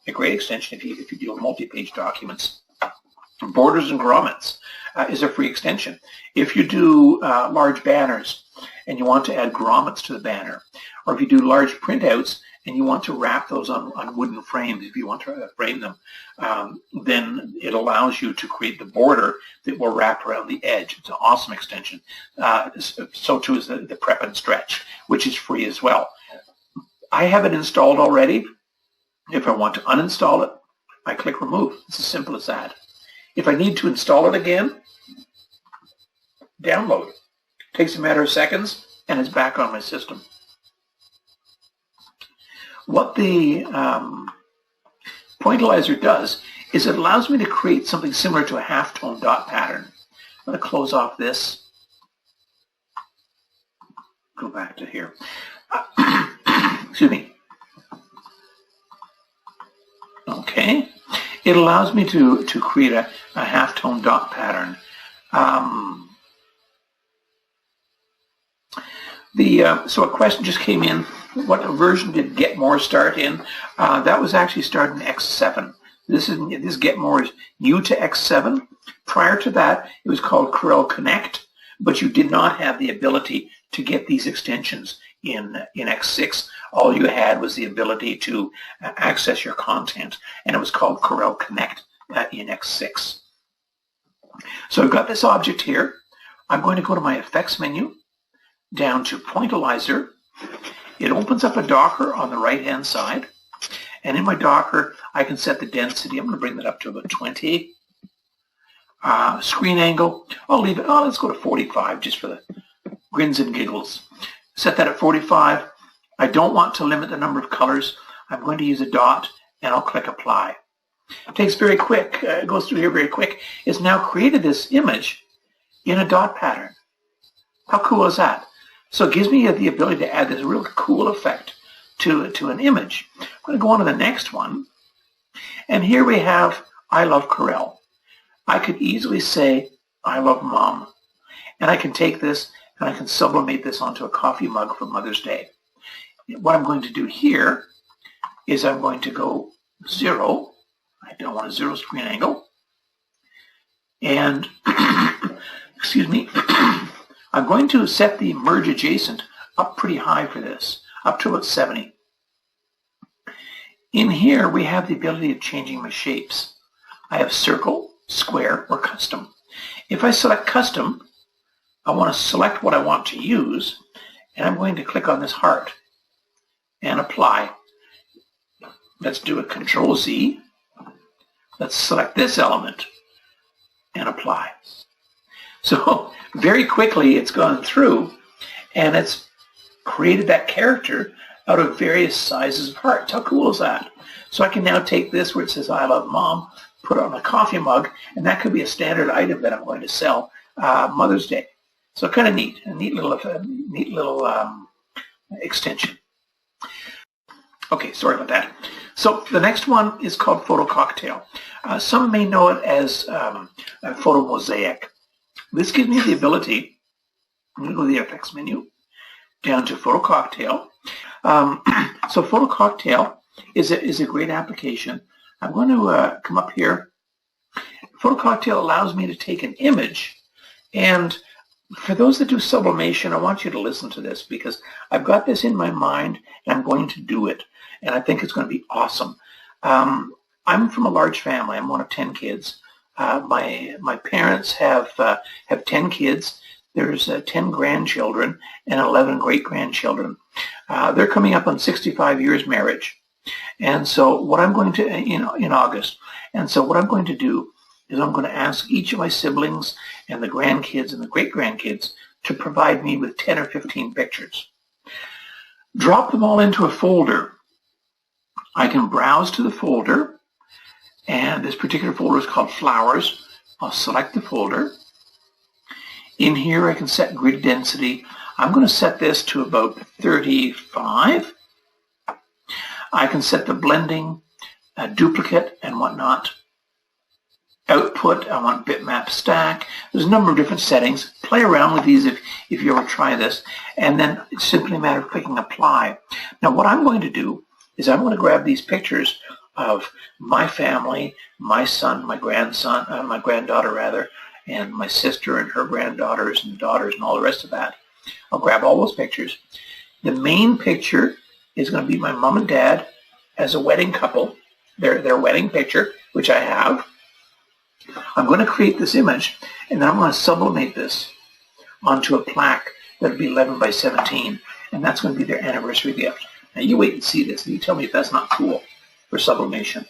Speaker 2: a great extension if you deal with multi-page documents. Borders and grommets is a free extension. If you do large banners and you want to add grommets to the banner, or if you do large printouts and you want to wrap those on wooden frames, if you want to frame them, then it allows you to create the border that will wrap around the edge. It's an awesome extension. So too is the Prep and Stretch, which is free as well. I have it installed already. If I want to uninstall it, I click Remove. It's as simple as that. If I need to install it again, download. It takes a matter of seconds, and it's back on my system. What the Pointillizer does is it allows me to create something similar to a halftone dot pattern. I'm going to close off this. Go back to here. Excuse me. Okay. It allows me to create a halftone dot pattern. So a question just came in. What version did Get More start in? That was actually started in X7. This Get More is new to X7. Prior to that, it was called Corel Connect, but you did not have the ability to get these extensions in X6. All you had was the ability to access your content, and it was called Corel Connect in X6. So I've got this object here. I'm going to go to my Effects menu, down to Pointillizer. It opens up a Docker on the right-hand side, and in my Docker, I can set the density. I'm going to bring that up to about 20. Screen angle, I'll leave it. Oh, let's go to 45 just for the grins and giggles. Set that at 45. I don't want to limit the number of colors. I'm going to use a dot, and I'll click Apply. It takes very quick. It goes through here very quick. It's now created this image in a dot pattern. How cool is that? So it gives me the ability to add this real cool effect to an image. I'm going to go on to the next one. And here we have I Love Corel. I could easily say I love Mom. And I can take this and I can sublimate this onto a coffee mug for Mother's Day. What I'm going to do here is I'm going to go 0. I don't want a 0 screen angle. And, excuse me, I'm going to set the merge adjacent up pretty high for this, up to about 70. In here, we have the ability of changing my shapes. I have circle, square, or custom. If I select custom, I want to select what I want to use, and I'm going to click on this heart and apply. Let's do a Control Z. Let's select this element and apply. So very quickly it's gone through and it's created that character out of various sizes of hearts. How cool is that? So I can now take this where it says I love mom, put it on a coffee mug, and that could be a standard item that I'm going to sell Mother's Day. So kind of neat, a neat little extension. Okay, sorry about that. So the next one is called Photo Cocktail. Some may know it as a photo mosaic. This gives me the ability, I'm going to go to the effects menu, down to Photo Cocktail. So Photo Cocktail is a great application. I'm going to come up here. Photo Cocktail allows me to take an image, and for those that do sublimation, I want you to listen to this because I've got this in my mind and I'm going to do it, and I think it's going to be awesome. I'm from a large family. I'm one of 10 kids. My parents have 10 kids. There's 10 grandchildren and 11 great-grandchildren. They're coming up on 65 years marriage. And so what I'm going to, in August, and so what I'm going to do is I'm going to ask each of my siblings and the grandkids and the great-grandkids to provide me with 10 or 15 pictures. Drop them all into a folder. I can browse to the folder, and this particular folder is called Flowers. I'll select the folder. In here I can set grid density. I'm going to set this to about 35. I can set the blending, duplicate, and whatnot. Output, I want bitmap stack. There's a number of different settings. Play around with these if you ever try this. And then it's simply a matter of clicking apply. Now what I'm going to do is I'm going to grab these pictures of my family, my son, my grandson, my granddaughter rather, and my sister and her granddaughters and daughters and all the rest of that. I'll grab all those pictures. The main picture is going to be my mom and dad as a wedding couple, their wedding picture, which I have. I'm going to create this image, and then I'm going to sublimate this onto a plaque that will be 11 by 17, and that's going to be their anniversary gift. Now you wait and see this, and you tell me if that's not cool for sublimation.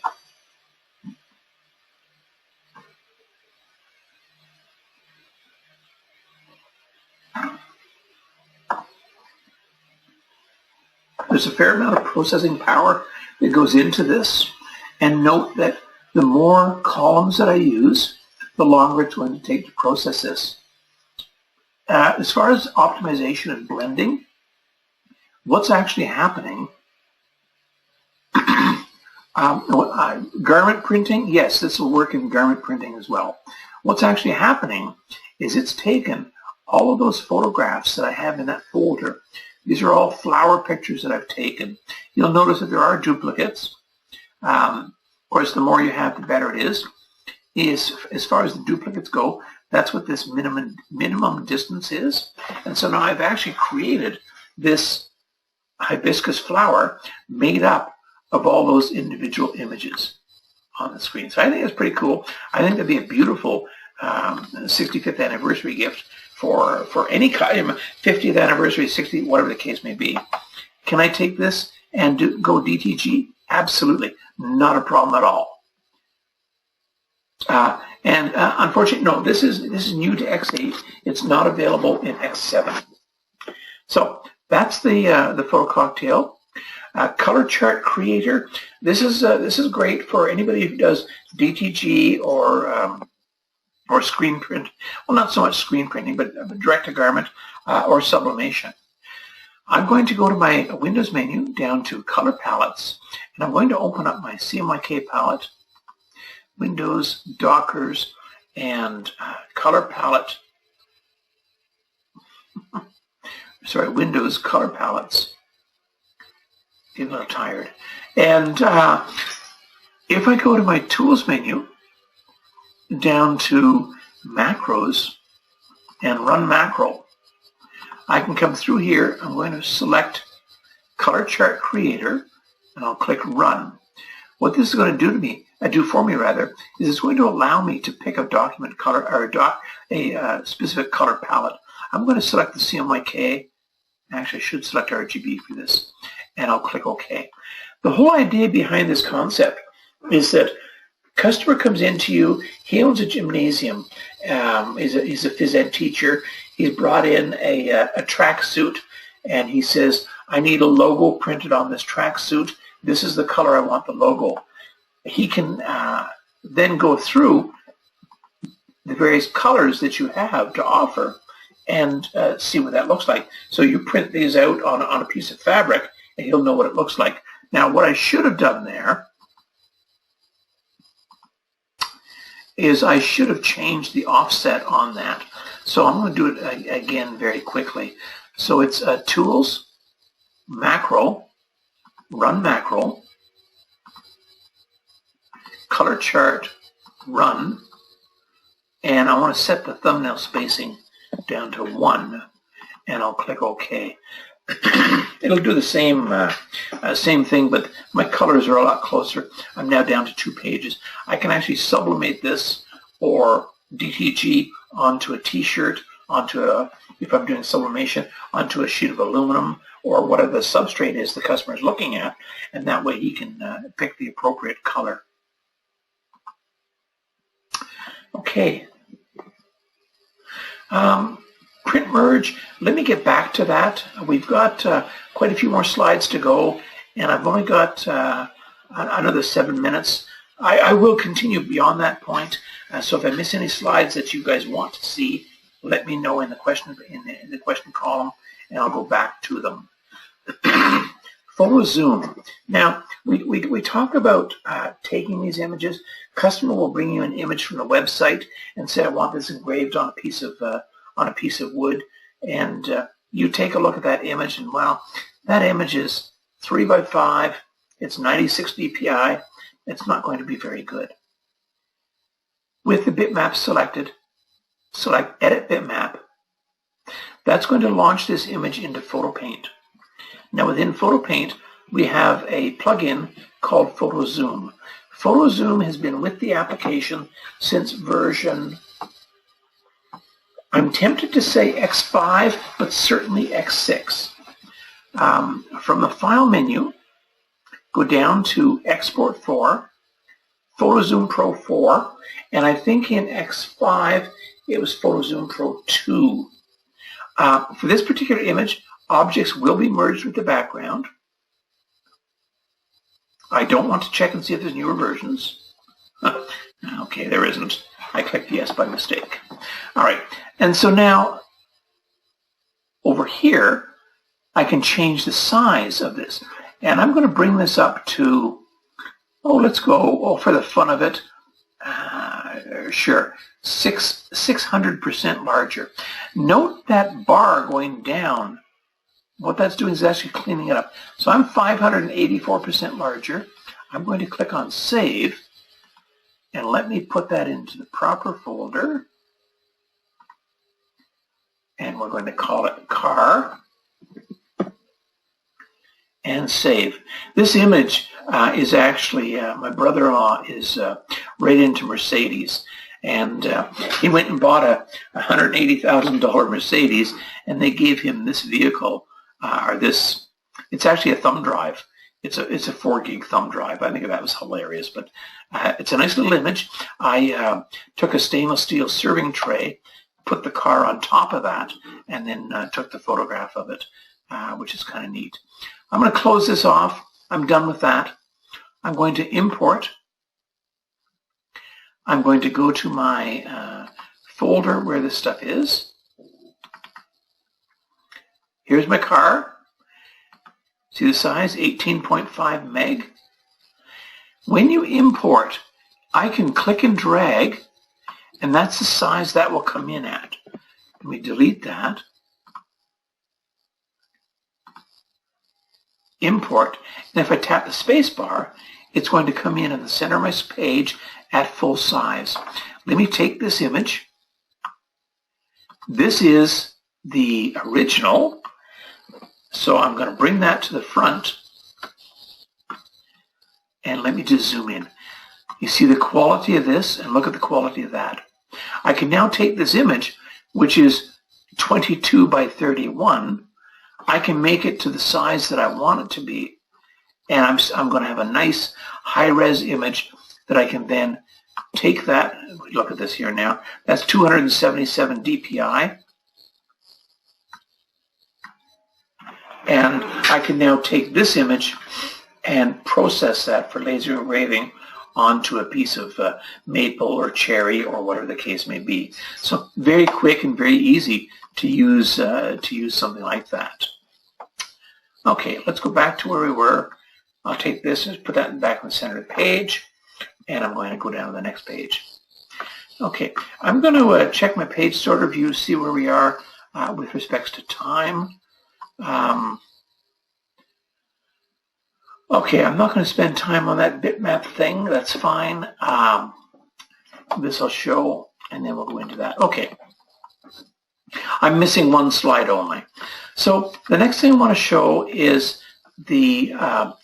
Speaker 2: There's a fair amount of processing power that goes into this, and note that the more columns that I use, the longer it's going to take to process this. As far as optimization and blending, what's actually happening, garment printing, yes, this will work in garment printing as well. What's actually happening is it's taken all of those photographs that I have in that folder. These are all flower pictures that I've taken. You'll notice that there are duplicates. Of course, the more you have, the better it is. As far as the duplicates go, that's what this minimum distance is. And so now I've actually created this hibiscus flower made up of all those individual images on the screen. So I think it's pretty cool. I think that'd be a beautiful 65th anniversary gift for any kind, 50th anniversary, 60th, whatever the case may be. Can I take this and go DTG? Absolutely. Not a problem at all. Unfortunately, no, this is new to X8. It's not available in X7. So that's the Photo Cocktail. Color Chart Creator. This is great for anybody who does DTG or screen print. Well, not so much screen printing, but direct to garment or sublimation. I'm going to go to my Windows menu down to Color Palettes, and I'm going to open up my CMYK palette, Windows, Dockers, and Color Palette. Sorry, Windows Color Palettes. Getting a little tired. And if I go to my Tools menu, down to Macros, and Run Macro, I can come through here. I'm going to select Color Chart Creator, and I'll click Run. What this is going to do for me, is it's going to allow me to pick a document color or a specific color palette. I'm going to select the CMYK. Actually, I should select RGB for this, and I'll click OK. The whole idea behind this concept is that Customer comes into you. He owns a gymnasium. He's a phys ed teacher. He's brought in a tracksuit, and he says, I need a logo printed on this tracksuit. This is the color I want the logo. He can then go through the various colors that you have to offer and see what that looks like. So you print these out on a piece of fabric, and he'll know what it looks like. Now, what I should have done there is I should have changed the offset on that. So I'm going to do it again very quickly. So it's Tools, Macro, Run Macro, Color Chart, Run, and I want to set the thumbnail spacing down to 1, and I'll click OK. It'll do the same thing, but my colors are a lot closer. I'm now down to 2 pages. I can actually sublimate this or DTG onto a t-shirt, if I'm doing sublimation, onto a sheet of aluminum or whatever the substrate is the customer is looking at, and that way he can pick the appropriate color. Okay. Print merge, let me get back to that. We've got quite a few more slides to go, and I've only got another 7 minutes. I will continue beyond that point, so if I miss any slides that you guys want to see, let me know in the question column, and I'll go back to them. Photo zoom. Now, we talk about taking these images. Customer will bring you an image from the website and say, I want this engraved on a piece of wood, and you take a look at that image, and well, that image is 3 by 5. It's 96 dpi. It's not going to be very good. With the bitmap selected, select Edit Bitmap. That's going to launch this image into PhotoPaint. Now within PhotoPaint, we have a plugin called Photo Zoom. Photo Zoom has been with the application since version, I'm tempted to say X5, but certainly X6. From the File menu, go down to Export 4, Photo Zoom Pro 4, and I think in X5 it was Photo Zoom Pro 2. For this particular image, objects will be merged with the background. I don't want to check and see if there's newer versions. Okay, there isn't. I clicked yes by mistake. All right, and so now over here, I can change the size of this. And I'm going to bring this up to, let's go, for the fun of it, sure, 600% larger. Note that bar going down. What that's doing is actually cleaning it up. So I'm 584% larger. I'm going to click on Save, and let me put that into the proper folder. And we're going to call it Car, and save. This image is actually, my brother-in-law is right into Mercedes, and he went and bought a $180,000 Mercedes, and they gave him this vehicle, it's actually a thumb drive. It's a 4 gig thumb drive. I think that was hilarious, but it's a nice little image. I took a stainless steel serving tray, put the car on top of that, and then took the photograph of it, which is kind of neat. I'm going to close this off. I'm done with that. I'm going to import. I'm going to go to my folder where this stuff is. Here's my car. See the size? 18.5 meg. When you import, I can click and drag, and that's the size that will come in at. Let me delete that. Import, and if I tap the space bar, it's going to come in the center of my page at full size. Let me take this image. This is the original, so I'm going to bring that to the front, and let me just zoom in. You see the quality of this, and look at the quality of that. I can now take this image, which is 22 by 31, I can make it to the size that I want it to be, and I'm going to have a nice high-res image that I can then take that, look at this here now, that's 277 dpi. And I can now take this image and process that for laser engraving onto a piece of maple or cherry or whatever the case may be. So very quick and very easy to use something like that. Okay, let's go back to where we were. I'll take this and put that back in the center of the page, and I'm going to go down to the next page. Okay, I'm going to check my page sorter view, see where we are with respects to time. Okay, I'm not going to spend time on that bitmap thing. That's fine. This I'll show, and then we'll go into that. Okay. I'm missing one slide only. So the next thing I want to show is the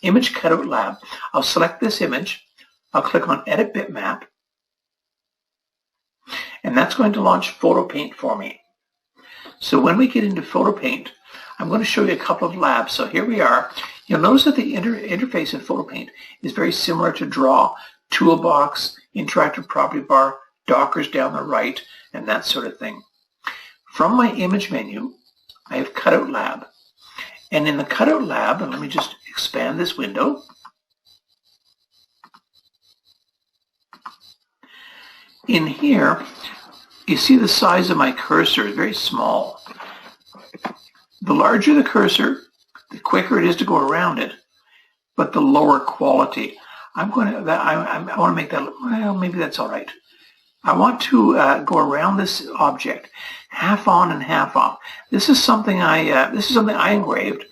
Speaker 2: image cutout lab. I'll select this image. I'll click on Edit Bitmap. And that's going to launch PhotoPaint for me. So when we get into PhotoPaint, I'm going to show you a couple of labs. So here we are. You'll notice that the interface in PhotoPaint is very similar to Draw, Toolbox, Interactive Property Bar, Dockers down the right, and that sort of thing. From my image menu, I have Cutout Lab. And in the Cutout Lab, and let me just expand this window. In here, you see the size of my cursor is very small. The larger the cursor, the quicker it is to go around it, but the lower quality. I want to make that, well, maybe that's all right. I want to go around this object, half on and half off. This is something I engraved.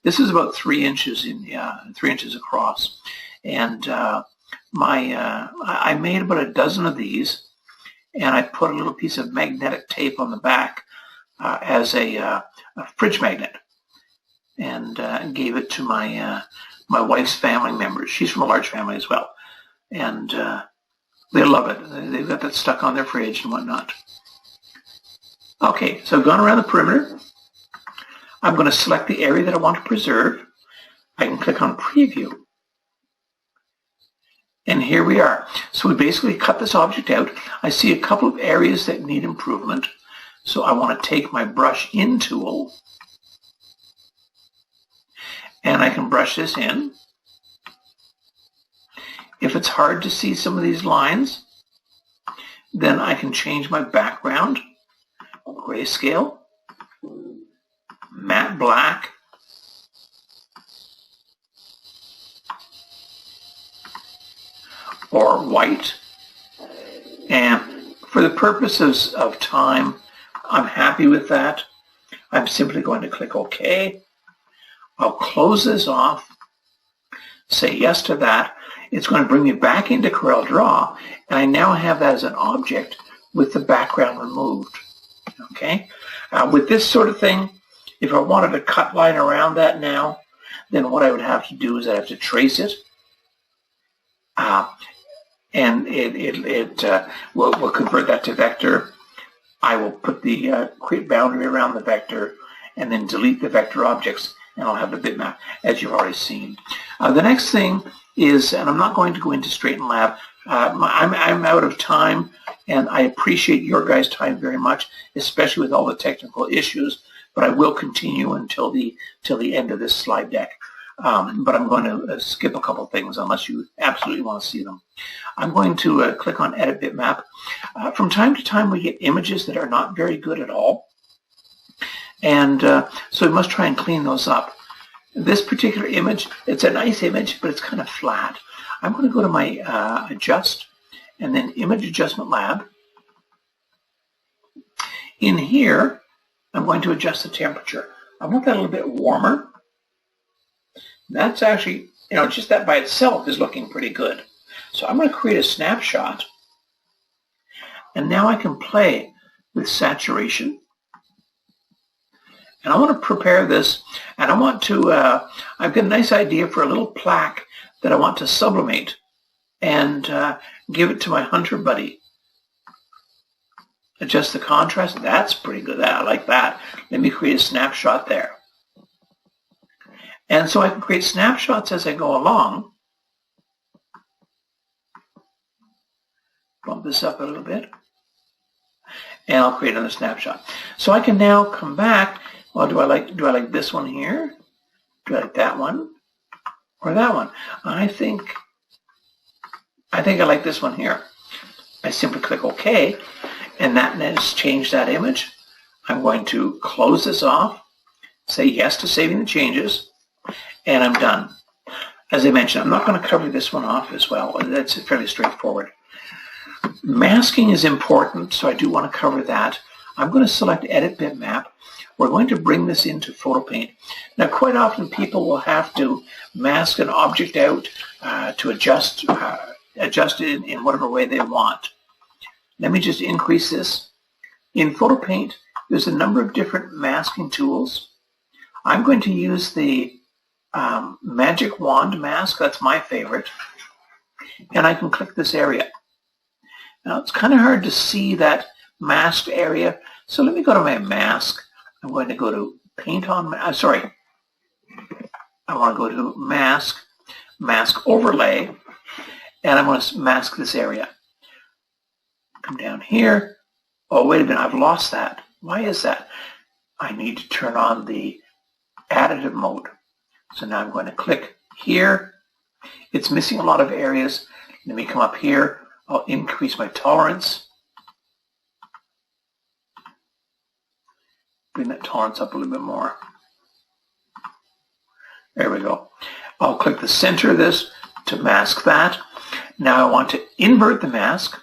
Speaker 2: This is about 3 inches 3 inches across, and I made about a dozen of these, and I put a little piece of magnetic tape on the back as a fridge magnet, and gave it to my wife's family members. She's from a large family as well, and they love it. They've got that stuck on their fridge and whatnot. Okay, so I've gone around the perimeter. I'm going to select the area that I want to preserve. I can click on Preview. And here we are. So we basically cut this object out. I see a couple of areas that need improvement. So I want to take my Brush In tool, and I can brush this in. If it's hard to see some of these lines, then I can change my background, grayscale, matte black, or white. And for the purposes of time, I'm happy with that. I'm simply going to click OK. I'll close this off, say yes to that. It's going to bring me back into CorelDRAW, and I now have that as an object with the background removed. Okay? With this sort of thing, if I wanted a cut line around that now, then what I would have to do is I'd have to trace it, and it will convert that to vector. I will put the create boundary around the vector, and then delete the vector objects, and I'll have the bitmap, as you've already seen. The next thing is, and I'm not going to go into Straighten Lab, I'm out of time, and I appreciate your guys' time very much, especially with all the technical issues, but I will continue until the end of this slide deck. But I'm going to skip a couple things unless you absolutely want to see them. I'm going to click on Edit Bitmap. From time to time we get images that are not very good at all, and so we must try and clean those up. This particular image, it's a nice image, but it's kind of flat. I'm going to go to my Adjust, and then Image Adjustment Lab. In here, I'm going to adjust the temperature. I want that a little bit warmer. That's actually, just that by itself is looking pretty good. So I'm going to create a snapshot, and now I can play with saturation. And I want to prepare this, and I want to, I've got a nice idea for a little plaque that I want to sublimate and give it to my hunter buddy. Adjust the contrast. That's pretty good. I like that. Let me create a snapshot there. And so I can create snapshots as I go along. bump this up a little bit, and I'll create another snapshot. So I can now come back. Well, do I like this one here? Do I like that one or that one? I think I like this one here. I simply click OK, and that has changed that image. I'm going to close this off, say yes to saving the changes, and I'm done. As I mentioned, I'm not going to cover this one off as well. That's fairly straightforward. Masking is important, so I do want to cover that. I'm going to select Edit Bitmap. We're going to bring this into PhotoPaint. Now, quite often people will have to mask an object out to adjust it in whatever way they want. Let me just increase this. In PhotoPaint, there's a number of different masking tools. I'm going to use the Magic Wand mask. That's my favorite. And I can click this area. Now, it's kind of hard to see that masked area. So let me go to my mask. I'm going to go to Paint on, I want to go to Mask, Mask Overlay, and I'm going to mask this area. Come down here. Oh, wait a minute, I've lost that. Why is that? I need to turn on the additive mode. So now I'm going to click here. It's missing a lot of areas. Let me come up here. I'll increase my tolerance. Bring that tolerance up a little bit more. There we go. I'll click the center of this to mask that. Now I want to invert the mask.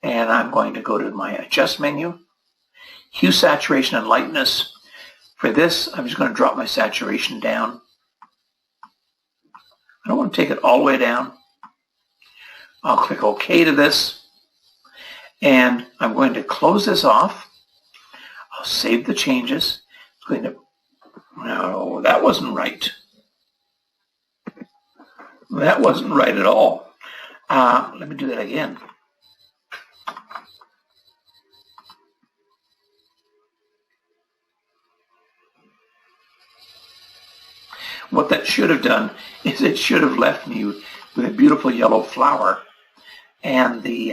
Speaker 2: And I'm going to go to my Adjust menu. Hue, Saturation, and Lightness. For this, I'm just going to drop my saturation down. I don't want to take it all the way down. I'll click OK to this. And I'm going to close this off. I'll save the changes. It's going to, no, that wasn't right. That wasn't right at all. Let me do that again. What that should have done is it should have left me with a beautiful yellow flower and the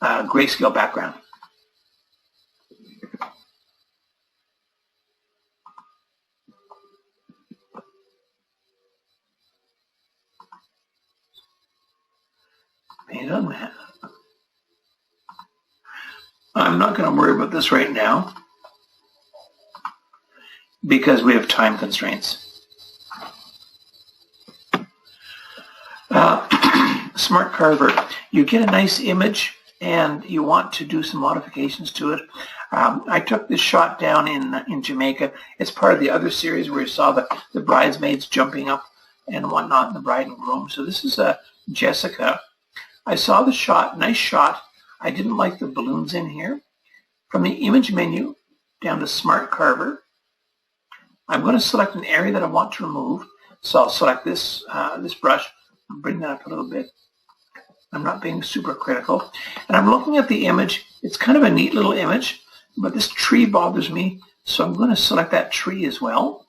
Speaker 2: grayscale background. Paint on that. I'm not going to worry about this right now because we have time constraints. Smart Carver, you get a nice image and you want to do some modifications to it. I took this shot down in Jamaica. It's part of the other series where you saw the bridesmaids jumping up and whatnot in the bride and groom. So this is Jessica. I saw the shot, nice shot. I didn't like the balloons in here. From the image menu down to Smart Carver, I'm going to select an area that I want to remove. So I'll select this, this brush and bring that up a little bit. I'm not being super critical. And I'm looking at the image. It's kind of a neat little image, but this tree bothers me. So I'm going to select that tree as well.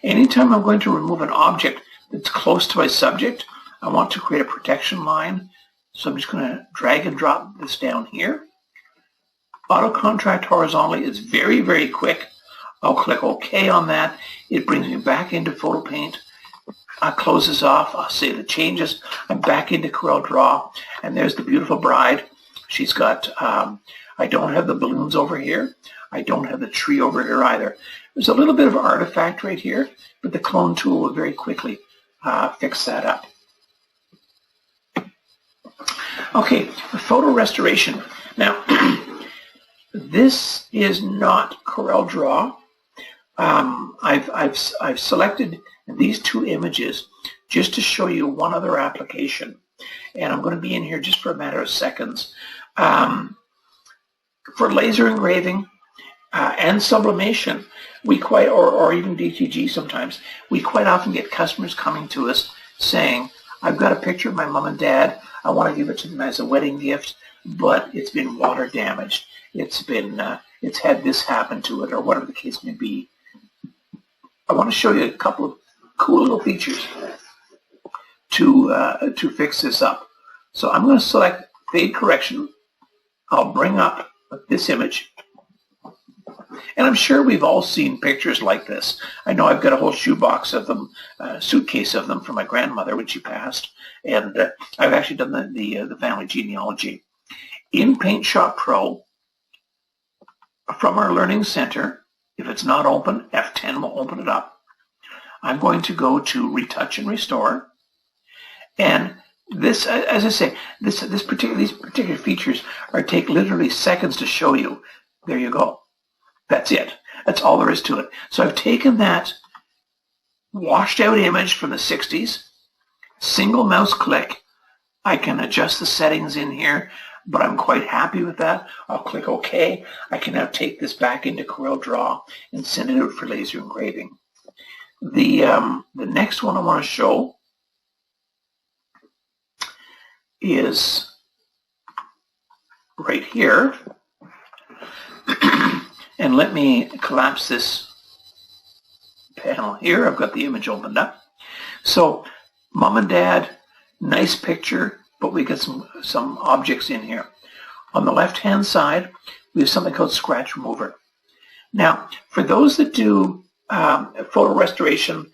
Speaker 2: Anytime I'm going to remove an object that's close to my subject, I want to create a protection line. So I'm just going to drag and drop this down here. Auto contract horizontally is very, very quick. I'll click OK on that. It brings me back into PhotoPaint. I'll close this off. I'll save the changes. I'm back into CorelDRAW. And there's the beautiful bride. She's got, I don't have the balloons over here. I don't have the tree over here either. There's a little bit of artifact right here, but the clone tool will very quickly fix that up. Okay, photo restoration. Now, this is not CorelDRAW. I've selected these two images just to show you one other application, and I'm going to be in here just for a matter of seconds. For laser engraving and sublimation, we quite, or even DTG sometimes, we quite often get customers coming to us saying, I've got a picture of my mom and dad. I want to give it to them as a wedding gift, but it's been water damaged. It's had this happen to it, or whatever the case may be. I want to show you a couple of cool little features. to fix this up. So I'm going to select Fade Correction. I'll bring up this image. And I'm sure we've all seen pictures like this. I know I've got a whole shoebox of them, a suitcase of them from my grandmother when she passed. And I've actually done the family genealogy. In Paint Shop Pro, from our Learning Center, if it's not open, F10 will open it up. I'm going to go to Retouch and Restore. And this, as I say, these particular features take literally seconds to show you. There you go. That's it. That's all there is to it. So I've taken that washed out image from the 60s, single mouse click. I can adjust the settings in here, but I'm quite happy with that. I'll click OK. I can now take this back into CorelDRAW and send it out for laser engraving. The next one I want to show is right here. And let me collapse this panel here. I've got the image opened up. So, Mom and Dad, nice picture, but we got some objects in here. On the left-hand side, we have something called Scratch Remover. Now, for those that do photo restoration,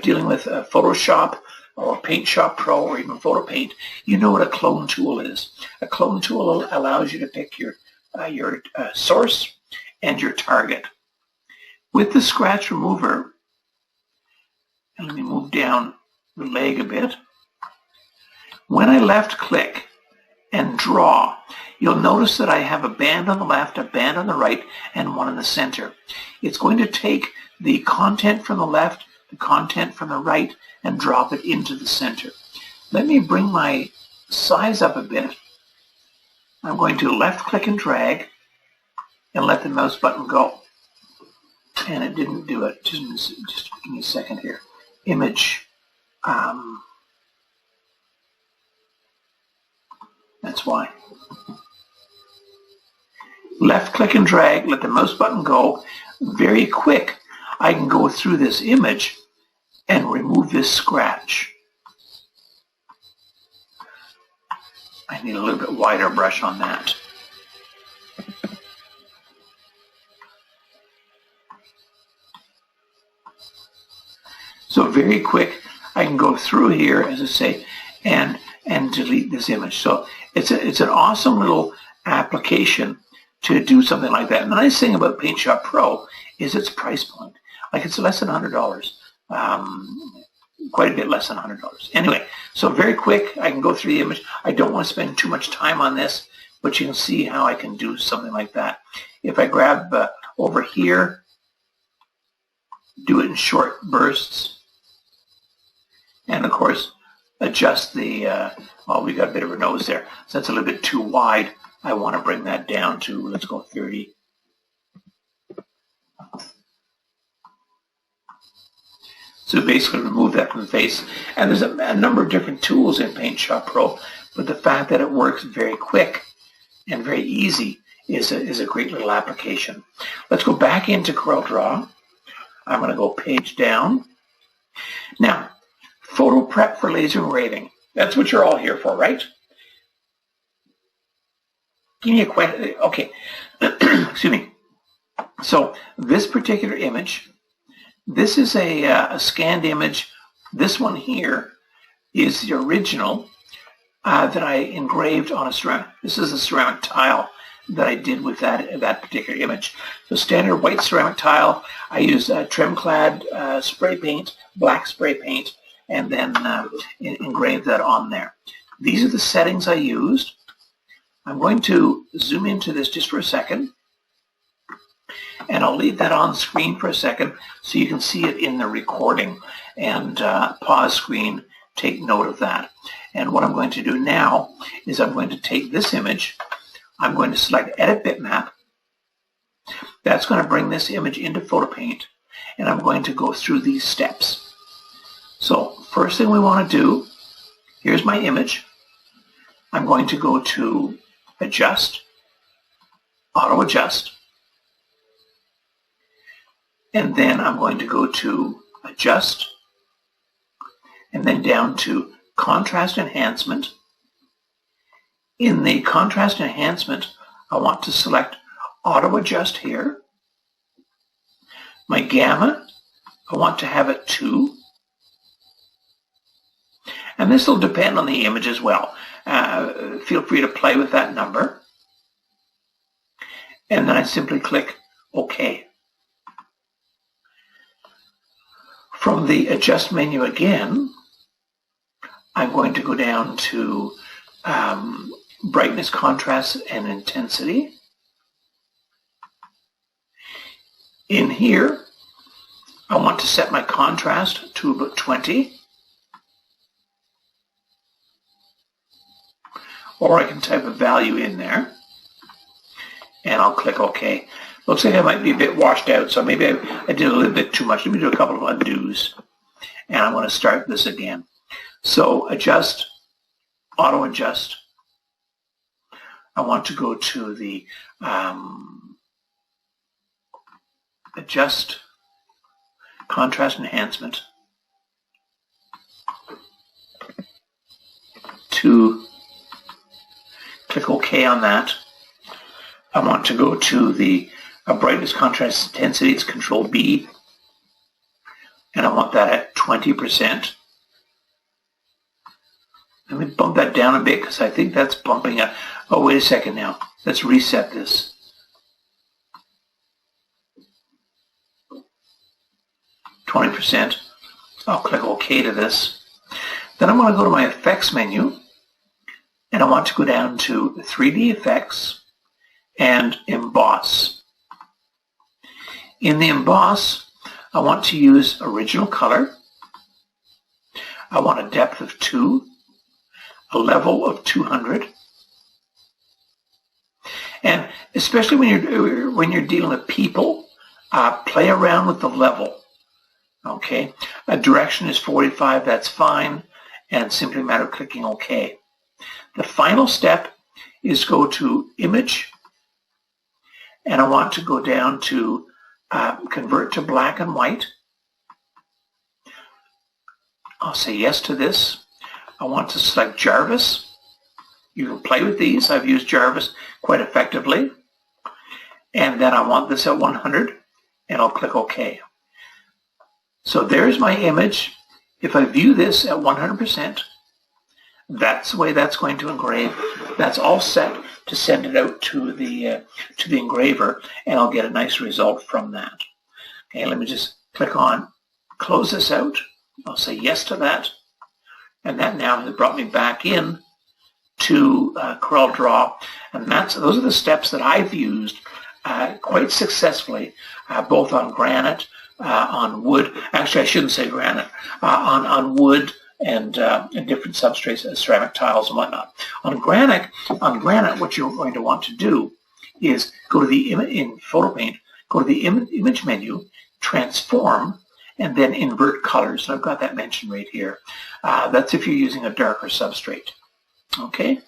Speaker 2: dealing with Photoshop or Paint Shop Pro or even Photo Paint, you know what a clone tool is. A clone tool allows you to pick your source and your target. With the Scratch Remover, and let me move down the leg a bit. When I left click and draw, you'll notice that I have a band on the left, a band on the right, and one in the center. It's going to take the content from the left, the content from the right, and drop it into the center. Let me bring my size up a bit. I'm going to left click and drag and let the mouse button go. And it didn't do it. Just give me a second here. Image. That's why. Left click and drag, let the mouse button go. Very quick, I can go through this image and remove this scratch. I need a little bit wider brush on that. So very quick, I can go through here, as I say, and delete this image. So it's an awesome little application to do something like that. And the nice thing about Paint Shop Pro is its price point. Like, it's less than $100, quite a bit less than $100. Anyway, so very quick, I can go through the image. I don't want to spend too much time on this, but you can see how I can do something like that. If I grab over here, do it in short bursts, and of course, adjust the, well, we got a bit of a nose there. So that's a little bit too wide. I want to bring that down to, let's go 30. So basically remove that from the face. And there's a number of different tools in Paint Shop Pro, but the fact that it works very quick and very easy is a great little application. Let's go back into CorelDRAW. I'm going to go page down. Now, photo prep for laser engraving. That's what you're all here for, right? Give me a question. Okay. Excuse me. So this particular image, this is a scanned image. This one here is the original that I engraved on a ceramic. This is a ceramic tile that I did with that particular image. So standard white ceramic tile. I use trim-clad spray paint, black spray paint, and then engrave that on there. These are the settings I used. I'm going to zoom into this just for a second, and I'll leave that on screen for a second so you can see it in the recording, and pause screen, take note of that. And what I'm going to do now is I'm going to take this image, I'm going to select Edit Bitmap. That's going to bring this image into Photo Paint, and I'm going to go through these steps. So first thing we want to do, here's my image. I'm going to go to Adjust, Auto Adjust, and then I'm going to go to Adjust, and then down to contrast enhancement. In the contrast enhancement, I want to select auto adjust here. My gamma, I want to have it 2. And this will depend on the image as well. Feel free to play with that number. And then I simply click OK. From the adjust menu again, I'm going to go down to brightness, contrast, and intensity. In here, I want to set my contrast to about 20. Or I can type a value in there. And I'll click OK. Looks like I might be a bit washed out, so maybe I did a little bit too much. Let me do a couple of undos. And I want to start this again. So adjust, auto adjust. I want to go to the adjust, contrast enhancement, to click OK on that. I want to go to the brightness, contrast, intensity. It's Control B. And I want that at 20%. Let me bump that down a bit because I think that's bumping up. Oh, wait a second now. Let's reset this. %. I'll click OK to this. Then I'm going to go to my effects menu. And I want to go down to 3D effects and emboss. In the emboss, I want to use original color. I want a depth of 2, a level of 200. And especially when you're dealing with people, play around with the level. Okay, a direction is 45, that's fine, and simply a matter of clicking OK. The final step is go to Image, and I want to go down to Convert to Black and White. I'll say yes to this. I want to select Jarvis. You can play with these. I've used Jarvis quite effectively. And then I want this at 100, and I'll click OK. So there's my image. If I view this at 100%, that's the way that's going to engrave. That's all set to send it out to the engraver, and I'll get a nice result from that. Okay, let me just click on close this out. I'll say yes to that, and that now has brought me back in to CorelDRAW, and those are the steps that I've used quite successfully, both on granite, on wood. Actually, I shouldn't say granite. On wood and different substrates, ceramic tiles and whatnot. On granite, what you're going to want to do is go to the in Photo Paint, go to the image menu, transform, and then invert colors. And I've got that mentioned right here. That's if you're using a darker substrate. Okay.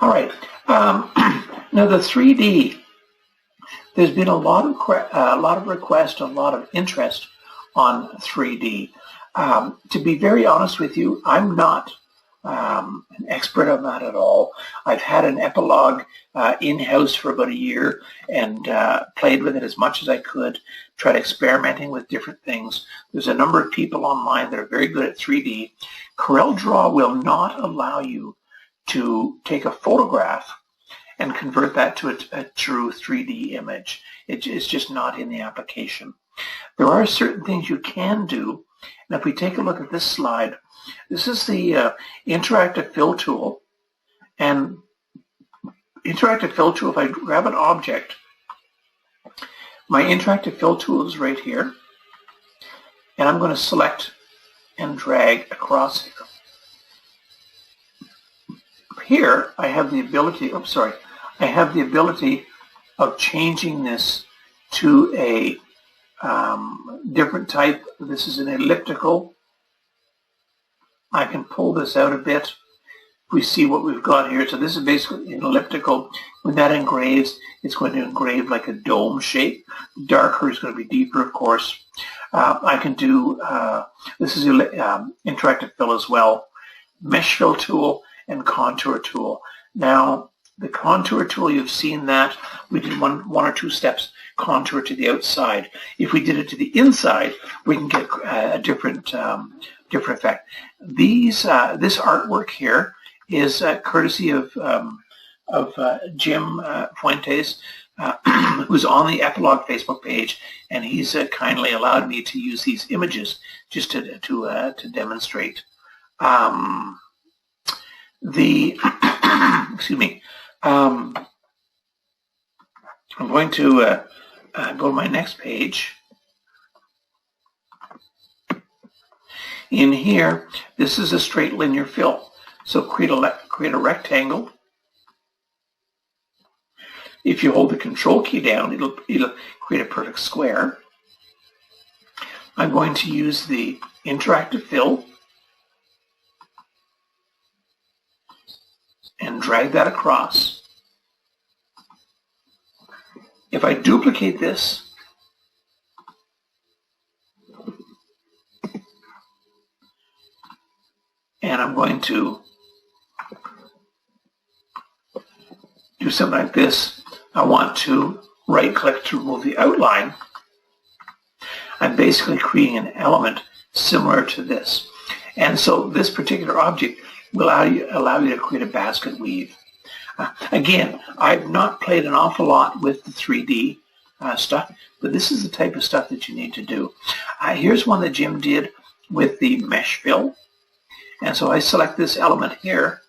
Speaker 2: All right. Now the 3D. There's been a lot of requests, a lot of interest on 3D. To be very honest with you, I'm not an expert on that at all. I've had an epilogue in-house for about a year and played with it as much as I could, tried experimenting with different things. There's a number of people online that are very good at 3D. CorelDRAW will not allow you to take a photograph and convert that to a true 3D image. It's just not in the application. There are certain things you can do, and if we take a look at this slide, this is the interactive fill tool. And interactive fill tool, if I grab an object, my interactive fill tool is right here, and I'm going to select and drag across here. Here, I have the ability, I have the ability of changing this to a different type. This is an elliptical. I can pull this out a bit. We see what we've got here. So this is basically an elliptical. When that engraves, it's going to engrave like a dome shape. Darker is going to be deeper, of course. I can do, this is interactive fill as well, mesh fill tool and contour tool. Now, the contour tool, you've seen that. We did one or two steps contour to the outside. If we did it to the inside, we can get a different effect. This artwork here is courtesy of Jim Fuentes, who's on the Epilogue Facebook page, and he's kindly allowed me to use these images just to demonstrate excuse me. I'm going to go to my next page. In here, this is a straight linear fill. So create a rectangle. If you hold the Control key down, it'll create a perfect square. I'm going to use the interactive fill and drag that across. If I duplicate this, and I'm going to do something like this, I want to right-click to remove the outline. I'm basically creating an element similar to this. And so this particular object will allow you to create a basket weave. Again, I've not played an awful lot with the 3D stuff, but this is the type of stuff that you need to do. Here's one that Jim did with the mesh fill. And so I select this element here,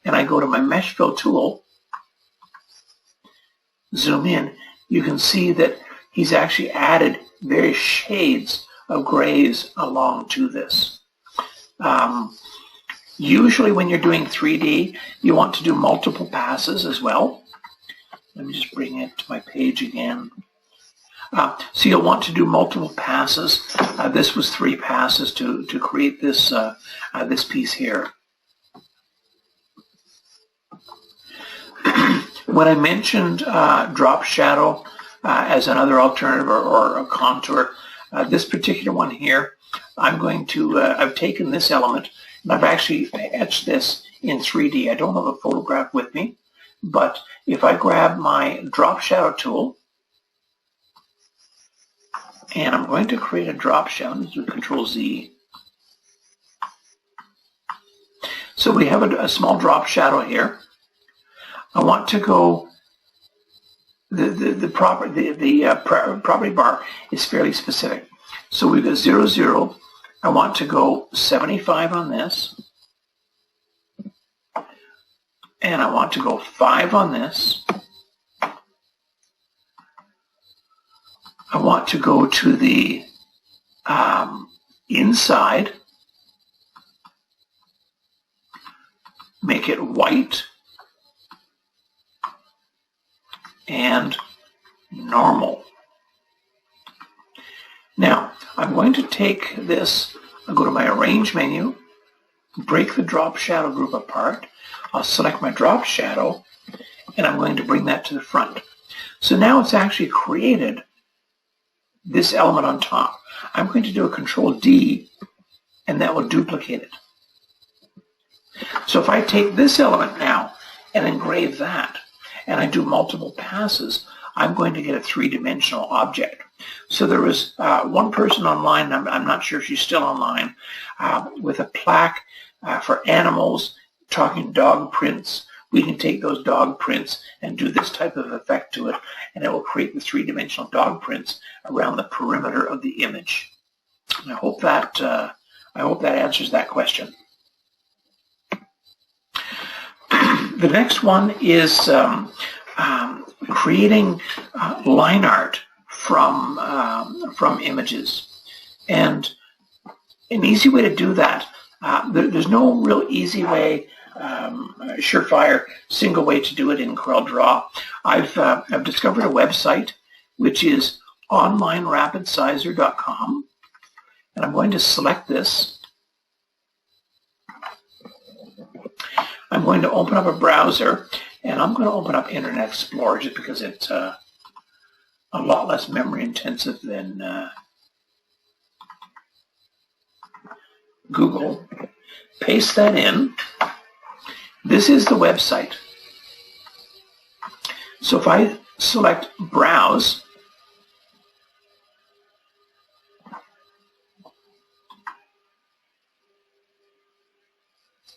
Speaker 2: and I go to my mesh fill tool, zoom in. You can see that he's actually added various shades of grays along to this. Usually when you're doing 3D, you want to do multiple passes as well. Let me just bring it to my page again. So you'll want to do multiple passes. This was 3 passes to create this, this piece here. When I mentioned drop shadow as another alternative or a contour, this particular one here, I've taken this element and I've actually etched this in 3D. I don't have a photograph with me, but if I grab my drop shadow tool, and I'm going to create a drop shadow, let's do Control Z. So we have a small drop shadow here. I want to go, the property bar is fairly specific. So we've got 0, 0. I want to go 75 on this. And I want to go 5 on this. I want to go to the inside, make it white and normal. Now, I'm going to take this, I'll go to my Arrange menu, break the drop shadow group apart. I'll select my drop shadow, and I'm going to bring that to the front. So now it's actually created this element on top. I'm going to do a Control D, and that will duplicate it. So if I take this element now and engrave that, and I do multiple passes, I'm going to get a 3-dimensional object. So there was one person online, I'm not sure if she's still online, with a plaque for animals, talking dog prints. We can take those dog prints and do this type of effect to it, and it will create the 3-dimensional dog prints around the perimeter of the image. And I hope that answers that question. The next one is creating line art from images, and an easy way to do that. There's no real easy way, surefire, single way to do it in CorelDRAW. I've discovered a website which is onlinerapidsizer.com, and I'm going to select this. I'm going to open up a browser, and I'm going to open up Internet Explorer just because it's a lot less memory intensive than Google, paste that in. This is the website. So if I select Browse,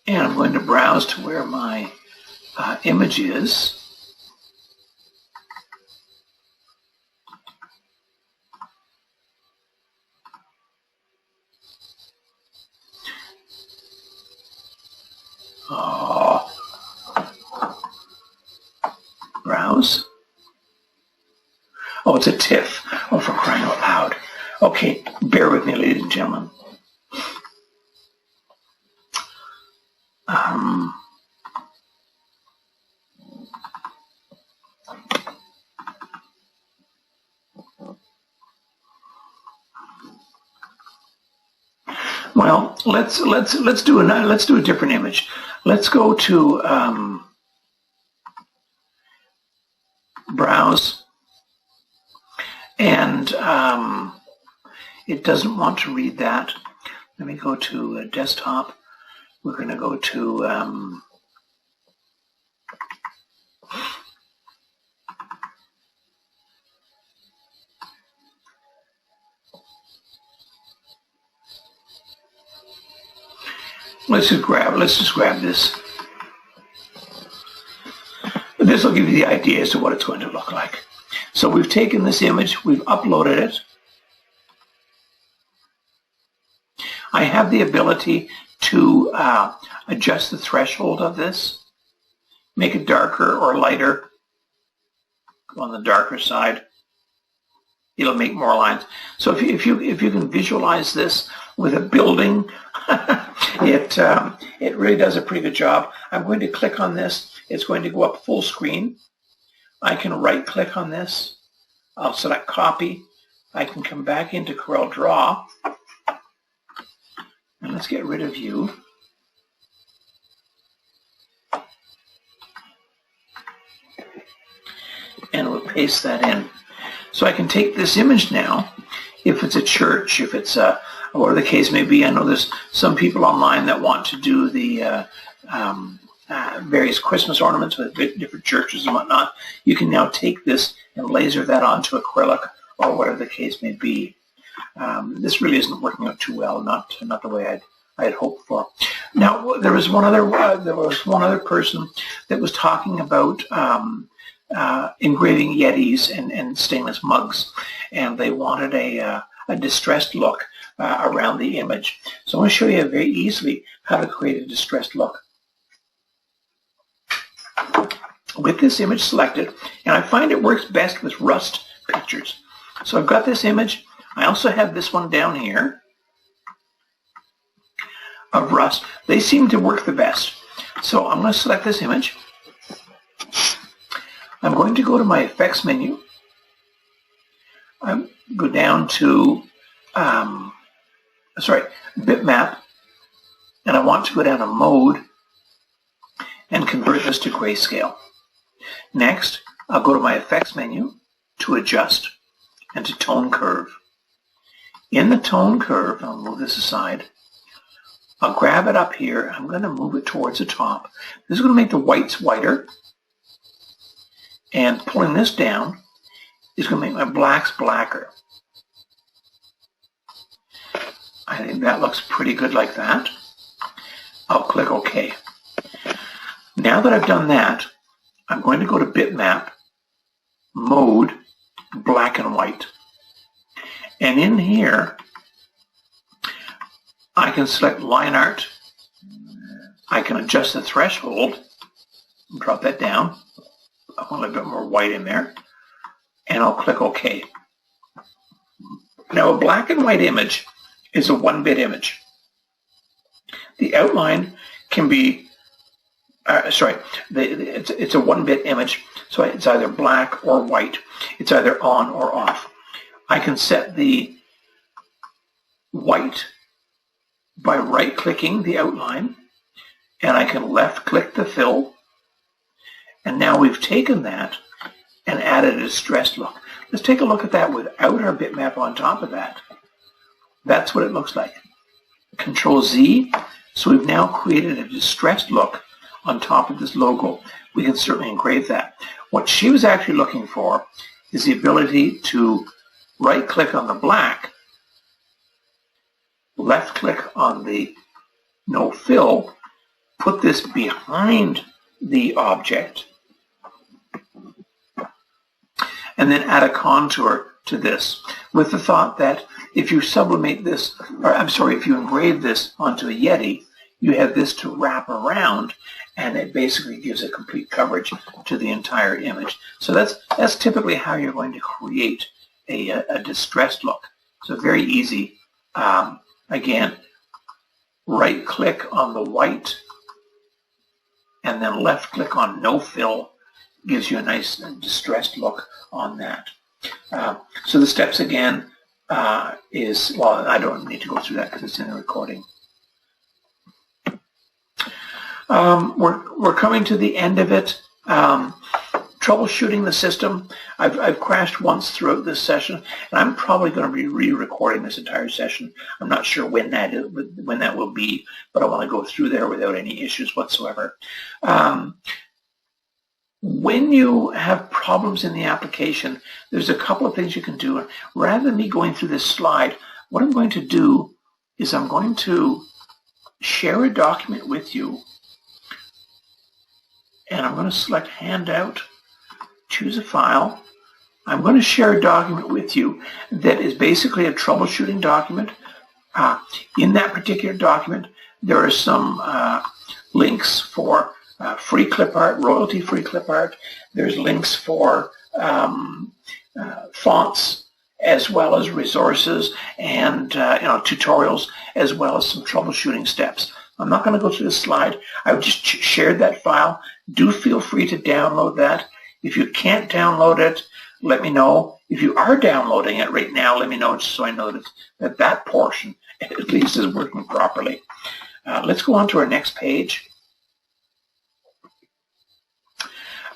Speaker 2: and I'm going to browse to where my image is. Browse. Oh, it's a TIFF. Oh, for crying out loud. Okay, bear with me, ladies and gentlemen. Well, let's do a different image. Let's go to Browse, and it doesn't want to read that. Let me go to Desktop. We're going to go to let's just grab this. This will give you the idea as to what it's going to look like. So we've taken this image, we've uploaded it. I have the ability to adjust the threshold of this, make it darker or lighter. Go on the darker side. It'll make more lines. So if you can visualize this with a building, it really does a pretty good job. I'm going to click on this. It's going to go up full screen. I can right click on this. I'll select copy. I can come back into CorelDRAW. And let's get rid of you. And we'll paste that in. So I can take this image now, if it's a church, if it's whatever the case may be. I know there's some people online that want to do the various Christmas ornaments with different churches and whatnot. You can now take this and laser that onto acrylic or whatever the case may be. This really isn't working out too well, not the way I had hoped for. Now there was one other person that was talking about engraving Yetis and stainless mugs, and they wanted a distressed look around the image. So I'm going to show you very easily how to create a distressed look. With this image selected, and I find it works best with rust pictures. So I've got this image. I also have this one down here of rust. They seem to work the best. So I'm going to select this image. I'm going to go to my effects menu. Go down to bitmap, and I want to go down to mode and convert this to grayscale. Next, I'll go to my effects menu to adjust and to tone curve. In the tone curve, I'll move this aside. I'll grab it up here. I'm going to move it towards the top. This is going to make the whites whiter. And pulling this down is going to make my blacks blacker. I think that looks pretty good like that. I'll click OK. Now that I've done that, I'm going to go to bitmap, mode, black and white. And in here, I can select line art. I can adjust the threshold, drop that down. I want a little bit more white in there, and I'll click OK. Now a black and white image is a 1-bit image. The outline can be, it's a 1-bit image, so it's either black or white. It's either on or off. I can set the white by right-clicking the outline, and I can left-click the fill. And now we've taken that and added a distressed look. Let's take a look at that without our bitmap on top of that. That's what it looks like. Control Z. So we've now created a distressed look on top of this logo. We can certainly engrave that. What she was actually looking for is the ability to right-click on the black, left-click on the no fill, put this behind the object, and then add a contour to this, with the thought that if you sublimate this, or I'm sorry, if you engrave this onto a Yeti, you have this to wrap around, and it basically gives a complete coverage to the entire image. So that's typically how you're going to create a distressed look. So very easy. Again, right-click on the white, and then left-click on no fill, gives you a nice distressed look on that. So the steps again is, well, I don't need to go through that because it's in the recording. We're coming to the end of it. Troubleshooting the system. I've crashed once throughout this session, and I'm probably going to be re-recording this entire session. I'm not sure when that will be, but I want to go through there without any issues whatsoever. When you have problems in the application, there's a couple of things you can do. Rather than me going through this slide, what I'm going to do is I'm going to share a document with you, and I'm going to select Handout, choose a file. I'm going to share a document with you that is basically a troubleshooting document. In that particular document, there are some links for free clip art, royalty-free clip art. There's links for fonts, as well as resources and tutorials, as well as some troubleshooting steps. I'm not going to go through this slide. I've just shared that file. Do feel free to download that. If you can't download it, let me know. If you are downloading it right now, let me know, just so I know that portion at least is working properly. Let's go on to our next page.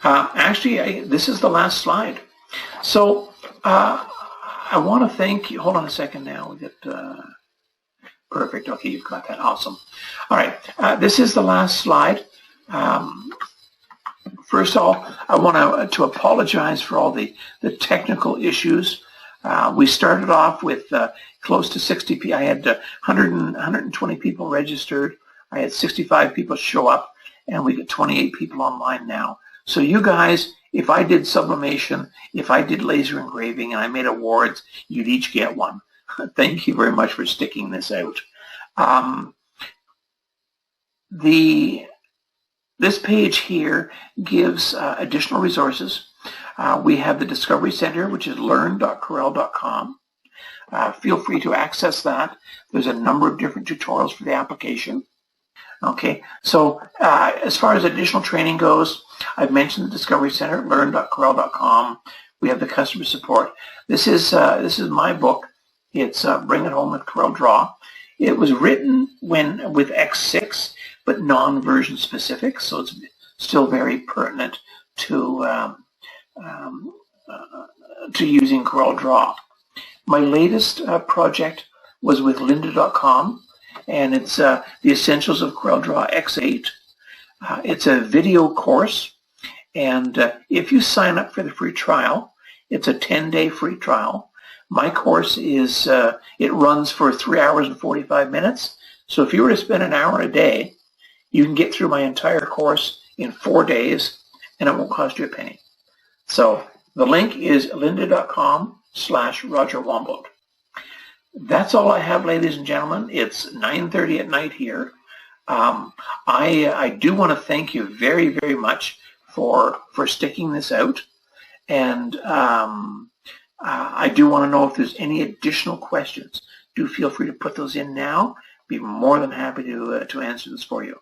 Speaker 2: Actually, this is the last slide. So I want to thank you. Hold on a second now. We get perfect. Okay, you've got that. Awesome. All right. This is the last slide. First of all, I want to apologize for all the technical issues. We started off with close to 60 people. I had 120 people registered. I had 65 people show up, and we get 28 people online now. So you guys, if I did sublimation, if I did laser engraving, and I made awards, you'd each get one. Thank you very much for sticking this out. This page here gives additional resources. We have the Discovery Center, which is learn.corel.com. Feel free to access that. There's a number of different tutorials for the application. Okay, so as far as additional training goes, I've mentioned the Discovery Center, learn.corel.com. We have the customer support. This is my book. It's Bring It Home with CorelDRAW. It was written with X6, but non-version specific, so it's still very pertinent to using CorelDRAW. My latest project was with lynda.com, and it's the Essentials of CorelDRAW X8. It's a video course, and if you sign up for the free trial, it's a 10-day free trial. My course is, it runs for 3 hours and 45 minutes, so if you were to spend an hour a day, you can get through my entire course in 4 days, and it won't cost you a penny. So the link is lynda.com/Roger Womblot. That's all I have, ladies and gentlemen. It's 9:30 at night here. I do want to thank you very, very much for sticking this out, and I do want to know if there's any additional questions. Do feel free to put those in now. Be more than happy to answer this for you.